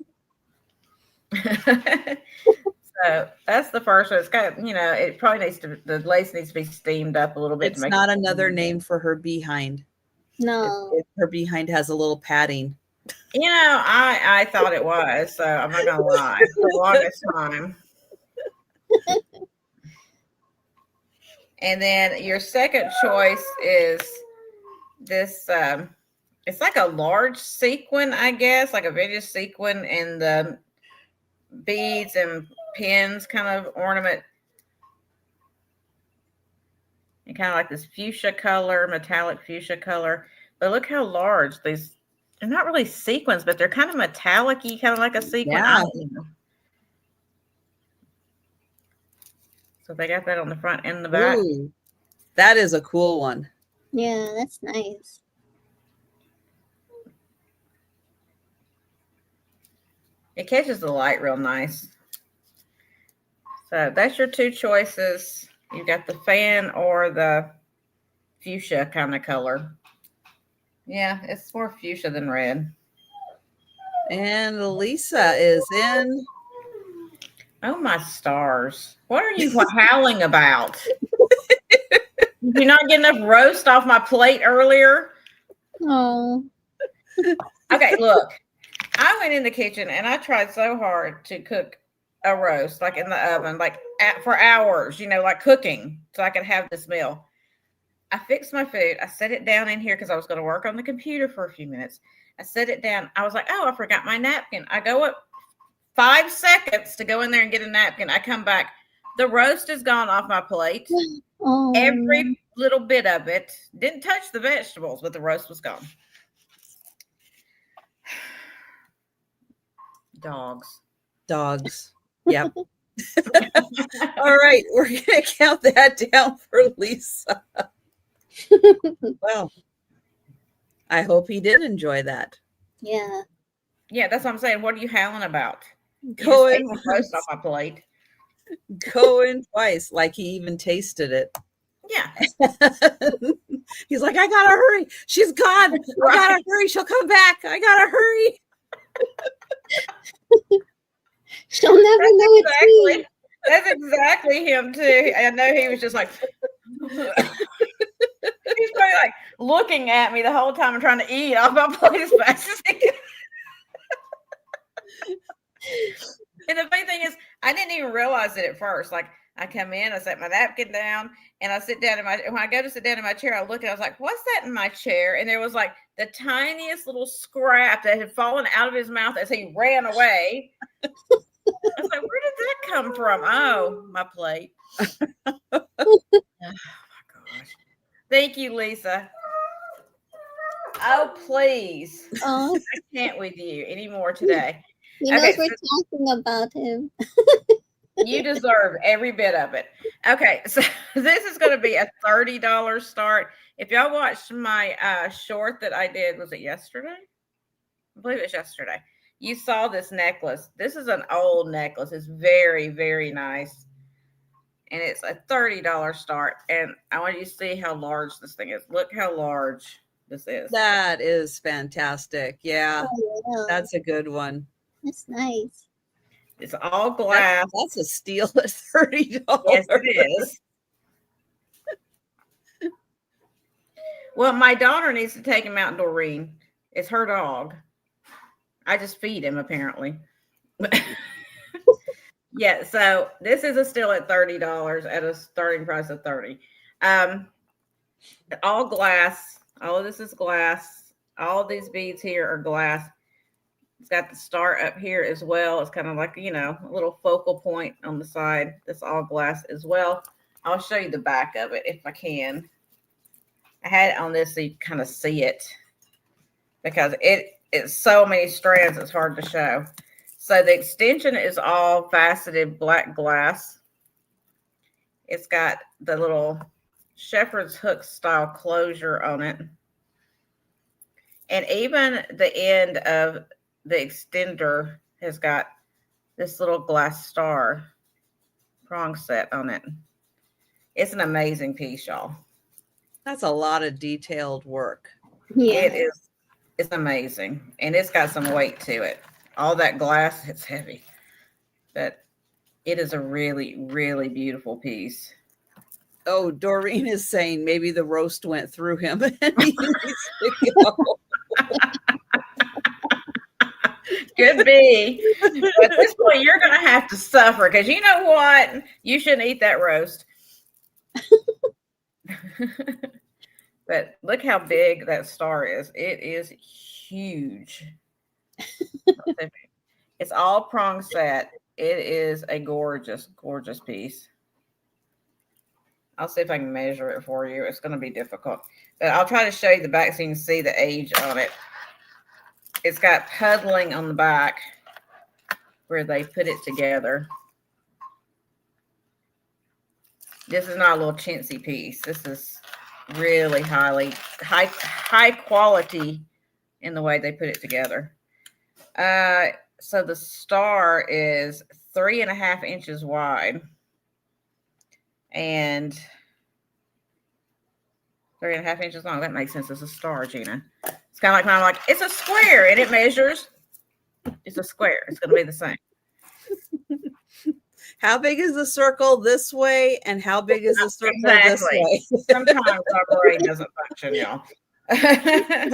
[SPEAKER 2] So that's the first one. It's got, it probably needs to, the lace needs to be steamed up a little bit.
[SPEAKER 1] It's not another name for her behind.
[SPEAKER 3] No.
[SPEAKER 1] Her behind has a little padding.
[SPEAKER 2] I thought it was, so I'm not gonna lie. For the longest time. And then your second choice is this. It's like a large sequin, I guess, like a vintage sequin, and the beads and pins kind of ornament. And kind of like this fuchsia color, metallic fuchsia color. But look how large these. They're not really sequins, but they're kind of metallic-y, kind of like a sequin.
[SPEAKER 1] Yeah.
[SPEAKER 2] So they got that on the front and the back.
[SPEAKER 1] Ooh, that is a cool one.
[SPEAKER 3] Yeah, that's nice.
[SPEAKER 2] It catches the light real nice. So that's your two choices. You got the fan or the fuchsia kind of color. Yeah, it's more fuchsia than red.
[SPEAKER 1] And Lisa is in.
[SPEAKER 2] Oh, my stars. What are you howling about? Did you not get enough roast off my plate earlier?
[SPEAKER 3] Oh,
[SPEAKER 2] Okay, look. I went in the kitchen and I tried so hard to cook a roast, like in the oven, like for hours, like cooking, so I could have this meal. I fixed my food. I set it down in here because I was going to work on the computer for a few minutes. I set it down. I was like, oh, I forgot my napkin. I go up 5 seconds to go in there and get a napkin. I come back. The roast is gone off my plate.
[SPEAKER 3] Oh,
[SPEAKER 2] Every little bit of it. Didn't touch the vegetables, but the roast was gone.
[SPEAKER 1] Dogs. Yep. All right. We're going to count that down for Lisa. Well, I hope he did enjoy that.
[SPEAKER 3] yeah.
[SPEAKER 2] Yeah, that's what I'm saying. What are you howling about?
[SPEAKER 1] Going
[SPEAKER 2] the roast off my plate.
[SPEAKER 1] Going twice, like he even tasted it.
[SPEAKER 2] Yeah.
[SPEAKER 1] He's like, I gotta hurry. She's gone. I gotta hurry. She'll come back. I gotta hurry.
[SPEAKER 3] She'll never know it's me.
[SPEAKER 2] That's exactly him too. I know he was just like he's probably like looking at me the whole time and trying to eat off my plate as fast as he can. And the funny thing is, I didn't even realize it at first. Like, I come in, I set my napkin down, and I sit down when I go to sit down in my chair, I look and I was like, what's that in my chair? And there was like the tiniest little scrap that had fallen out of his mouth as he ran away. I was like, where did that come from? Oh, my plate. Oh my gosh. Thank you, Lisa. Oh, please.
[SPEAKER 3] Oh,
[SPEAKER 2] I can't with you anymore today.
[SPEAKER 3] he knows
[SPEAKER 2] Okay,
[SPEAKER 3] we're talking about him.
[SPEAKER 2] You deserve every bit of it. Okay, so this is going to be a $30 start. If y'all watched my short that I did, was it yesterday? I believe it was yesterday. You saw this necklace. This is an old necklace. It's very, very nice. And it's a $30 start. And I want you to see how large this thing is. Look how large this is.
[SPEAKER 1] That is fantastic. Yeah,
[SPEAKER 3] Oh, yeah.
[SPEAKER 1] that's a good one.
[SPEAKER 3] That's nice.
[SPEAKER 2] It's all glass.
[SPEAKER 1] That's a steal at $30.
[SPEAKER 2] Yes, it is. Well, my daughter needs to take him out, Doreen. It's her dog. I just feed him, apparently. Yeah, so this is a steal at $30 at a starting price of $30. All glass. All of this is glass. All of these beads here are glass. It's got the star up here as well. It's kind of like, you know, a little focal point on the side. That's all glass as well. I'll show you the back of it if I can. I had it on this so you kind of see it because it's so many strands, it's hard to show. So the extension is all faceted black glass. It's got the little shepherd's hook style closure on it. And even the end of the extender has got this little glass star prong set on it. It's an amazing piece, y'all.
[SPEAKER 1] That's a lot of detailed work.
[SPEAKER 3] Yeah.
[SPEAKER 2] It is. It's amazing. And it's got some weight to it. All that glass, it's heavy. But it is a really, really beautiful piece.
[SPEAKER 1] Oh, Doreen is saying maybe the roast went through him and he needs to go.
[SPEAKER 2] Could be. But at this point, you're going to have to suffer because you know what? You shouldn't eat that roast. But look how big that star is. It is huge. It's all prong set. It is a gorgeous, gorgeous piece. I'll see if I can measure it for you. It's going to be difficult. But I'll try to show you the back so you can see the age on it. It's got puddling on the back where they put it together. This is not a little chintzy piece. This is really high quality in the way they put it together. So the star is 3.5 inches wide and 3.5 inches long. That makes sense. It's a star, Gina. It's kind of like when I'm like, it's a square and it measures. It's a square. It's going to be the same.
[SPEAKER 1] How big is the circle this way and how big is the circle this way?
[SPEAKER 2] Sometimes my brain doesn't function, y'all.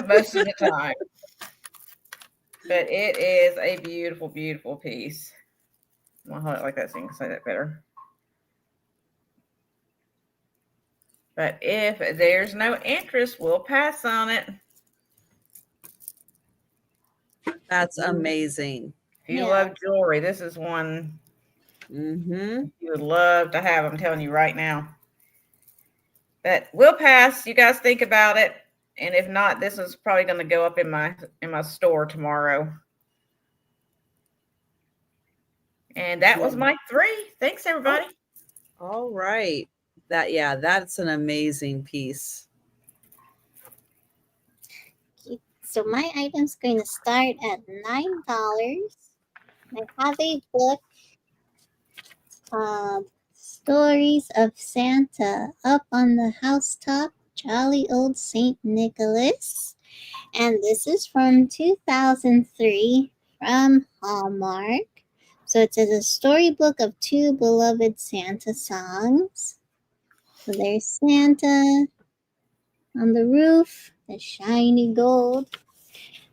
[SPEAKER 2] Most of the time. But it is a beautiful, beautiful piece. I'm going to hold it like that so you can say that better. But if there's no interest, we'll pass on it.
[SPEAKER 1] That's amazing.
[SPEAKER 2] If you
[SPEAKER 3] Yeah.
[SPEAKER 2] love jewelry, this is one
[SPEAKER 1] Mm-hmm.
[SPEAKER 2] you would love to have. I'm telling you right now. But we'll pass. You guys think about it. And if not, this is probably going to go up in my store tomorrow. And that was my 3. Thanks, everybody.
[SPEAKER 1] All right. That's an amazing piece.
[SPEAKER 3] So my item's going to start at $9. I have a book, Stories of Santa, up on the housetop, Jolly Old Saint Nicholas. And this is from 2003 from Hallmark. So it says a storybook of 2 beloved Santa songs. So there's Santa on the roof, the shiny gold.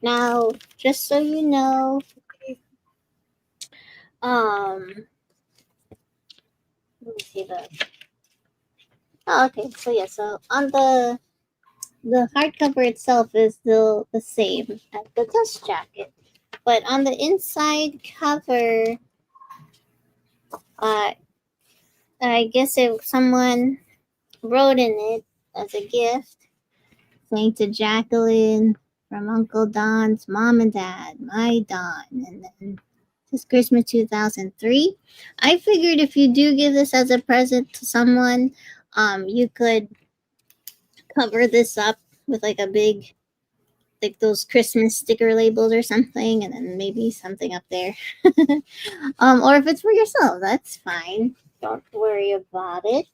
[SPEAKER 3] Now, just so you know, let me see the. Oh, okay. So yeah, so on the hardcover itself is still the same as the dust jacket, but on the inside cover, I guess if someone wrote in it as a gift, saying to Jacqueline from Uncle Don's mom and dad, my Don, and then this Christmas 2003. I figured if you do give this as a present to someone, you could cover this up with like a big, like those Christmas sticker labels or something, and then maybe something up there. Or if it's for yourself, that's fine. Don't worry about it.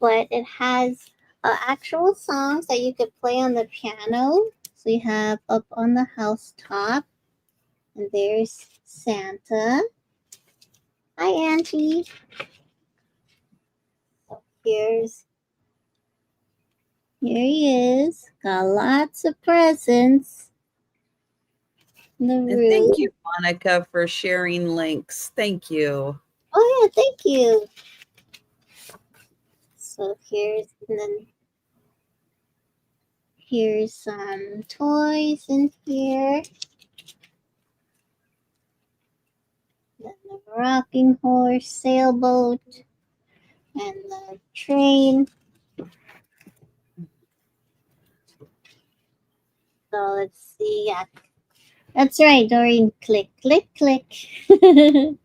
[SPEAKER 3] But it has actual songs that you could play on the piano. So you have Up on the Housetop, and there's Santa. Hi, Auntie. Here he is. Got lots of presents.
[SPEAKER 1] And thank you, Monica, for sharing links. Thank you.
[SPEAKER 3] Oh yeah, thank you. So here's some toys in here. Then the rocking horse, sailboat, and the train. So let's see. Yeah, that's right, Doreen. Click, click, click. So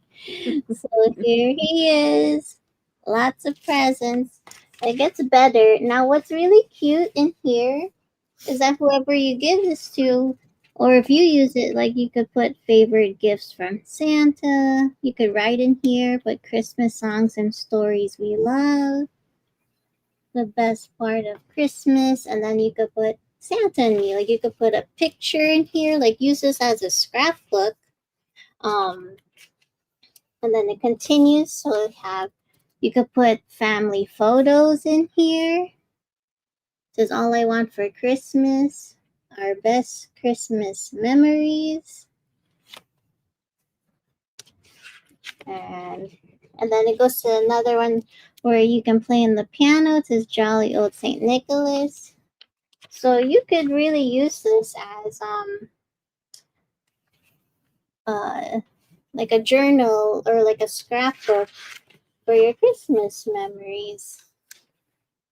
[SPEAKER 3] here he is. Lots of presents. It gets better. Now, what's really cute in here is that whoever you give this to, or if you use it, like you could put favorite gifts from Santa. You could write in here, put Christmas songs and stories we love, the best part of Christmas, and then you could put Santa in me. Like you could put a picture in here, like use this as a scrapbook. And then it continues. So you could put family photos in here. It says all I want for Christmas, our best Christmas memories. And then it goes to another one where you can play on the piano. It says Jolly Old Saint Nicholas. So you could really use this as like a journal or like a scrapbook for your Christmas memories.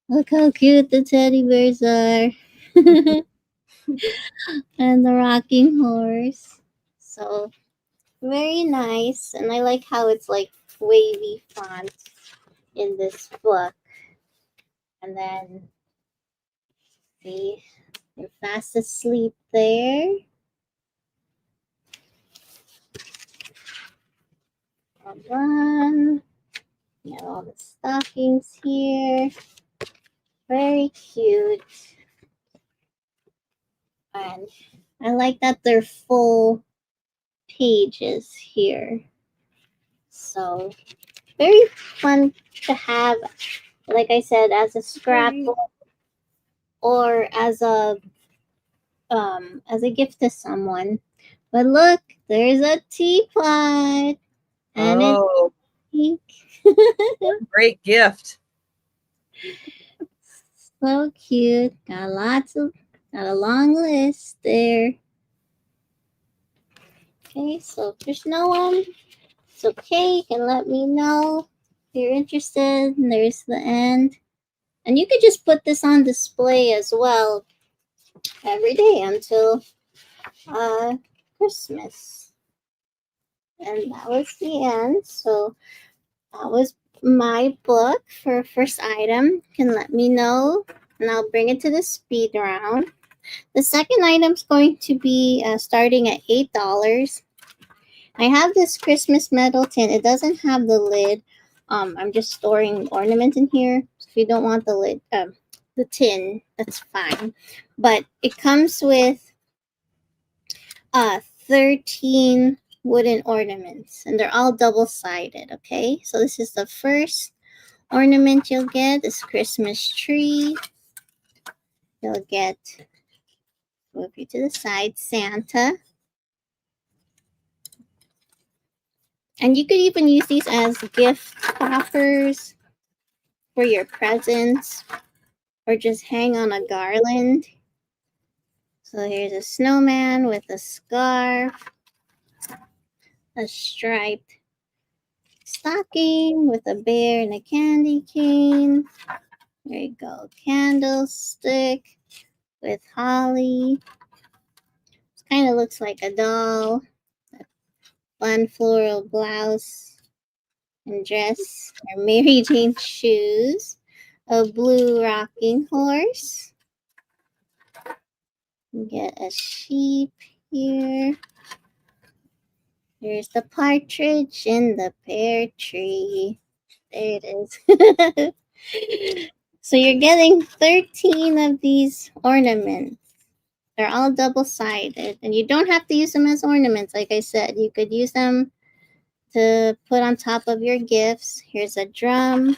[SPEAKER 3] Look how cute the teddy bears are. And the rocking horse. So very nice. And I like how it's like wavy font in this book. And then see, you're fast asleep there. Hold on. Got all the stockings here. Very cute. And I like that they're full pages here. So very fun to have, like I said, as a scrapbook or as a gift to someone. But look, there's a teapot. And it's pink.
[SPEAKER 1] Great gift.
[SPEAKER 3] So cute. Got a long list there. Okay, so if there's no one, it's okay. You can let me know if you're interested. And there's the end. And you could just put this on display as well every day until Christmas. And that was the end. So that was my book for first item. You can let me know and I'll bring it to the speed round. The second item is going to be starting at $8. I have this Christmas metal tin. It doesn't have the lid. I'm just storing ornaments in here. So if you don't want the lid, the tin, that's fine. But it comes with 13 wooden ornaments, and they're all double-sided. Okay, so this is the first ornament you'll get. This Christmas tree. You'll get, move you to the side, Santa. And you could even use these as gift toppers for your presents or just hang on a garland. So here's a snowman with a scarf, a striped stocking with a bear and a candy cane. There you go. Candlestick with holly. This kind of looks like a doll. A fun floral blouse and dress. Or Mary Jane shoes. A blue rocking horse. You get a sheep here. Here's the partridge in the pear tree. There it is. So you're getting 13 of these ornaments. They're all double-sided. And you don't have to use them as ornaments, like I said. You could use them to put on top of your gifts. Here's a drum.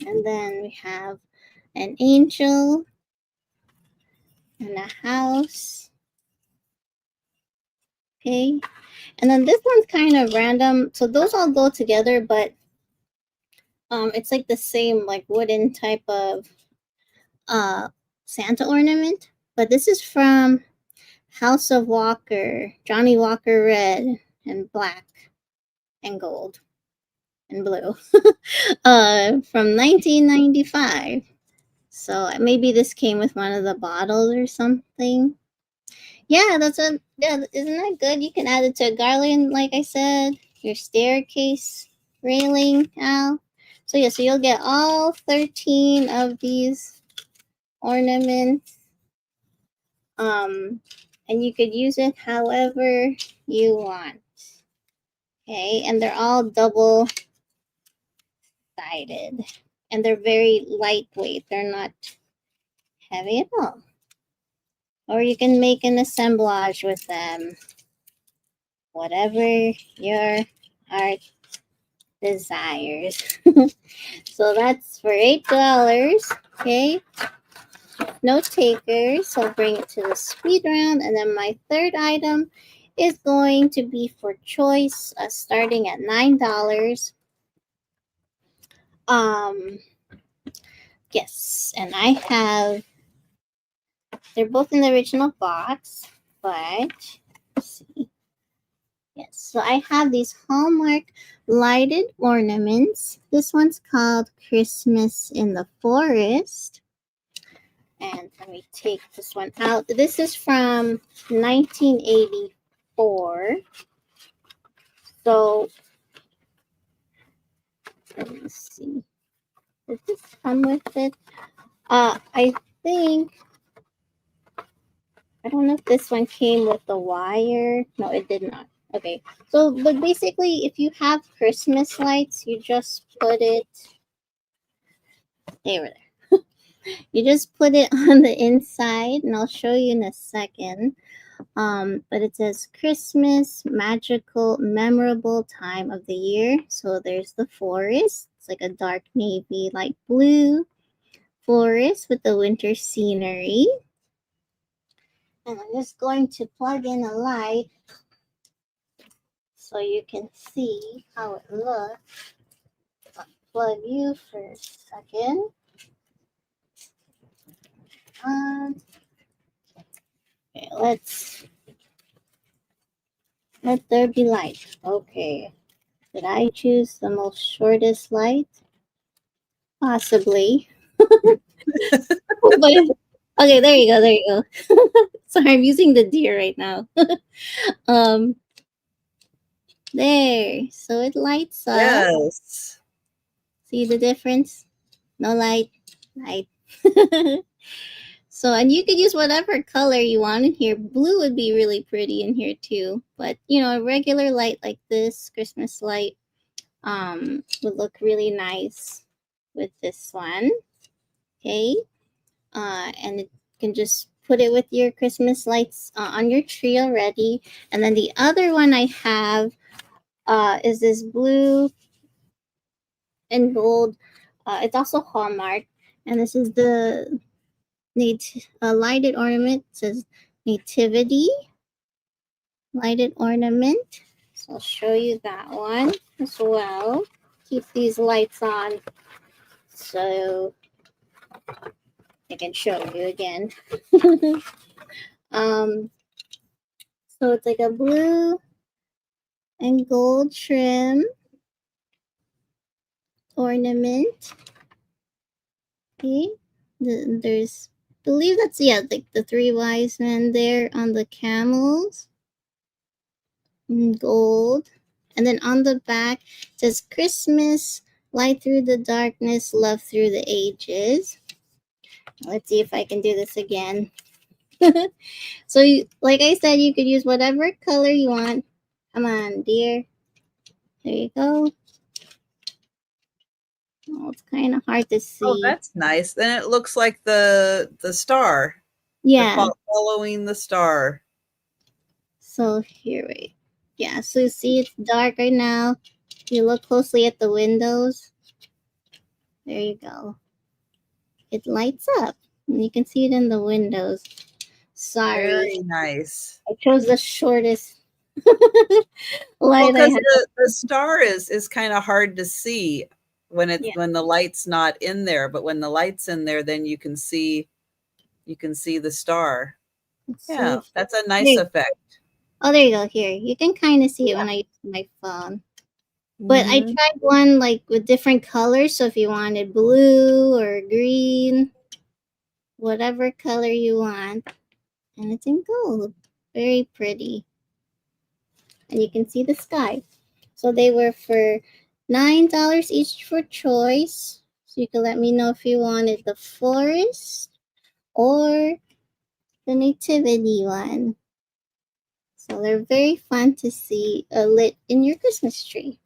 [SPEAKER 3] And then we have an angel and a house. Okay. And then this one's kind of random. So those all go together, but it's like the same like wooden type of Santa ornament. But this is from House of Walker, Johnny Walker red and black and gold and blue from 1995. So maybe this came with one of the bottles or something. Yeah, isn't that good? You can add it to a garland, like I said, your staircase railing, Al. So yeah, so you'll get all 13 of these ornaments. And you could use it however you want. Okay, and they're all double-sided. And they're very lightweight. They're not heavy at all. Or you can make an assemblage with them. Whatever your heart desires. So that's for $8. Okay. No takers. So I'll bring it to the speed round. And then my third item is going to be for choice, starting at $9. Yes, and I have, they're both in the original box, but let's see. Yes, so I have these Hallmark lighted ornaments. This one's called Christmas in the Forest. And let me take this one out. This is from 1984. So, let me see. Does this come with it? I think, I don't know if this one came with the wire. No, it did not. Okay, so, but basically, if you have Christmas lights, you just put it, there. You just put it on the inside, and I'll show you in a second. But it says Christmas, magical, memorable time of the year. So there's the forest. It's like a dark navy, light blue forest with the winter scenery. And I'm just going to plug in a light so you can see how it looks. I'll plug you for a second. Okay, let's Let there be light. Okay. Did I choose the most shortest light? Possibly. But okay, there you go. There you go. Sorry, I'm using the deer right now. um, there. So it lights up.
[SPEAKER 1] Yes.
[SPEAKER 3] See the difference? No light, light. So, and you could use whatever color you want in here. Blue would be really pretty in here too. But you know, a regular light like this, Christmas light, would look really nice with this one. Okay. And it can just put it with your Christmas lights on your tree already. And then the other one I have is this blue and gold. It's also Hallmark, and this is the lighted ornament. It says Nativity lighted ornament. So I'll show you that one as well. Keep these lights on so I can show you again. um, so it's like a blue and gold trim ornament. Okay, there's, I believe that's, yeah, like the three wise men there on the camels in gold. And then on the back it says Christmas, light through the darkness, love through the ages. Let's see if I can do this again. So, like I said, you could use whatever color you want. Come on, dear. There you go. Oh, it's kind of hard to
[SPEAKER 1] Oh,
[SPEAKER 3] see.
[SPEAKER 1] that's nice. Then it looks like the star.
[SPEAKER 3] Yeah.
[SPEAKER 1] Following the star.
[SPEAKER 3] So here, wait. Yeah, so you see it's dark right now. You look closely at the windows. There you go. It lights up. And you can see it in the windows. Sorry.
[SPEAKER 1] Very nice.
[SPEAKER 3] I chose the shortest
[SPEAKER 1] Well,
[SPEAKER 3] light I
[SPEAKER 1] because
[SPEAKER 3] had.
[SPEAKER 1] the star is kind of hard to see when it's when the light's not in there, but when the light's in there, then you can see the star. Yeah, that's a nice effect.
[SPEAKER 3] Oh, there you go. Here, you can kind of see it when I use my phone. But I
[SPEAKER 1] Mhm.
[SPEAKER 3] tried one like with different colors. So if you wanted blue or green, whatever color you want, and it's in gold. Very pretty. And you can see the sky. So they were for $9 each for choice. So you can let me know if you wanted the forest or the nativity one. So they're very fun to see lit in your Christmas tree.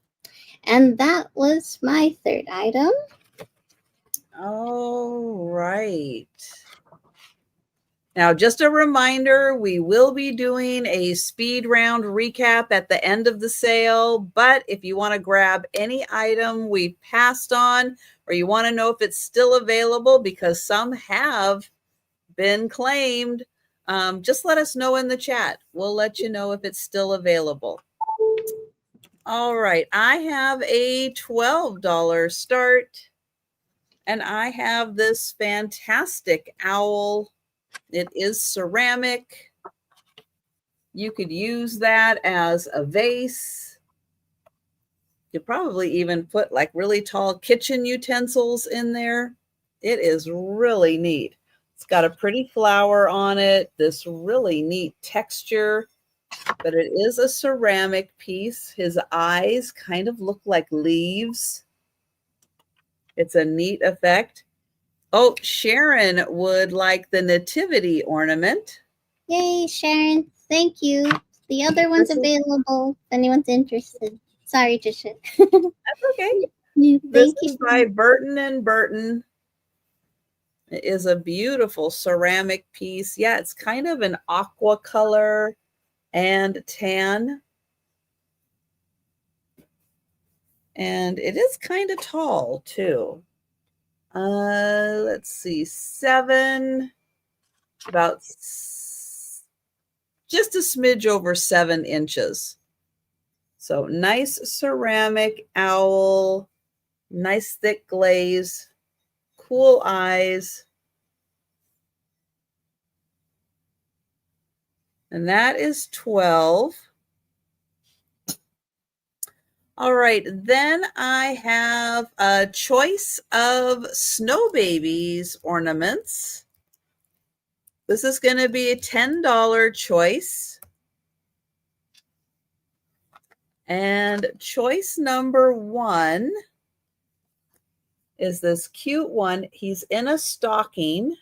[SPEAKER 3] And that was my third item.
[SPEAKER 1] All right. Now, just a reminder, we will be doing a speed round recap at the end of the sale. But if you want to grab any item we passed on, or you want to know if it's still available, because some have been claimed, just let us know in the chat. We'll let you know if it's still available. All right, I have a $12 start, and I have this fantastic owl. It is ceramic. You could use that as a vase. You probably even put like really tall kitchen utensils in there. It is really neat. It's got a pretty flower on it, this really neat texture, but it is a ceramic piece. His eyes kind of look like leaves. It's a neat effect. Oh, Sharon would like the nativity ornament.
[SPEAKER 3] Yay, Sharon. Thank you. The other one's available if anyone's interested. Sorry, Trisha.
[SPEAKER 1] That's okay. This
[SPEAKER 3] Thank
[SPEAKER 1] is
[SPEAKER 3] you.
[SPEAKER 1] by Burton and Burton. It is a beautiful ceramic piece. Yeah, it's kind of an aqua color and tan. And it is kind of tall too. Let's see, about just a smidge over 7 inches. So nice ceramic owl, nice thick glaze, cool eyes. And that is 12. All right, then I have a choice of Snow Babies ornaments. This is going to be a $10 choice. And choice number 1 is this cute one. He's in a stocking.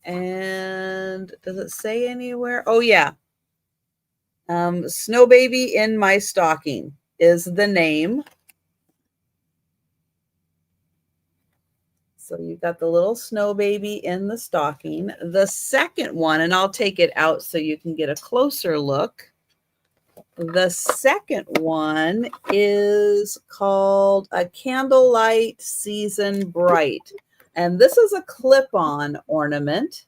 [SPEAKER 1] And does it say anywhere? Oh, yeah. Snow Baby in My Stocking is the name. So you've got the little Snow Baby in the stocking. The second one, and I'll take it out so you can get a closer look. The second one is called A Candlelight Season Bright. And this is a clip-on ornament.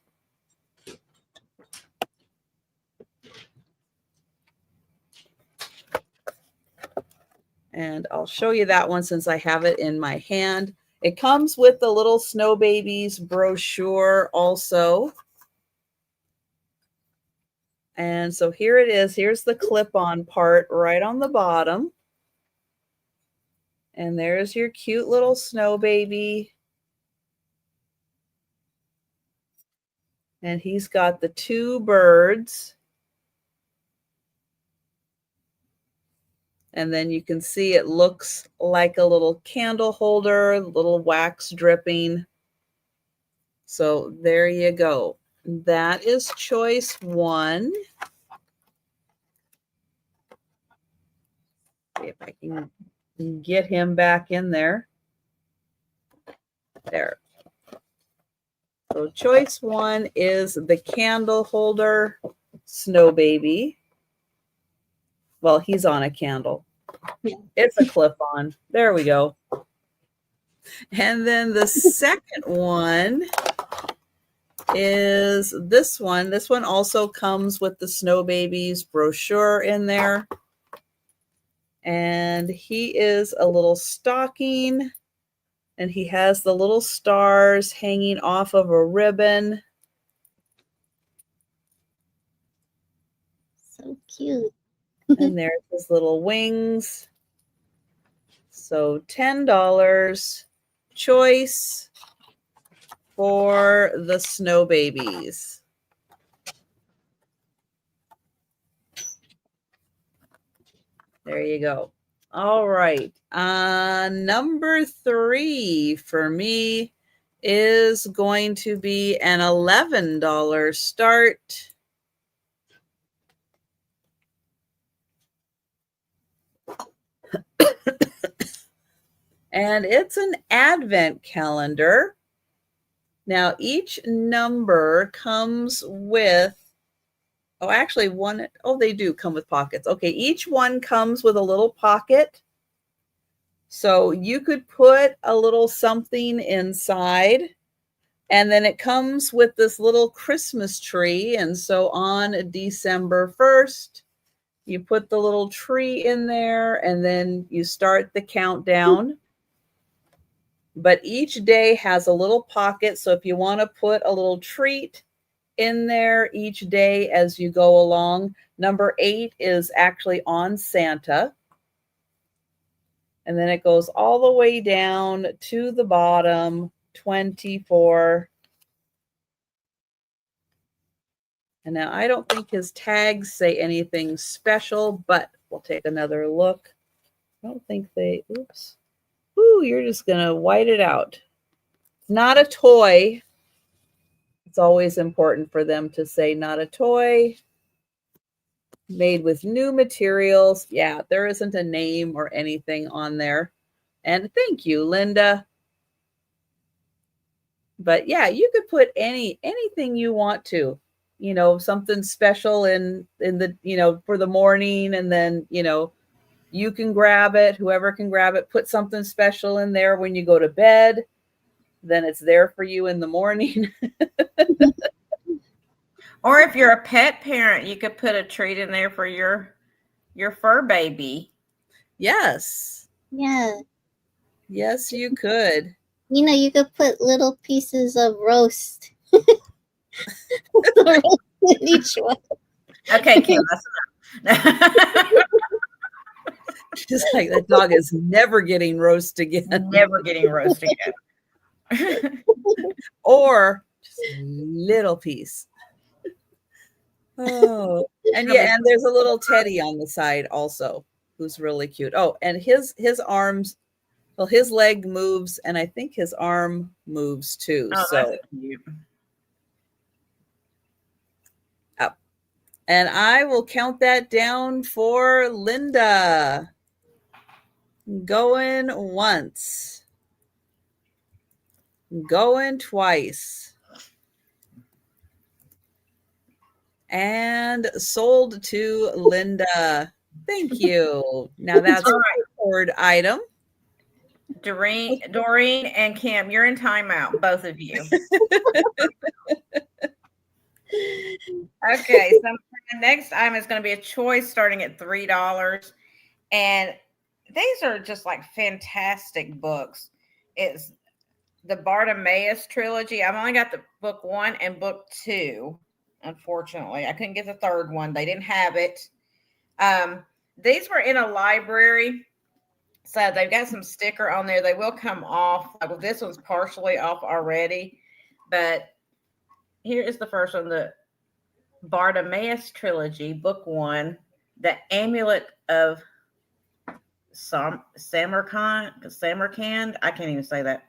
[SPEAKER 1] And I'll show you that one since I have it in my hand. It comes with the little Snow Babies brochure also. And so here it is. Here's the clip-on part right on the bottom. And there's your cute little Snow Baby. And he's got the 2 birds. And then you can see it looks like a little candle holder, little wax dripping. So there you go. That is choice 1. See if I can get him back in there. There. So choice 1 is the candle holder Snow Baby. Well, he's on a candle. It's a clip-on. There we go. And then the second one is this one. This one also comes with the Snow Babies brochure in there. And he is a little stocking. And he has the little stars hanging off of a ribbon.
[SPEAKER 3] So cute.
[SPEAKER 1] And there's his little wings. So $10 choice for the Snow Babies. There you go. All right. Number 3 for me is going to be an $11 start. And it's an advent calendar. Now, each number comes with, oh, actually they do come with pockets. Okay, each one comes with a little pocket. So you could put a little something inside. And then it comes with this little Christmas tree. And so on December 1st, you put the little tree in there and then you start the countdown. But each day has a little pocket. So if you want to put a little treat in there each day as you go along, number 8 is actually on Santa. And then it goes all the way down to the bottom, 24. And now I don't think his tags say anything special, but we'll take another look. I don't think they, oops. Ooh, you're just going to white it out. It's not a toy. It's always important for them to say not a toy. Made with new materials. Yeah, there isn't a name or anything on there. And thank you, Linda. But yeah, you could put anything you want to. You know, something special in the, you know, for the morning, and then, you know, you can grab it, whoever can grab it, put something special in there when you go to bed, then it's there for you in the morning.
[SPEAKER 2] Or if you're a pet parent, you could put a treat in there for your fur baby.
[SPEAKER 1] Yes.
[SPEAKER 3] Yeah.
[SPEAKER 1] Yes, you could.
[SPEAKER 3] You know, you could put little pieces of roast. In each one.
[SPEAKER 2] Okay, Kim, that's enough.
[SPEAKER 1] She's like, that dog is never getting roast again.
[SPEAKER 2] Never getting roast again.
[SPEAKER 1] Or just a little piece. Oh, and yeah, and there's a little teddy on the side also, who's really cute. Oh, and his arms, well, his leg moves, and I think his arm moves too.
[SPEAKER 2] Oh,
[SPEAKER 1] so
[SPEAKER 2] that's cute.
[SPEAKER 1] Up. And I will count that down for Linda. Going once. Going twice. And sold to Linda. Thank you. Now that's
[SPEAKER 2] All
[SPEAKER 1] a third item.
[SPEAKER 2] Doreen and Kim, you're in timeout, both of you. Okay, so the next item is going to be a choice starting at $3. And these are just like fantastic books. It's the Bartimaeus trilogy. I've only got the book 1 and book 2. Unfortunately, I couldn't get the third one. They didn't have it. These were in a library. So they've got some sticker on there. They will come off. Well, this one's partially off already. But here is the first one, the Bartimaeus trilogy, book 1, The Amulet of Samarkand. I can't even say that.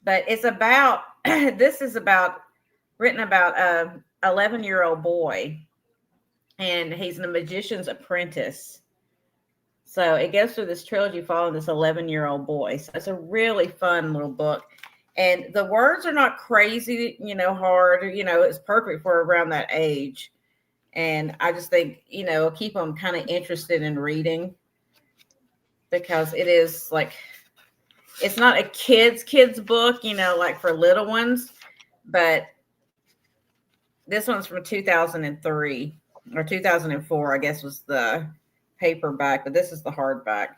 [SPEAKER 2] But it's about, this is about, written about a 11-year-old boy. And he's a magician's apprentice. So it goes through this trilogy following this 11-year-old boy. So it's a really fun little book. And the words are not crazy, hard. It's perfect for around that age. And I just think, keep them kind of interested in reading. Because it is like, it's not a kid's book, like for little ones. But this one's from 2003 or 2004, I guess was the paperback, but this is the hardback.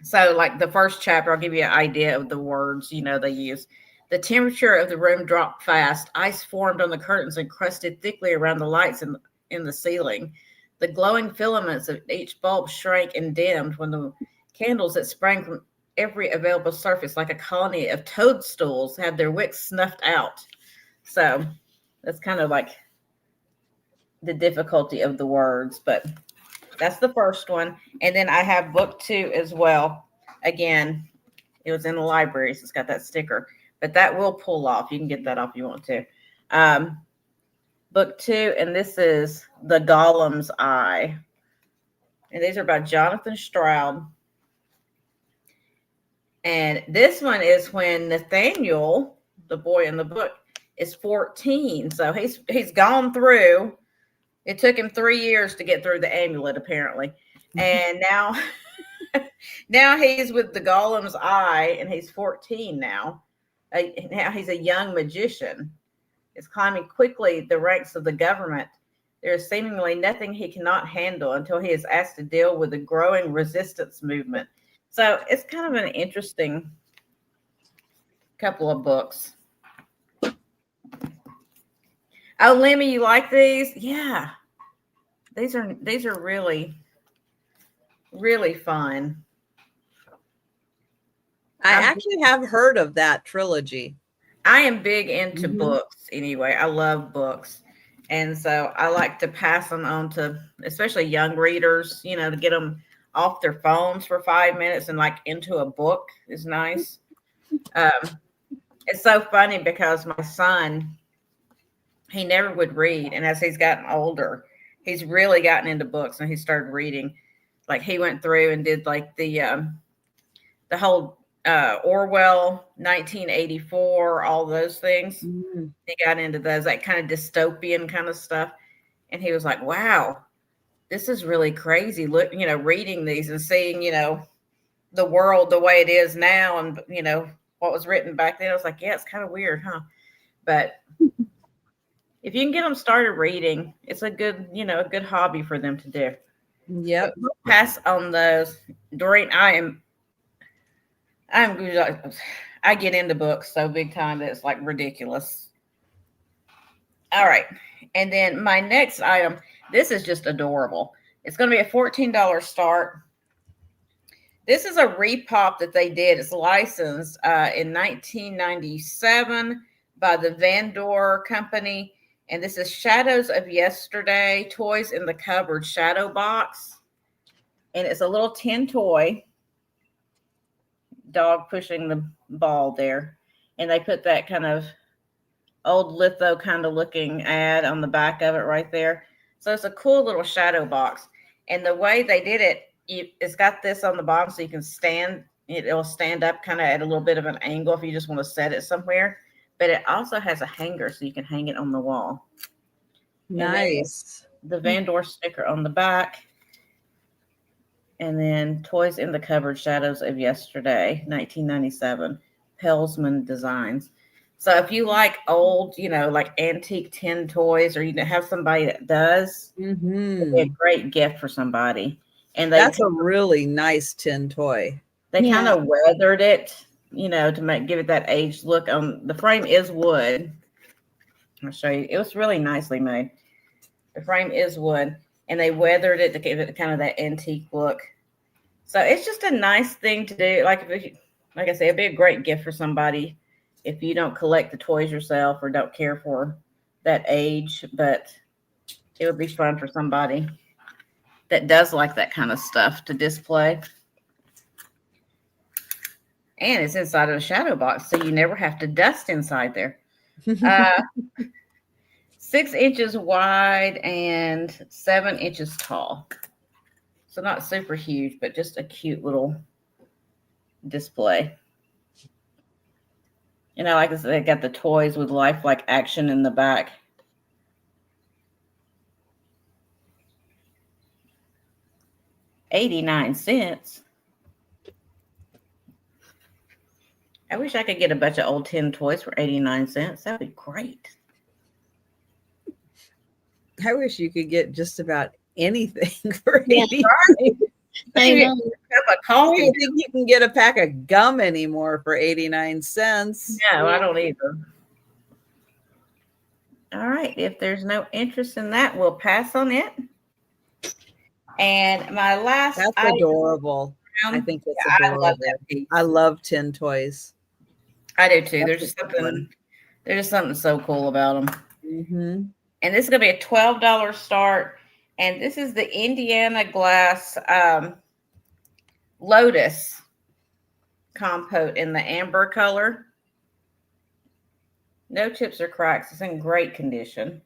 [SPEAKER 2] So like the first chapter, I'll give you an idea of the words, they use. The temperature of the room dropped fast. Ice formed on the curtains and crusted thickly around the lights in the ceiling. The glowing filaments of each bulb shrank and dimmed when the candles that sprang from every available surface like a colony of toadstools had their wicks snuffed out. So that's kind of like the difficulty of the words, but that's the first one. And then I have book 2 as well. Again, it was in the library, so it's got that sticker, but that will pull off. You can get that off if you want to. Book 2, and this is The Golem's Eye. And these are about Jonathan Stroud. And this one is when Nathaniel, the boy in the book, is 14. So he's gone through. It took him 3 years to get through the amulet, apparently. And now he's with the Golem's Eye, and he's 14 now. Now he's a young magician. He's climbing quickly the ranks of the government. There is seemingly nothing he cannot handle until he is asked to deal with the growing resistance movement. So it's kind of an interesting couple of books. Oh, Lemmy, you like these? Yeah. These are really, really fun.
[SPEAKER 1] I actually have heard of that trilogy.
[SPEAKER 2] I am big into books anyway. I love books. And so I like to pass them on to especially young readers, to get them off their phones for 5 minutes and like into a book is nice. It's so funny because my son, he never would read. And as he's gotten older, he's really gotten into books and he started reading. Like he went through and did like the whole Orwell 1984, all those things. He got into those, that kind of dystopian kind of stuff. And he was like, wow, this is really crazy. Look, reading these and seeing, the world the way it is now and, what was written back then. I was like, yeah, it's kind of weird, huh? But if you can get them started reading, it's a good, a good hobby for them to do.
[SPEAKER 1] Yep.
[SPEAKER 2] We'll pass on those. Doreen, I get into books so big time that it's like ridiculous. All right. And then my next item, this is just adorable. It's going to be a $14 start. This is a repop that they did. It's licensed in 1997 by the Vandor Company. And this is Shadows of Yesterday, Toys in the Cupboard Shadow Box. And it's a little tin toy. Dog pushing the ball there. And they put that kind of old litho kind of looking ad on the back of it right there. So it's a cool little shadow box. And the way they did it, it's got this on the bottom so you can stand. It'll stand up kind of at a little bit of an angle if you just want to set it somewhere. But it also has a hanger so you can hang it on the wall.
[SPEAKER 1] Nice.
[SPEAKER 2] The Vandor sticker on the back. And then Toys in the Cupboard, Shadows of Yesterday, 1997, Pelsman Designs. So if you like old, like antique tin toys, or you have somebody that does, it'd be a great gift for somebody. And
[SPEAKER 1] that's a really nice tin toy.
[SPEAKER 2] They kind of weathered it, to give it that aged look. The frame is wood. I'll show you. It was really nicely made. The frame is wood, and they weathered it to give it kind of that antique look. So it's just a nice thing to do. Like I say, it'd be a great gift for somebody if you don't collect the toys yourself or don't care for that age. But it would be fun for somebody that does like that kind of stuff to display. And it's inside of a shadow box, so you never have to dust inside there. 6 inches wide and 7 inches tall. So not super huge, but just a cute little display. And I like this. They got the toys with lifelike action in the back. $0.89. I wish I could get a bunch of old tin toys for 89 cents. That'd be great.
[SPEAKER 1] I wish you could get just about anything for 89.
[SPEAKER 3] I know.
[SPEAKER 1] I don't think you can get a pack of gum anymore for 89 cents.
[SPEAKER 2] No, I don't either. All right. If there's no interest in that, we'll pass on it. And my last
[SPEAKER 1] That's adorable. I think it's adorable. I love tin toys.
[SPEAKER 2] I do too. There's just something so cool about them.
[SPEAKER 1] Mm-hmm.
[SPEAKER 2] And this is going to be a $12 start. And this is the Indiana Glass Lotus compote in the amber color. No chips or cracks. It's in great condition.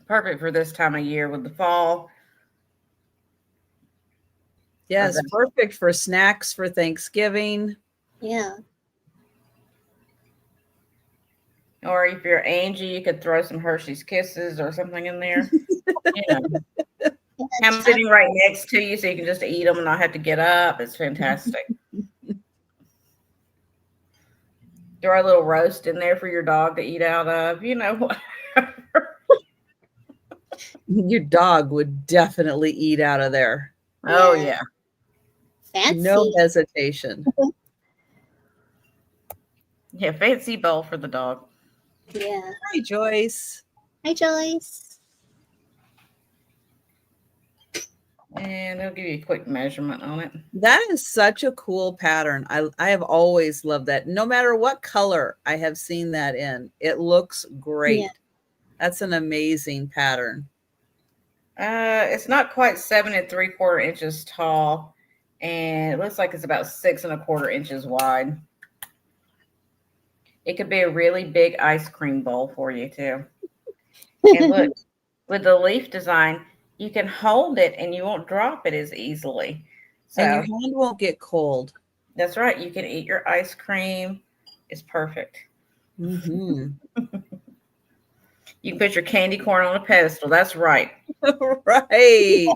[SPEAKER 2] Perfect for this time of year with the fall.
[SPEAKER 1] Yes, perfect for snacks for Thanksgiving.
[SPEAKER 3] Yeah.
[SPEAKER 2] Or if you're Angie, you could throw some Hershey's Kisses or something in there. I'm sitting right next to you so you can just eat them and not have to get up. It's fantastic. Throw a little roast in there for your dog to eat out of.
[SPEAKER 1] Your dog would definitely eat out of there.
[SPEAKER 2] Oh, yeah.
[SPEAKER 3] Fancy.
[SPEAKER 1] No hesitation.
[SPEAKER 2] Yeah, fancy bowl for the dog.
[SPEAKER 3] Yeah.
[SPEAKER 1] Hi, Joyce.
[SPEAKER 3] Hi, Joyce.
[SPEAKER 2] And they'll give you a quick measurement on it.
[SPEAKER 1] That is such a cool pattern. I have always loved that. No matter what color I have seen that in, it looks great. Yeah. That's an amazing pattern.
[SPEAKER 2] It's not quite 7 3/4 inches tall, and it looks like it's about 6 1/4 inches wide. It could be a really big ice cream bowl for you too. And look, with the leaf design, you can hold it and you won't drop it as easily. So,
[SPEAKER 1] and your hand won't get cold.
[SPEAKER 2] That's right. You can eat your ice cream. It's perfect.
[SPEAKER 1] Mm-hmm.
[SPEAKER 2] You can put your candy corn on a pedestal. That's right.
[SPEAKER 1] Right.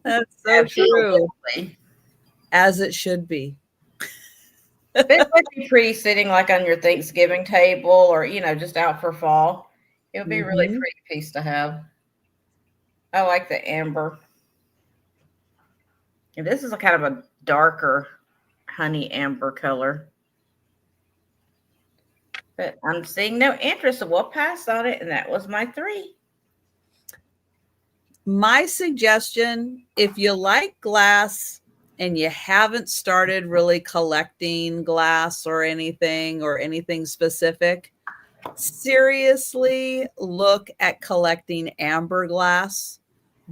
[SPEAKER 1] That's so
[SPEAKER 2] Absolutely.
[SPEAKER 1] true. As it should be.
[SPEAKER 2] This would be pretty sitting like on your Thanksgiving table or, just out for fall. It would be a really pretty piece to have. I like the amber. And this is a kind of a darker honey amber color. But I'm seeing no interest, so we'll pass on it. And that was my 3.
[SPEAKER 1] My suggestion, if you like glass and you haven't started really collecting glass or anything specific, seriously look at collecting amber glass,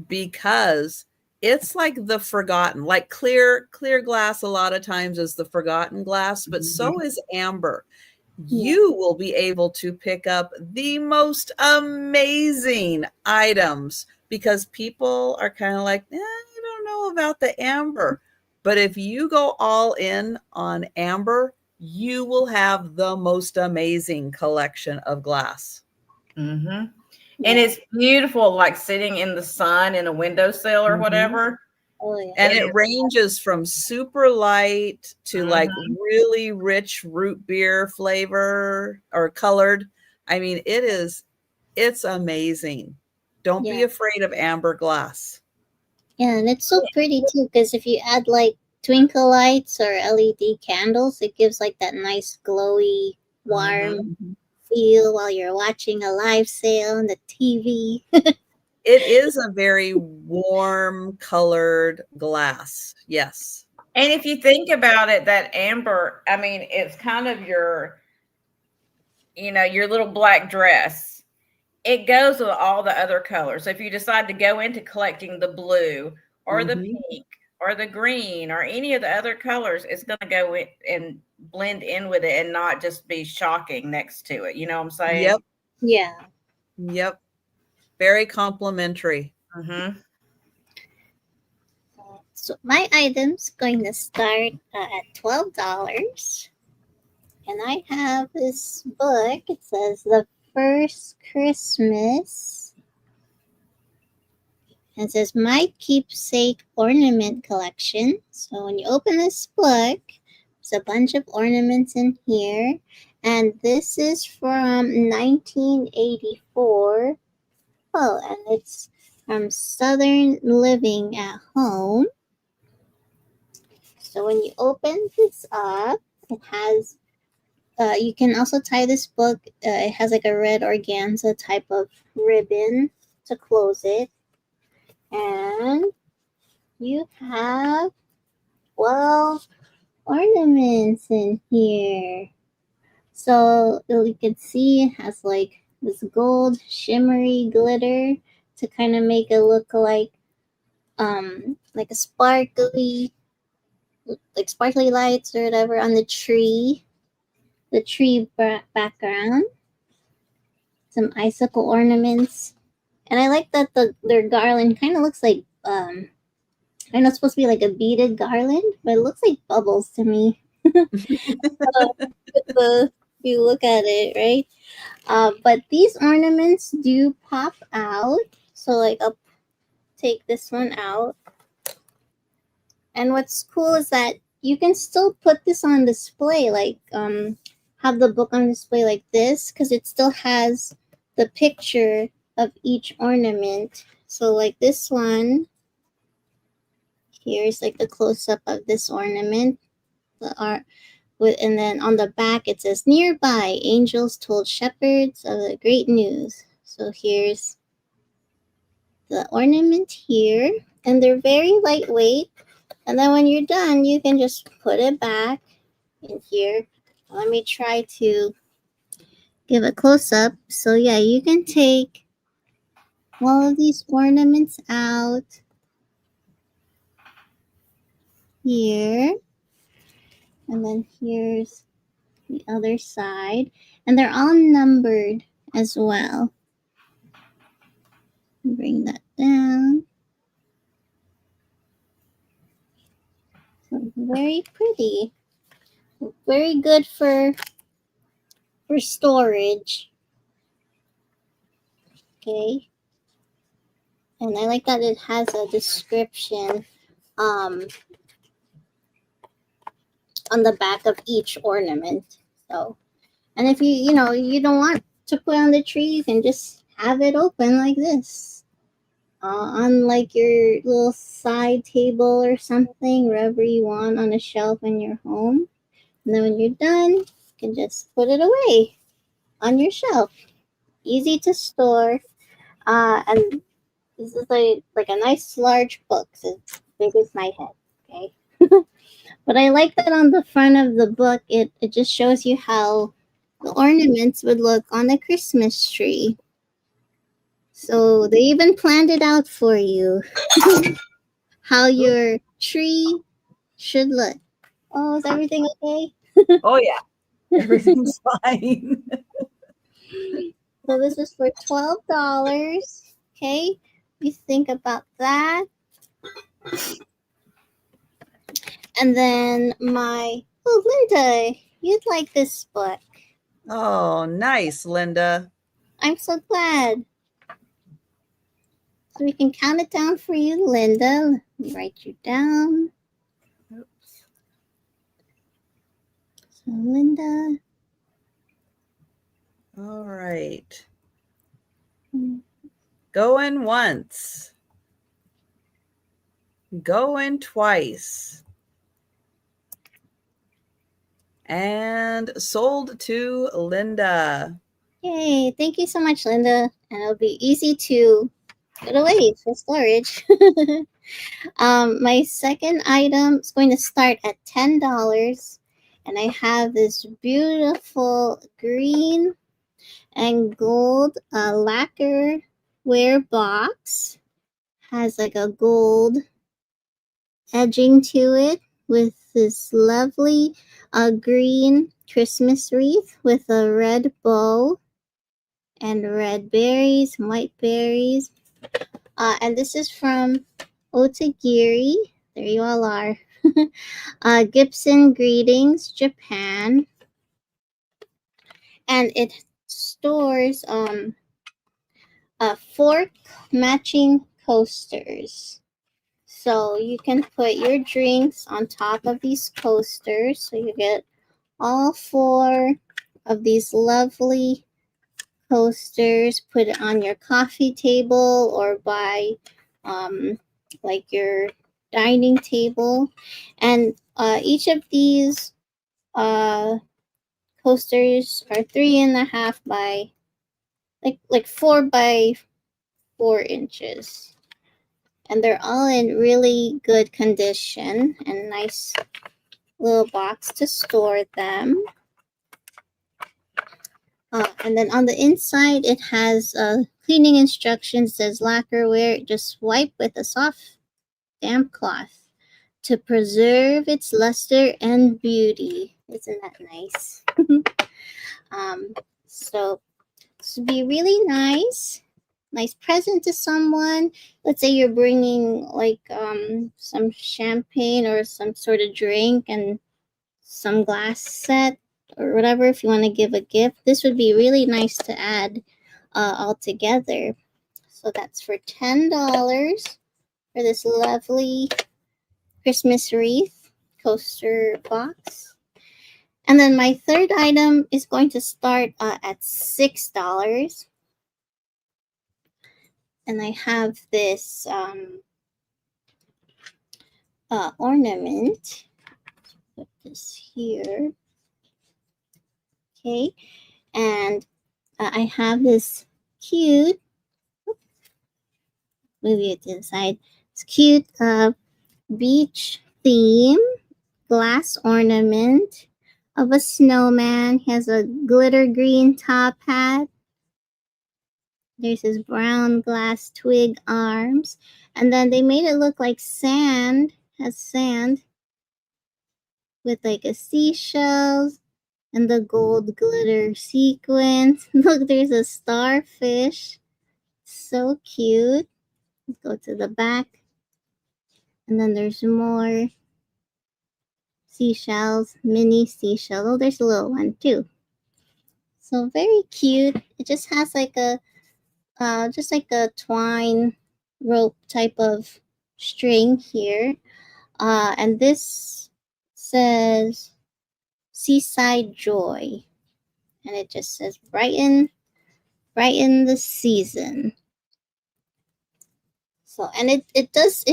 [SPEAKER 1] because it's like the forgotten, like clear glass a lot of times is the forgotten glass, but so is amber. You will be able to pick up the most amazing items, because people are kind of like, you don't know about the amber. But if you go all in on amber, you will have the most amazing collection of glass.
[SPEAKER 2] Mm-hmm. And it's beautiful, like sitting in the sun in a windowsill or whatever.
[SPEAKER 3] Oh, yeah.
[SPEAKER 1] And it ranges from super light to like really rich root beer flavor or colored. I mean, it's amazing. Don't be afraid of amber glass.
[SPEAKER 3] Yeah, and it's so pretty too, because if you add like twinkle lights or LED candles, it gives like that nice glowy, warm feel while you're watching a live sale on the TV.
[SPEAKER 1] It is a very warm colored glass. Yes.
[SPEAKER 2] And if you think about it, that amber, I mean, it's kind of your, your little black dress. It goes with all the other colors. So if you decide to go into collecting the blue or the pink or the green or any of the other colors, it's going to go in and blend in with it and not just be shocking next to it. You know what I'm saying?
[SPEAKER 1] Yep.
[SPEAKER 3] Yeah.
[SPEAKER 1] Yep. Very complimentary.
[SPEAKER 3] So my item's going to start at $12. And I have this book. It says The First Christmas. And it says My Keepsake Ornament Collection. So when you open this book, there's a bunch of ornaments in here. And this is from 1984. Oh, and it's from Southern Living at Home. So when you open this up, it has, you can also tie this book. It has like a red organza type of ribbon to close it. And you have 12 ornaments in here. So you can see it has like this gold shimmery glitter to kind of make it look like a sparkly lights or whatever on the tree background. Some icicle ornaments, and I like that their garland kind of looks like I know it's supposed to be like a beaded garland, but it looks like bubbles to me. If you look at it, right? But these ornaments do pop out. So like I'll take this one out. And what's cool is that you can still put this on display, like have the book on display like this, because it still has the picture of each ornament. So like this one, here's like the close-up of this ornament. And then on the back it says, "Nearby, angels told shepherds of the great news." So here's the ornament here, and they're very lightweight. And then when you're done, you can just put it back in here. Let me try to give a close-up. So yeah, you can take all of these ornaments out here. And then here's the other side. And they're all numbered as well. Bring that down. So very pretty. Very good for storage. Okay. And I like that it has a description on the back of each ornament. So, and if you don't want to put on the tree, you can just have it open like this on like your little side table or something, wherever you want on a shelf in your home. And then when you're done, you can just put it away. on your shelf. Easy to store. And this is like a nice large book, so as big as my head. Okay. But I like that on the front of the book, it just shows you how the ornaments would look on a Christmas tree. So they even planned it out for you, how your tree should look. Oh, is everything okay?
[SPEAKER 1] Oh yeah, everything's fine.
[SPEAKER 3] So this is for $12. Okay, you think about that. And then Linda, you'd like this book.
[SPEAKER 1] Oh, nice, Linda.
[SPEAKER 3] I'm so glad. So we can count it down for you, Linda. Let me write you down.
[SPEAKER 1] Oops.
[SPEAKER 3] So Linda.
[SPEAKER 1] All right. Going once. Going twice. And sold to Linda.
[SPEAKER 3] Yay, thank you so much, Linda. And it'll be easy to put away for storage. My second item is going to start at $10. And I have this beautiful green and gold lacquer ware box. Has like a gold edging to it with this lovely green Christmas wreath with a red bow and red berries, white berries. And this is from Otagiri. There you all are. Gibson Greetings, Japan. And it stores 4 matching coasters. So you can put your drinks on top of these coasters. So you get all 4 of these lovely coasters. Put it on your coffee table or by like your dining table. And each of these coasters are 3.5 by like 4 by 4 inches. And they're all in really good condition and nice little box to store them. And then on the inside, it has cleaning instructions. It says lacquerware. Just wipe with a soft, damp cloth to preserve its luster and beauty. Isn't that nice? So this would be really nice present to someone. Let's say you're bringing like some champagne or some sort of drink and some glass set or whatever. If you want to give a gift, this would be really nice to add all together. So that's for $10 for this lovely Christmas wreath coaster box. And then my third item is going to start at $6. And I have this ornament. Put this here. Okay. And I have this cute, move it to the side. It's cute beach theme glass ornament of a snowman. He has a glitter green top hat. There's his brown glass twig arms. And then they made it look like sand. Has sand with like a seashells and the gold glitter sequins. Look, there's a starfish. So cute. Let's go to the back. And then there's more seashells, mini seashells. Oh, there's a little one too. So very cute. It just has like a just like a twine rope type of string here. And this says Seaside Joy. And it just says brighten the season. So, and it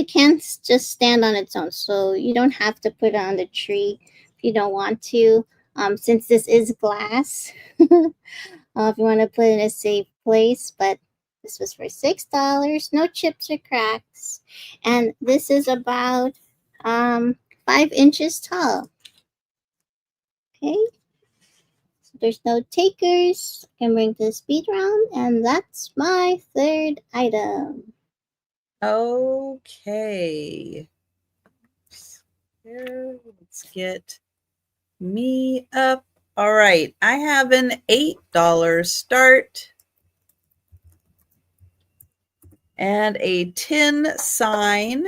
[SPEAKER 3] can just stand on its own. So you don't have to put it on the tree if you don't want to. Since this is glass, if you want to put it in a safe place, but this was for $6, no chips or cracks, and this is about 5 inches tall. Okay, so there's no takers. I can bring to the speed round, and that's my third item.
[SPEAKER 1] Okay. Here, let's get me up. All right, I have an $8 start and a tin sign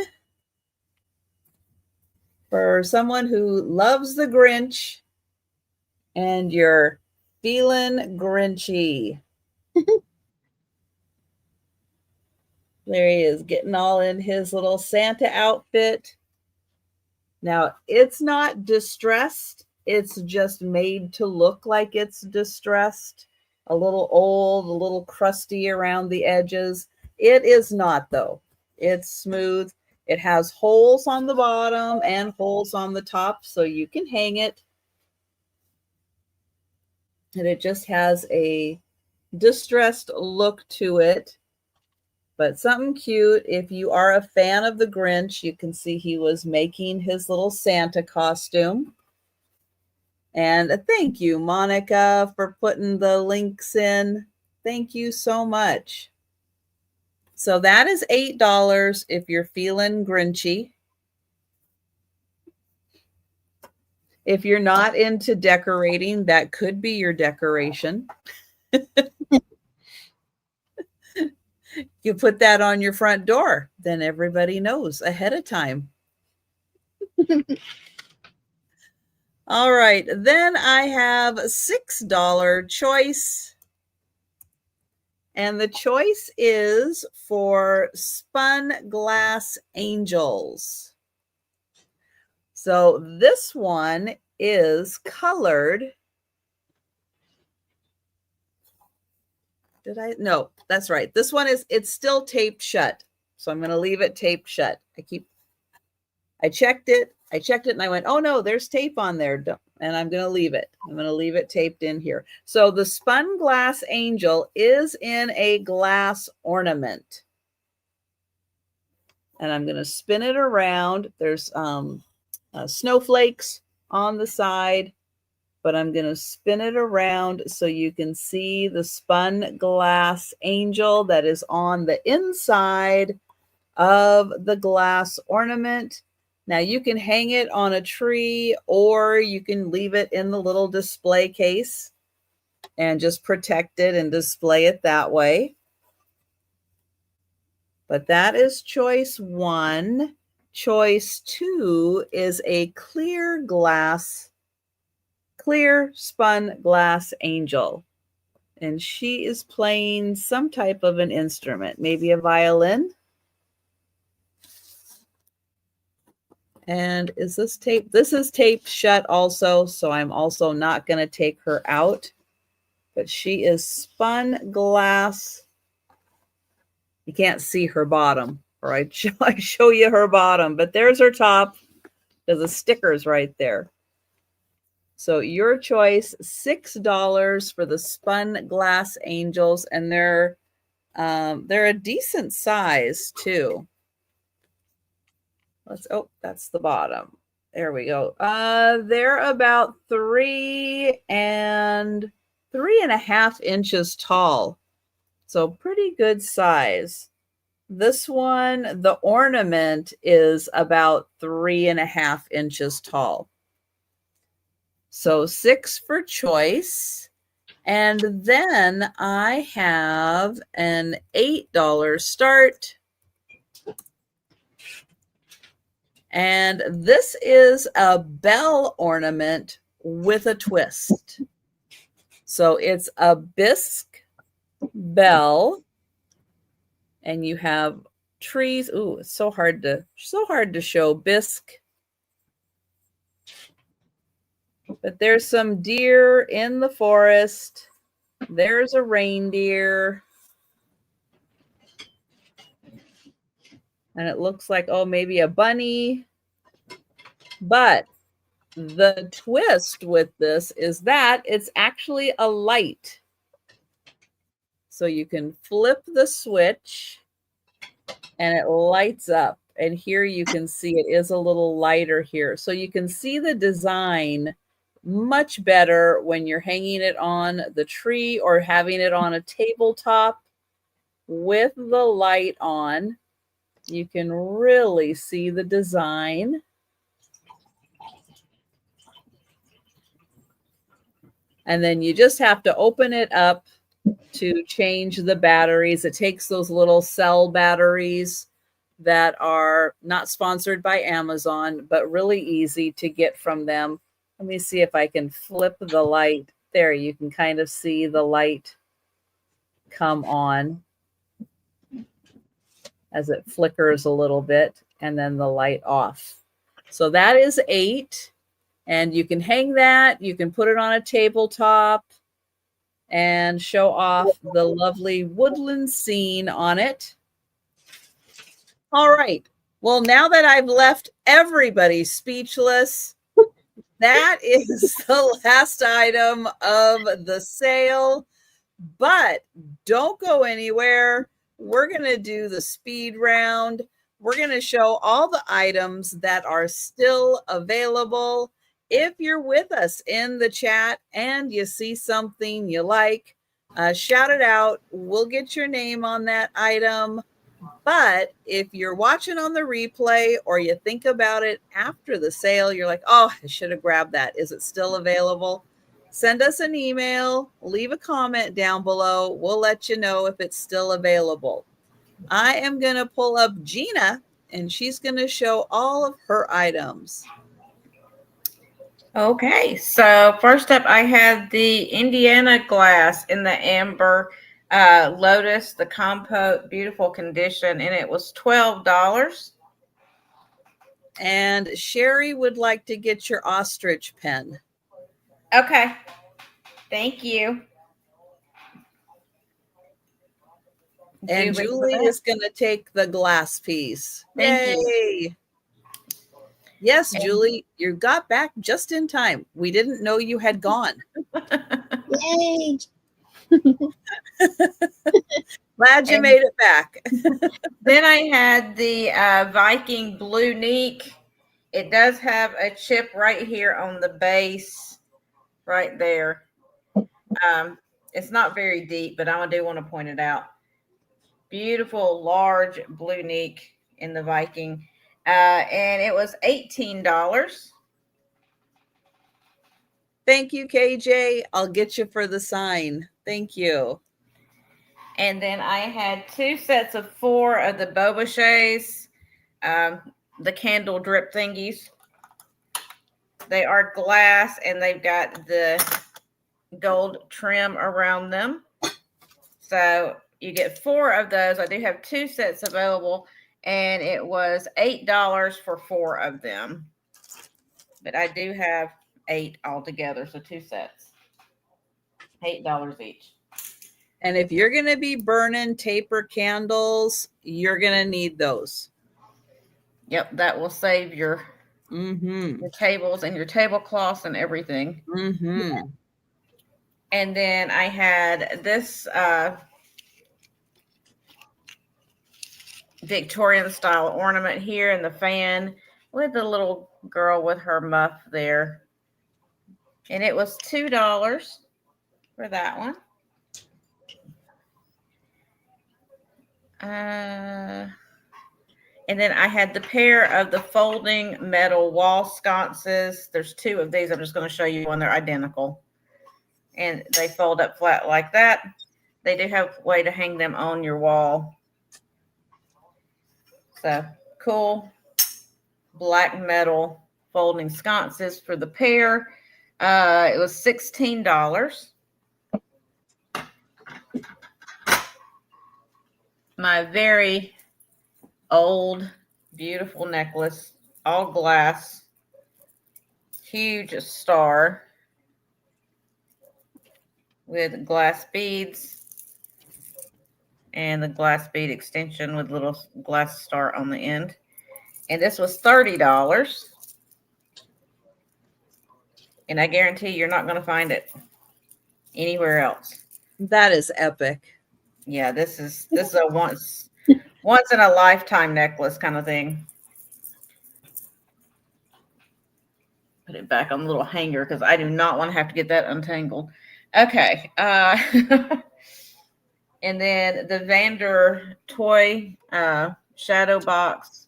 [SPEAKER 1] for someone who loves the Grinch and you're feeling Grinchy. There he is, getting all in his little Santa outfit. Now, it's not distressed. It's just made to look like it's distressed. A little old, a little crusty around the edges. It is not, though. It's smooth. It has holes on the bottom and holes on the top, so you can hang it. And it just has a distressed look to it. But something cute. If you are a fan of the Grinch, you can see he was making his little Santa costume. And thank you, Monica, for putting the links in. Thank you so much. So that is $8 if you're feeling Grinchy. If you're not into decorating, that could be your decoration. You put that on your front door, then everybody knows ahead of time. All right, then I have $6 choice. And the choice is for spun glass angels. So this one is colored. No, that's right. This one it's still taped shut. So I'm going to leave it taped shut. I checked it and I went, oh no, there's tape on there. And I'm going to leave it. I'm going to leave it taped in here. So the spun glass angel is in a glass ornament. And I'm going to spin it around. There's snowflakes on the side, but I'm going to spin it around so you can see the spun glass angel that is on the inside of the glass ornament. Now you can hang it on a tree or you can leave it in the little display case and just protect it and display it that way. But that is choice 1. Choice 2 is a clear spun glass angel. And she is playing some type of an instrument, maybe a violin. And is this tape? This is taped shut also, so I'm also not going to take her out. But she is spun glass. You can't see her bottom, or I show you her bottom, but there's her top. There's the stickers right there. So your choice, $6 for the spun glass angels, and they're a decent size too. That's the bottom. There we go. They're about 3.5 inches tall. So pretty good size. This one, the ornament is about 3.5 inches tall. So 6 for choice. And then I have an $8 start. And this is a bell ornament with a twist. So it's a bisque bell. And you have trees. Ooh, it's so hard to show bisque. But there's some deer in the forest. There's a reindeer. And it looks like, maybe a bunny. But The twist with this is that it's actually a light. So you can flip the switch and it lights up. And here you can see it is a little lighter here. So you can see the design much better when you're hanging it on the tree or having it on a tabletop with the light on. You can really see the design. And then you just have to open it up to change the batteries. It takes those little cell batteries that are not sponsored by Amazon, but really easy to get from them. Let me see if I can flip the light. There, you can kind of see the light come on as it flickers a little bit, and then the light off. So that is 8. And you can hang that. You can put it on a tabletop and show off the lovely woodland scene on it. All right. Well, now that I've left everybody speechless, that is the last item of the sale. But don't go anywhere. We're going to do the speed round. We're going to show all the items that are still available. If you're with us in the chat and you see something you like, shout it out. We'll get your name on that item. But if you're watching on the replay or you think about it after the sale, you're like, oh, I should have grabbed that. Is it still available? Send us an email, leave a comment down below. We'll let you know if it's still available. I am going to pull up Gina, and she's going to show all of her items.
[SPEAKER 2] Okay, so first up, I have the Indiana glass in the amber lotus, the compote, beautiful condition, and it was $12.
[SPEAKER 1] And Sherry would like to get your ostrich pen.
[SPEAKER 2] Okay, thank you.
[SPEAKER 1] And Julie is going to take the glass piece.
[SPEAKER 2] Thank you.
[SPEAKER 1] Yes, Julie, you got back just in time. We didn't know you had gone.
[SPEAKER 3] Yay!
[SPEAKER 1] Glad you made it back.
[SPEAKER 2] Then I had the Viking Blue Neek. It does have a chip right here on the base, right there. It's not very deep, but I do want to point it out. Beautiful, large blue neek in the Viking. And it was $18.
[SPEAKER 1] Thank you, KJ. I'll get you for the sign. Thank you.
[SPEAKER 2] And then I had 2 sets of 4 of the Bobaches, the candle drip thingies. They are glass and they've got the gold trim around them. So you get 4 of those. I do have 2 sets available, and it was $8 for 4 of them. But I do have 8 altogether, so 2 sets. $8 each.
[SPEAKER 1] And if you're going to be burning taper candles, you're going to need those.
[SPEAKER 2] Yep, that will save your tables and your tablecloths and everything. And then I had this Victorian style ornament here in the fan with the little girl with her muff there. And it was $2 for that one. And then I had the pair of the folding metal wall sconces. There's 2 of these. I'm just going to show you one. They're identical. And they fold up flat like that. They do have a way to hang them on your wall. So cool black metal folding sconces for the pair. It was $16. My very old, beautiful necklace, all glass, huge star with glass beads and the glass bead extension with little glass star on the end. And this was $30. And I guarantee you're not going to find it anywhere else.
[SPEAKER 1] That is epic.
[SPEAKER 2] Yeah, this is a once in a lifetime necklace kind of thing. Put it back on the little hanger because I do not want to have to get that untangled. Okay. And then the Vander toy shadow box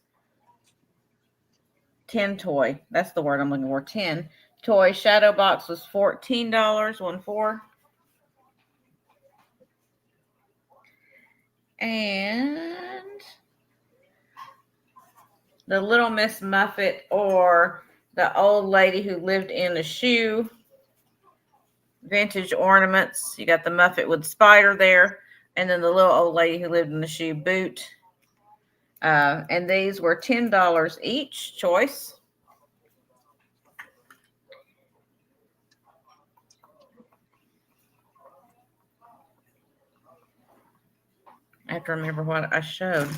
[SPEAKER 2] 10 toy. That's the word I'm looking for. 10 toy shadow box was $14. 14. And the Little Miss Muffet, or the old lady who lived in a shoe, vintage ornaments. You got the Muffet with spider there, and then the little old lady who lived in the shoe boot. And these were $10 each choice. I have to remember what I showed.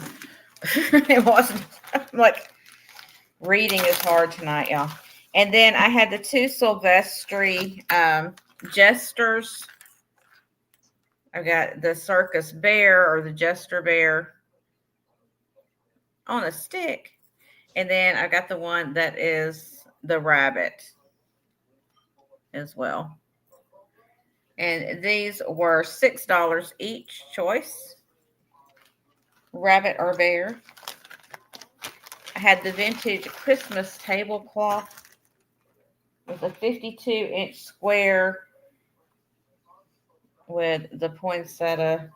[SPEAKER 2] It wasn't like reading is hard tonight, y'all. And then I had the two Silvestri jesters. I got the circus bear, or the jester bear, on a stick. And then I got the one that is the rabbit as well. And these were $6 each choice. Rabbit or bear. I had the vintage Christmas tablecloth with a 52-inch square with the poinsettia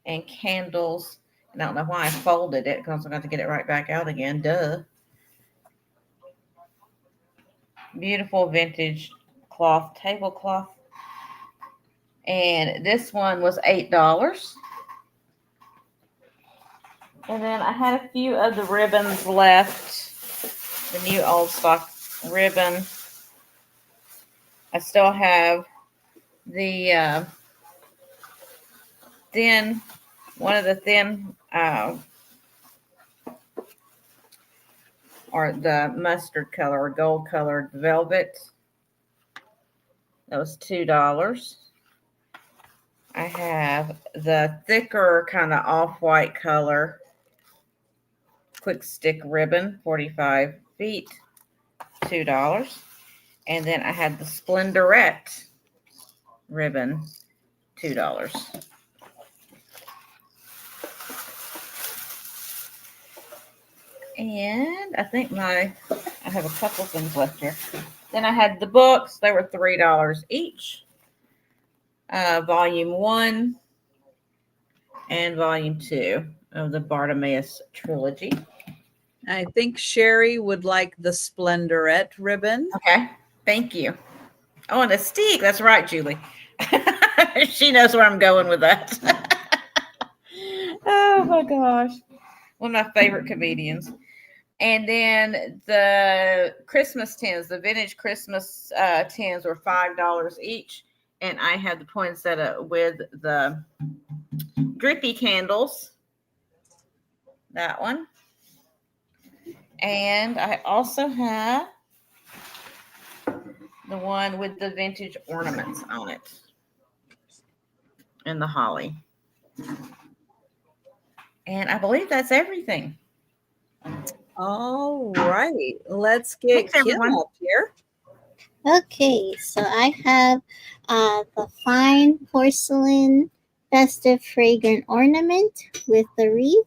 [SPEAKER 2] and candles. And I don't know why I folded it because I'm going to get it right back out again. Duh. Beautiful vintage cloth tablecloth. And this one was $8. And then I had a few of the ribbons left. The new old stock ribbon. I still have the thin, one of the thin, or the mustard color or gold colored velvet. That was $2. I have the thicker kind of off-white color quick stick ribbon, 45 feet, $2. And then I had the Splendorette ribbon, $2. And I think I have a couple things left here. Then I had the books. They were $3 each. Volume 1 and Volume 2 of the Bartimaeus trilogy.
[SPEAKER 1] I think Sherry would like the Splendorette ribbon.
[SPEAKER 2] Okay, thank you. Oh, and a stick. That's right, Julie. She knows where I'm going with that. Oh my gosh. One of my favorite comedians. And then the Christmas tins, the vintage Christmas tins were $5 each. And I had the poinsettia with the drippy candles. That one. And I also have the one with the vintage ornaments on it. And the holly. And I believe that's everything.
[SPEAKER 1] All right. Let's get
[SPEAKER 2] Thanks,
[SPEAKER 1] Kim
[SPEAKER 2] everyone.
[SPEAKER 1] up here.
[SPEAKER 3] Okay, so I have the fine porcelain festive fragrant ornament with the wreath,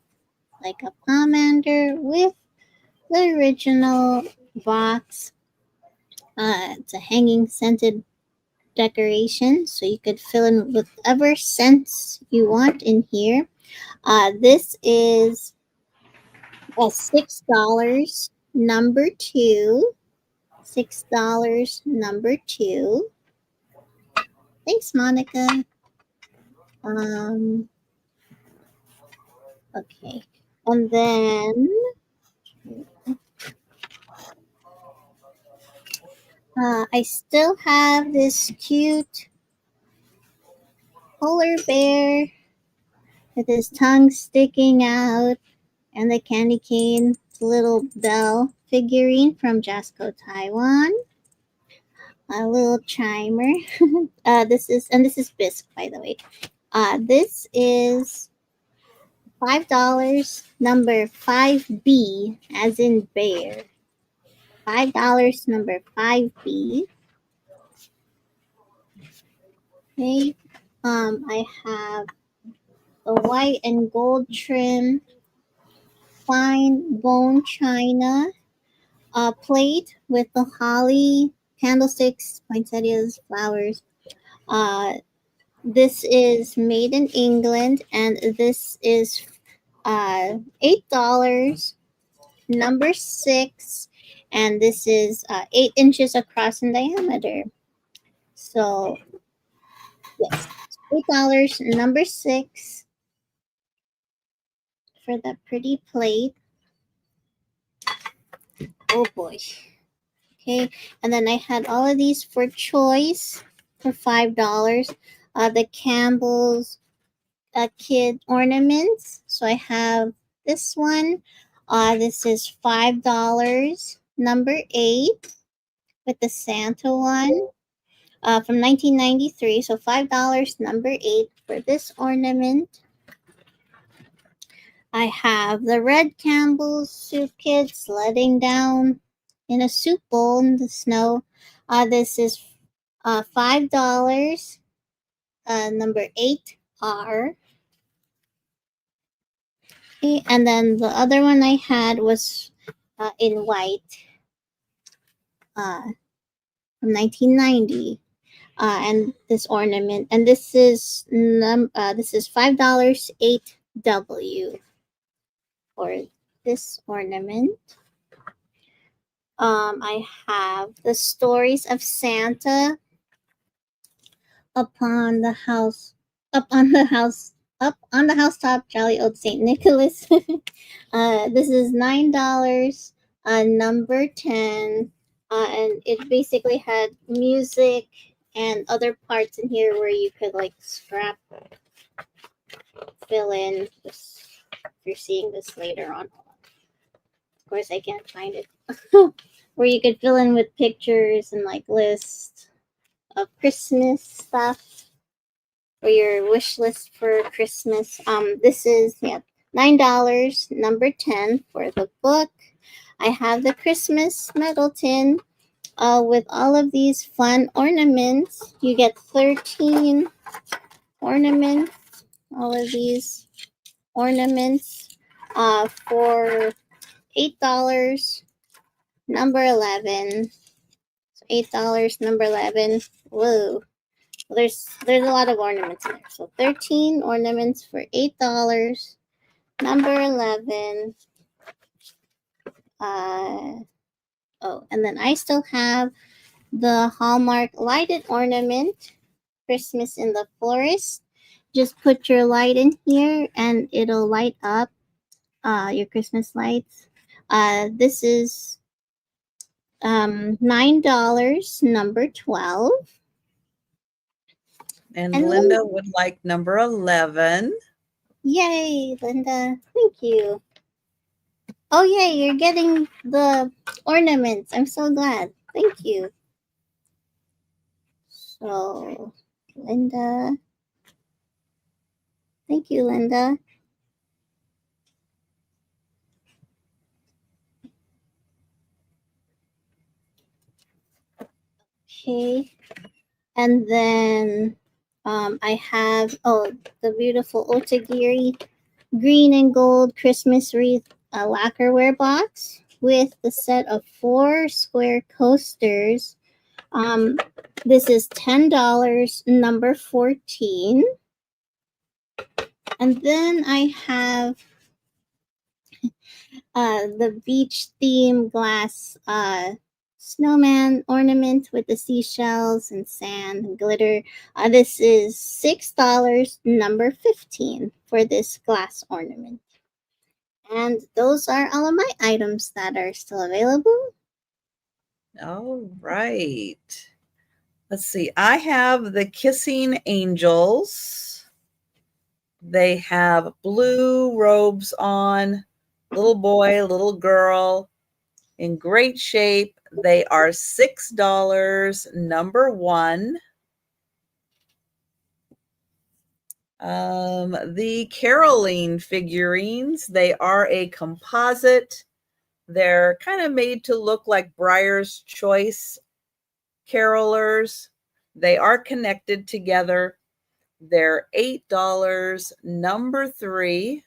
[SPEAKER 3] like a pomander with the original box. It's a hanging scented decoration, so you could fill in whatever scents you want in here. This is a $6 number 2. $6 number 2. Thanks, Monica. Okay. And then I still have this cute polar bear with his tongue sticking out and the candy cane, the little bell figurine from Jasco, Taiwan. a little chimer. This is bisque, by the way. This is $5. Number 5B, as in bear. $5. Number 5B. Okay. I have the white and gold trim fine bone china plate with the holly candlesticks, poinsettias, flowers. Uh, this is made in England, and this is $8. Number 6, and this is 8 inches across in diameter. So yes, $8. Number 6 for that pretty plate. Oh boy. Okay, and then I had all of these for choice for $5. The Campbell's kid ornaments. So I have this one. This is $5. Number 8 with the Santa one. From 1993. So $5. Number 8 for this ornament. I have the red Campbell's soup kit sledding down in a soup bowl in the snow. This is $5. Number 8R. Okay, and then the other one I had was in white from 1990. And this ornament, and this is $5. 8W for this ornament. I have the stories of Santa upon the house, up on the house, up on the housetop, jolly old Saint Nicholas. This is $9. Number 10, and it basically had music and other parts in here where you could like scrap, fill in. Just if you're seeing this later on. Of course, I can't find it. Where you could fill in with pictures and like lists of Christmas stuff or your wish list for Christmas. This is $9. Number 10 for the book. I have the Christmas medal tin with all of these fun ornaments. You get 13 ornaments. All of these ornaments for $8. Number 11. So $8. Number 11. Whoa. Well, there's a lot of ornaments in there. So 13 ornaments for $8. Number 11. And then I still have the Hallmark lighted ornament, Christmas in the Forest. Just put your light in here and it'll light up your Christmas lights. This is $9. Number 12.
[SPEAKER 1] And Linda would like number 11.
[SPEAKER 3] Yay, Linda. Thank you. Oh, yay, you're getting the ornaments. I'm so glad. Thank you. So, Linda. Thank you, Linda. Okay. And then I have, the beautiful Otagiri green and gold Christmas wreath lacquerware box with the set of 4 square coasters. This is $10. Number 14. And then I have the beach theme glass snowman ornament with the seashells and sand and glitter. This is $6. Number 15 for this glass ornament. And those are all of my items that are still available.
[SPEAKER 1] All right. Let's see. I have the Kissing Angels. They have blue robes on, little boy, little girl. in great shape. They are $6, number 1. The Caroline figurines, they are a composite. They're kind of made to look like Briar's Choice carolers. They are connected together. They're $8, number 3.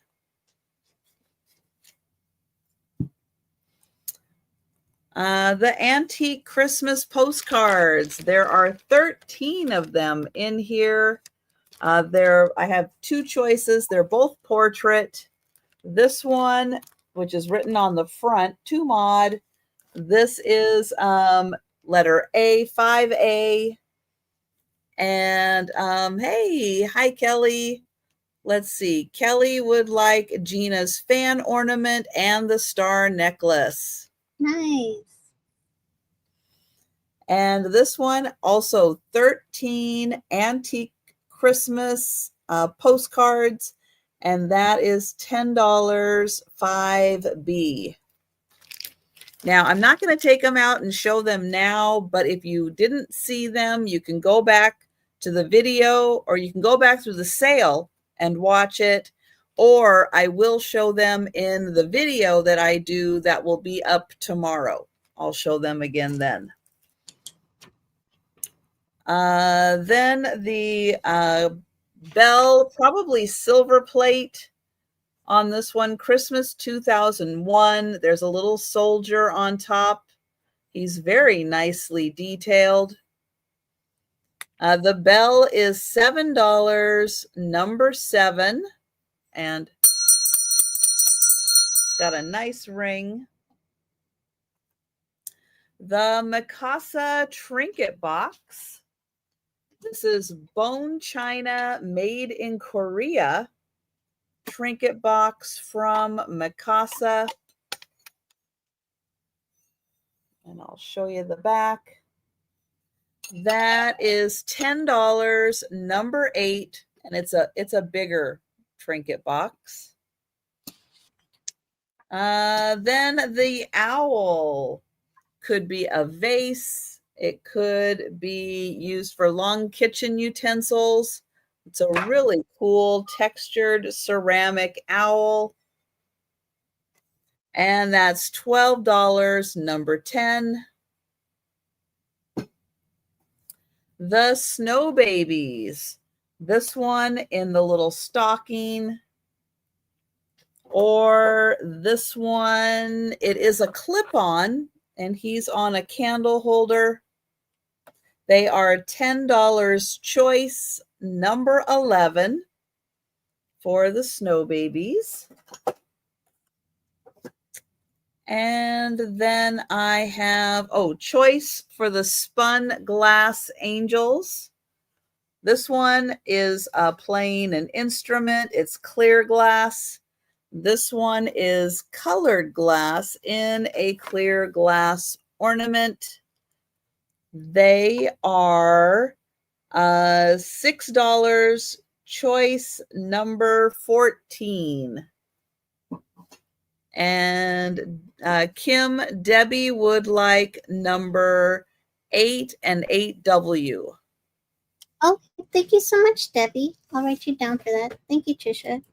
[SPEAKER 1] The antique Christmas postcards. There are 13 of them in here. I have 2 choices. They're both portrait. This one, which is written on the front, to mod. This is letter A, 5A. And hey, hi, Kelly. Let's see. Kelly would like Gina's fan ornament and the star necklace.
[SPEAKER 3] Nice.
[SPEAKER 1] And this one, also 13 antique Christmas postcards, and that is $10, 5B. Now, I'm not going to take them out and show them now, but if you didn't see them, you can go back to the video, or you can go back through the sale and watch it, or I will show them in the video that I do that will be up tomorrow. I'll show them again then. Then the bell, probably silver plate on this one, Christmas 2001. There's a little soldier on top. He's very nicely detailed. The bell is $7, number 7, and got a nice ring. The Mikasa trinket box. This is bone china made in Korea. Trinket box from Mikasa. And I'll show you the back. That is $10, number 8, and it's a bigger trinket box. Then the owl could be a vase. It could be used for long kitchen utensils. It's a really cool textured ceramic owl. And that's $12, number 10. The snow babies. This one in the little stocking, or this one, it is a clip-on, and he's on a candle holder. They are $10 choice, number 11, for the snow babies. And then I have, choice for the spun glass angels. This one is playing an instrument. It's clear glass. This one is colored glass in a clear glass ornament. They are $6, choice number 14. And Kim Debbie would like number 8 and 8W.
[SPEAKER 3] Oh, thank you so much, Debbie. I'll write you down for that. Thank you, Trisha.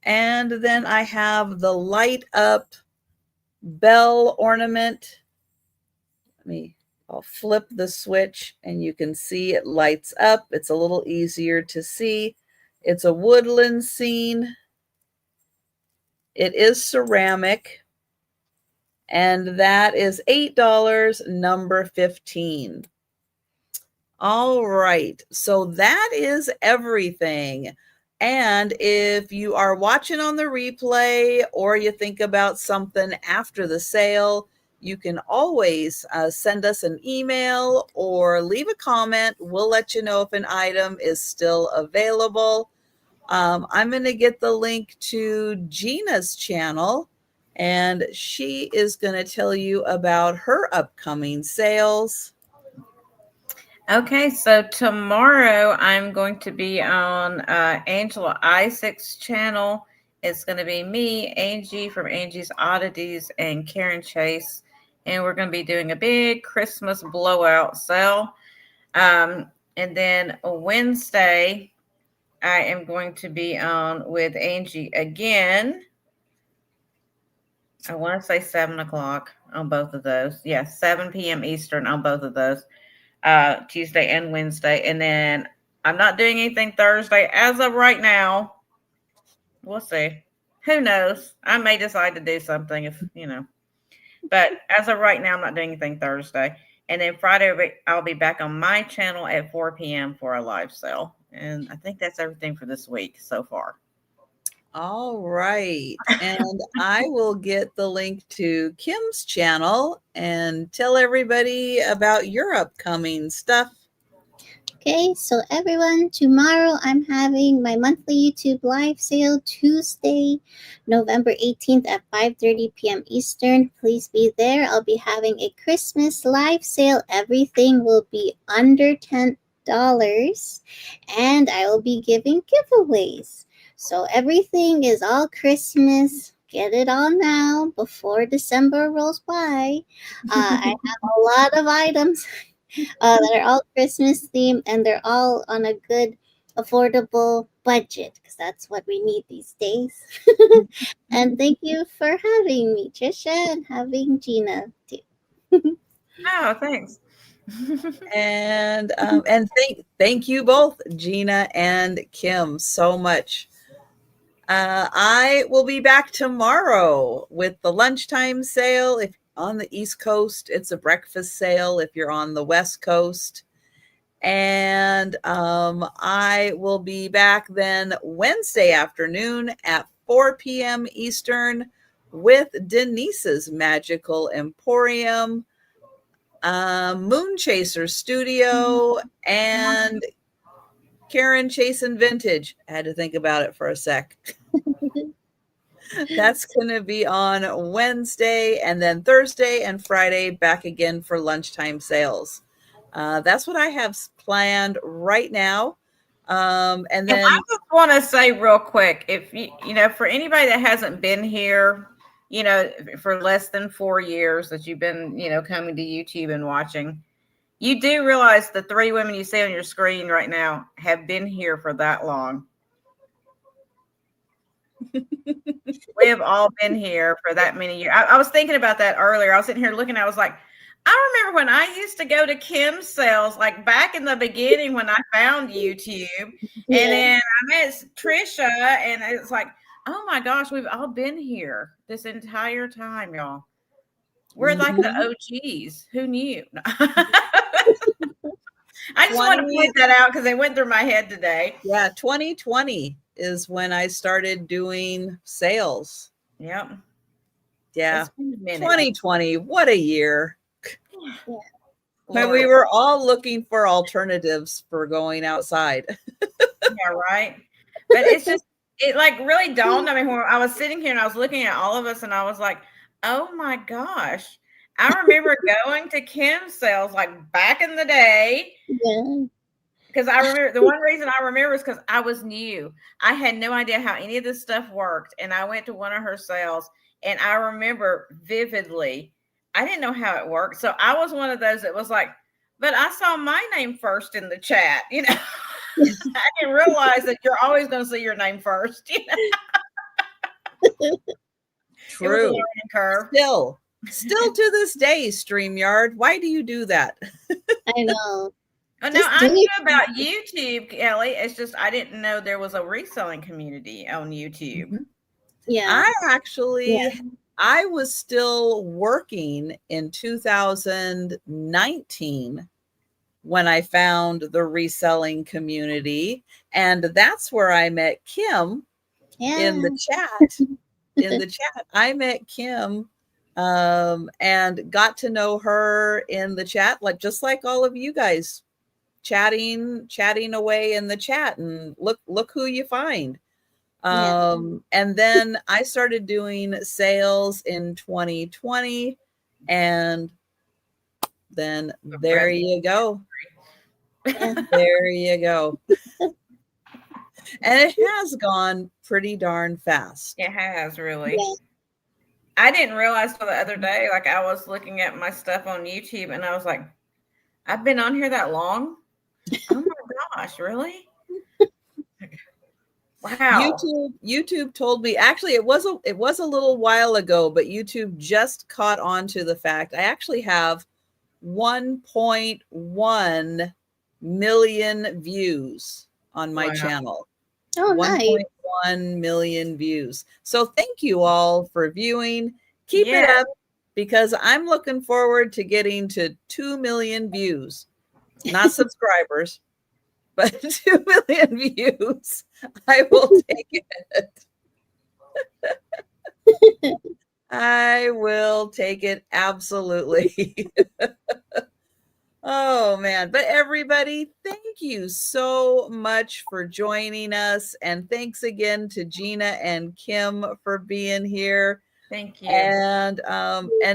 [SPEAKER 1] And then I have the light up bell ornament. I'll flip the switch and you can see it lights up. It's a little easier to see. It's a woodland scene. It is ceramic, and that is $8, number 15. All right, so that is everything. And if you are watching on the replay, or you think about something after the sale, you can always send us an email or leave a comment. We'll let you know if an item is still available. I'm going to get the link to Gina's channel, and she is going to tell you about her upcoming sales.
[SPEAKER 2] Okay, so tomorrow I'm going to be on Angela Isaac's channel, It's going to be me, Angie from Angie's Oddities, and Karen Chase. And we're going to be doing a big Christmas blowout sale. And then Wednesday, I am going to be on with Angie again. I want to say 7 o'clock on both of those. Yes, 7 p.m. Eastern on both of those, Tuesday and Wednesday. And then I'm not doing anything Thursday as of right now. We'll see. Who knows? I may decide to do something if, but as of right now, I'm not doing anything Thursday. And then Friday, I'll be back on my channel at 4 p.m. for a live sale. And I think that's everything for this week so far.
[SPEAKER 1] All right. And I will get the link to Kim's channel and tell everybody about your upcoming stuff.
[SPEAKER 3] Okay, so everyone, tomorrow I'm having my monthly YouTube live sale Tuesday, November 18th at 5:30 p.m. Eastern. Please be there. I'll be having a Christmas live sale. Everything will be under $10, and I will be giving giveaways. So everything is all Christmas. Get it all now before December rolls by. I have a lot of items that are all Christmas themed, and they're all on a good, affordable budget, because that's what we need these days. And thank you for having me, Trisha, and having Gina too.
[SPEAKER 2] Oh, thanks.
[SPEAKER 1] And thank you both, Gina and Kim, so much. I will be back tomorrow with the lunchtime sale. If on the East Coast, it's a breakfast sale. If you're on the West Coast, and I will be back then Wednesday afternoon at 4 p.m. Eastern with Denise's Magical Emporium, Moon Chaser Studio, and Karen Chasin Vintage. I had to think about it for a sec. That's going to be on Wednesday, and then Thursday and Friday back again for lunchtime sales. That's what I have planned right now. And then
[SPEAKER 2] I just want to say real quick, if for anybody that hasn't been here, for less than 4 years that you've been, coming to YouTube and watching, you do realize the 3 women you see on your screen right now have been here for that long. We have all been here for that many years. I was thinking about that earlier. I was sitting here looking, I was like, I remember when I used to go to Kim's sales, like back in the beginning when I found YouTube.
[SPEAKER 3] Yeah.
[SPEAKER 2] And then I met Trisha, and it's like, oh my gosh, we've all been here this entire time, y'all. We're like the OGs. Who knew? I just want to point that out because they went through my head today.
[SPEAKER 1] Yeah, 2020 is when I started doing sales.
[SPEAKER 2] Yep.
[SPEAKER 1] Yeah. 2020, what a year.
[SPEAKER 3] Yeah.
[SPEAKER 1] But we were all looking for alternatives for going outside.
[SPEAKER 2] Yeah, right. But it's just, it like really dawned on me when I was sitting here and I was looking at all of us and I was like, oh my gosh. I remember going to Kim's sales like back in the day.
[SPEAKER 3] Yeah.
[SPEAKER 2] Because I remember, the one reason I remember is because I was new. I had no idea how any of this stuff worked. And I went to one of her sales and I remember vividly, I didn't know how it worked. So I was one of those that was like, but I saw my name first in the chat. I didn't realize that you're always going to see your name first.
[SPEAKER 1] True.
[SPEAKER 2] It was a learning curve.
[SPEAKER 1] Still to this day, StreamYard. Why do you do that?
[SPEAKER 3] I know.
[SPEAKER 2] Oh, no, I knew about YouTube, Kelly. It's just I didn't know there was a reselling community on YouTube.
[SPEAKER 1] Mm-hmm.
[SPEAKER 3] Yeah.
[SPEAKER 1] I was still working in 2019 when I found the reselling community. And that's where I met Kim in the chat. I met Kim and got to know her in the chat, just like all of you guys chatting away in the chat, and look who you find. And then I started doing sales in 2020, and then there you go. There you go. And it has gone pretty darn fast.
[SPEAKER 2] It has really.
[SPEAKER 3] Yeah.
[SPEAKER 2] I didn't realize till the other day, like I was looking at my stuff on YouTube and I was like, I've been on here that long? Oh my gosh, really? Wow.
[SPEAKER 1] YouTube told me, actually it was a little while ago, but YouTube just caught on to the fact I actually have 1.1 million views on my channel.
[SPEAKER 3] Oh, nice.
[SPEAKER 1] 1.1 million views. So thank you all for viewing. Keep it up, because I'm looking forward to getting to 2 million views, not subscribers, but 2 million views. I will take it. I will take it, absolutely. Oh man, but everybody, thank you so much for joining us, and thanks again to Gina and Kim for being here.
[SPEAKER 2] Thank you.
[SPEAKER 1] And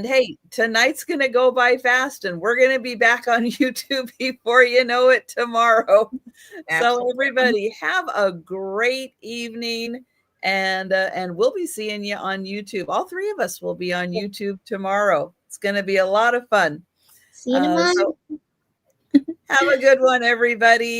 [SPEAKER 1] hey, tonight's gonna go by fast, and we're gonna be back on YouTube before you know it tomorrow. Absolutely. So everybody, have a great evening, and we'll be seeing you on YouTube. All three of us will be on YouTube tomorrow. It's gonna be a lot of fun.
[SPEAKER 3] See you tomorrow.
[SPEAKER 1] So have a good one, everybody.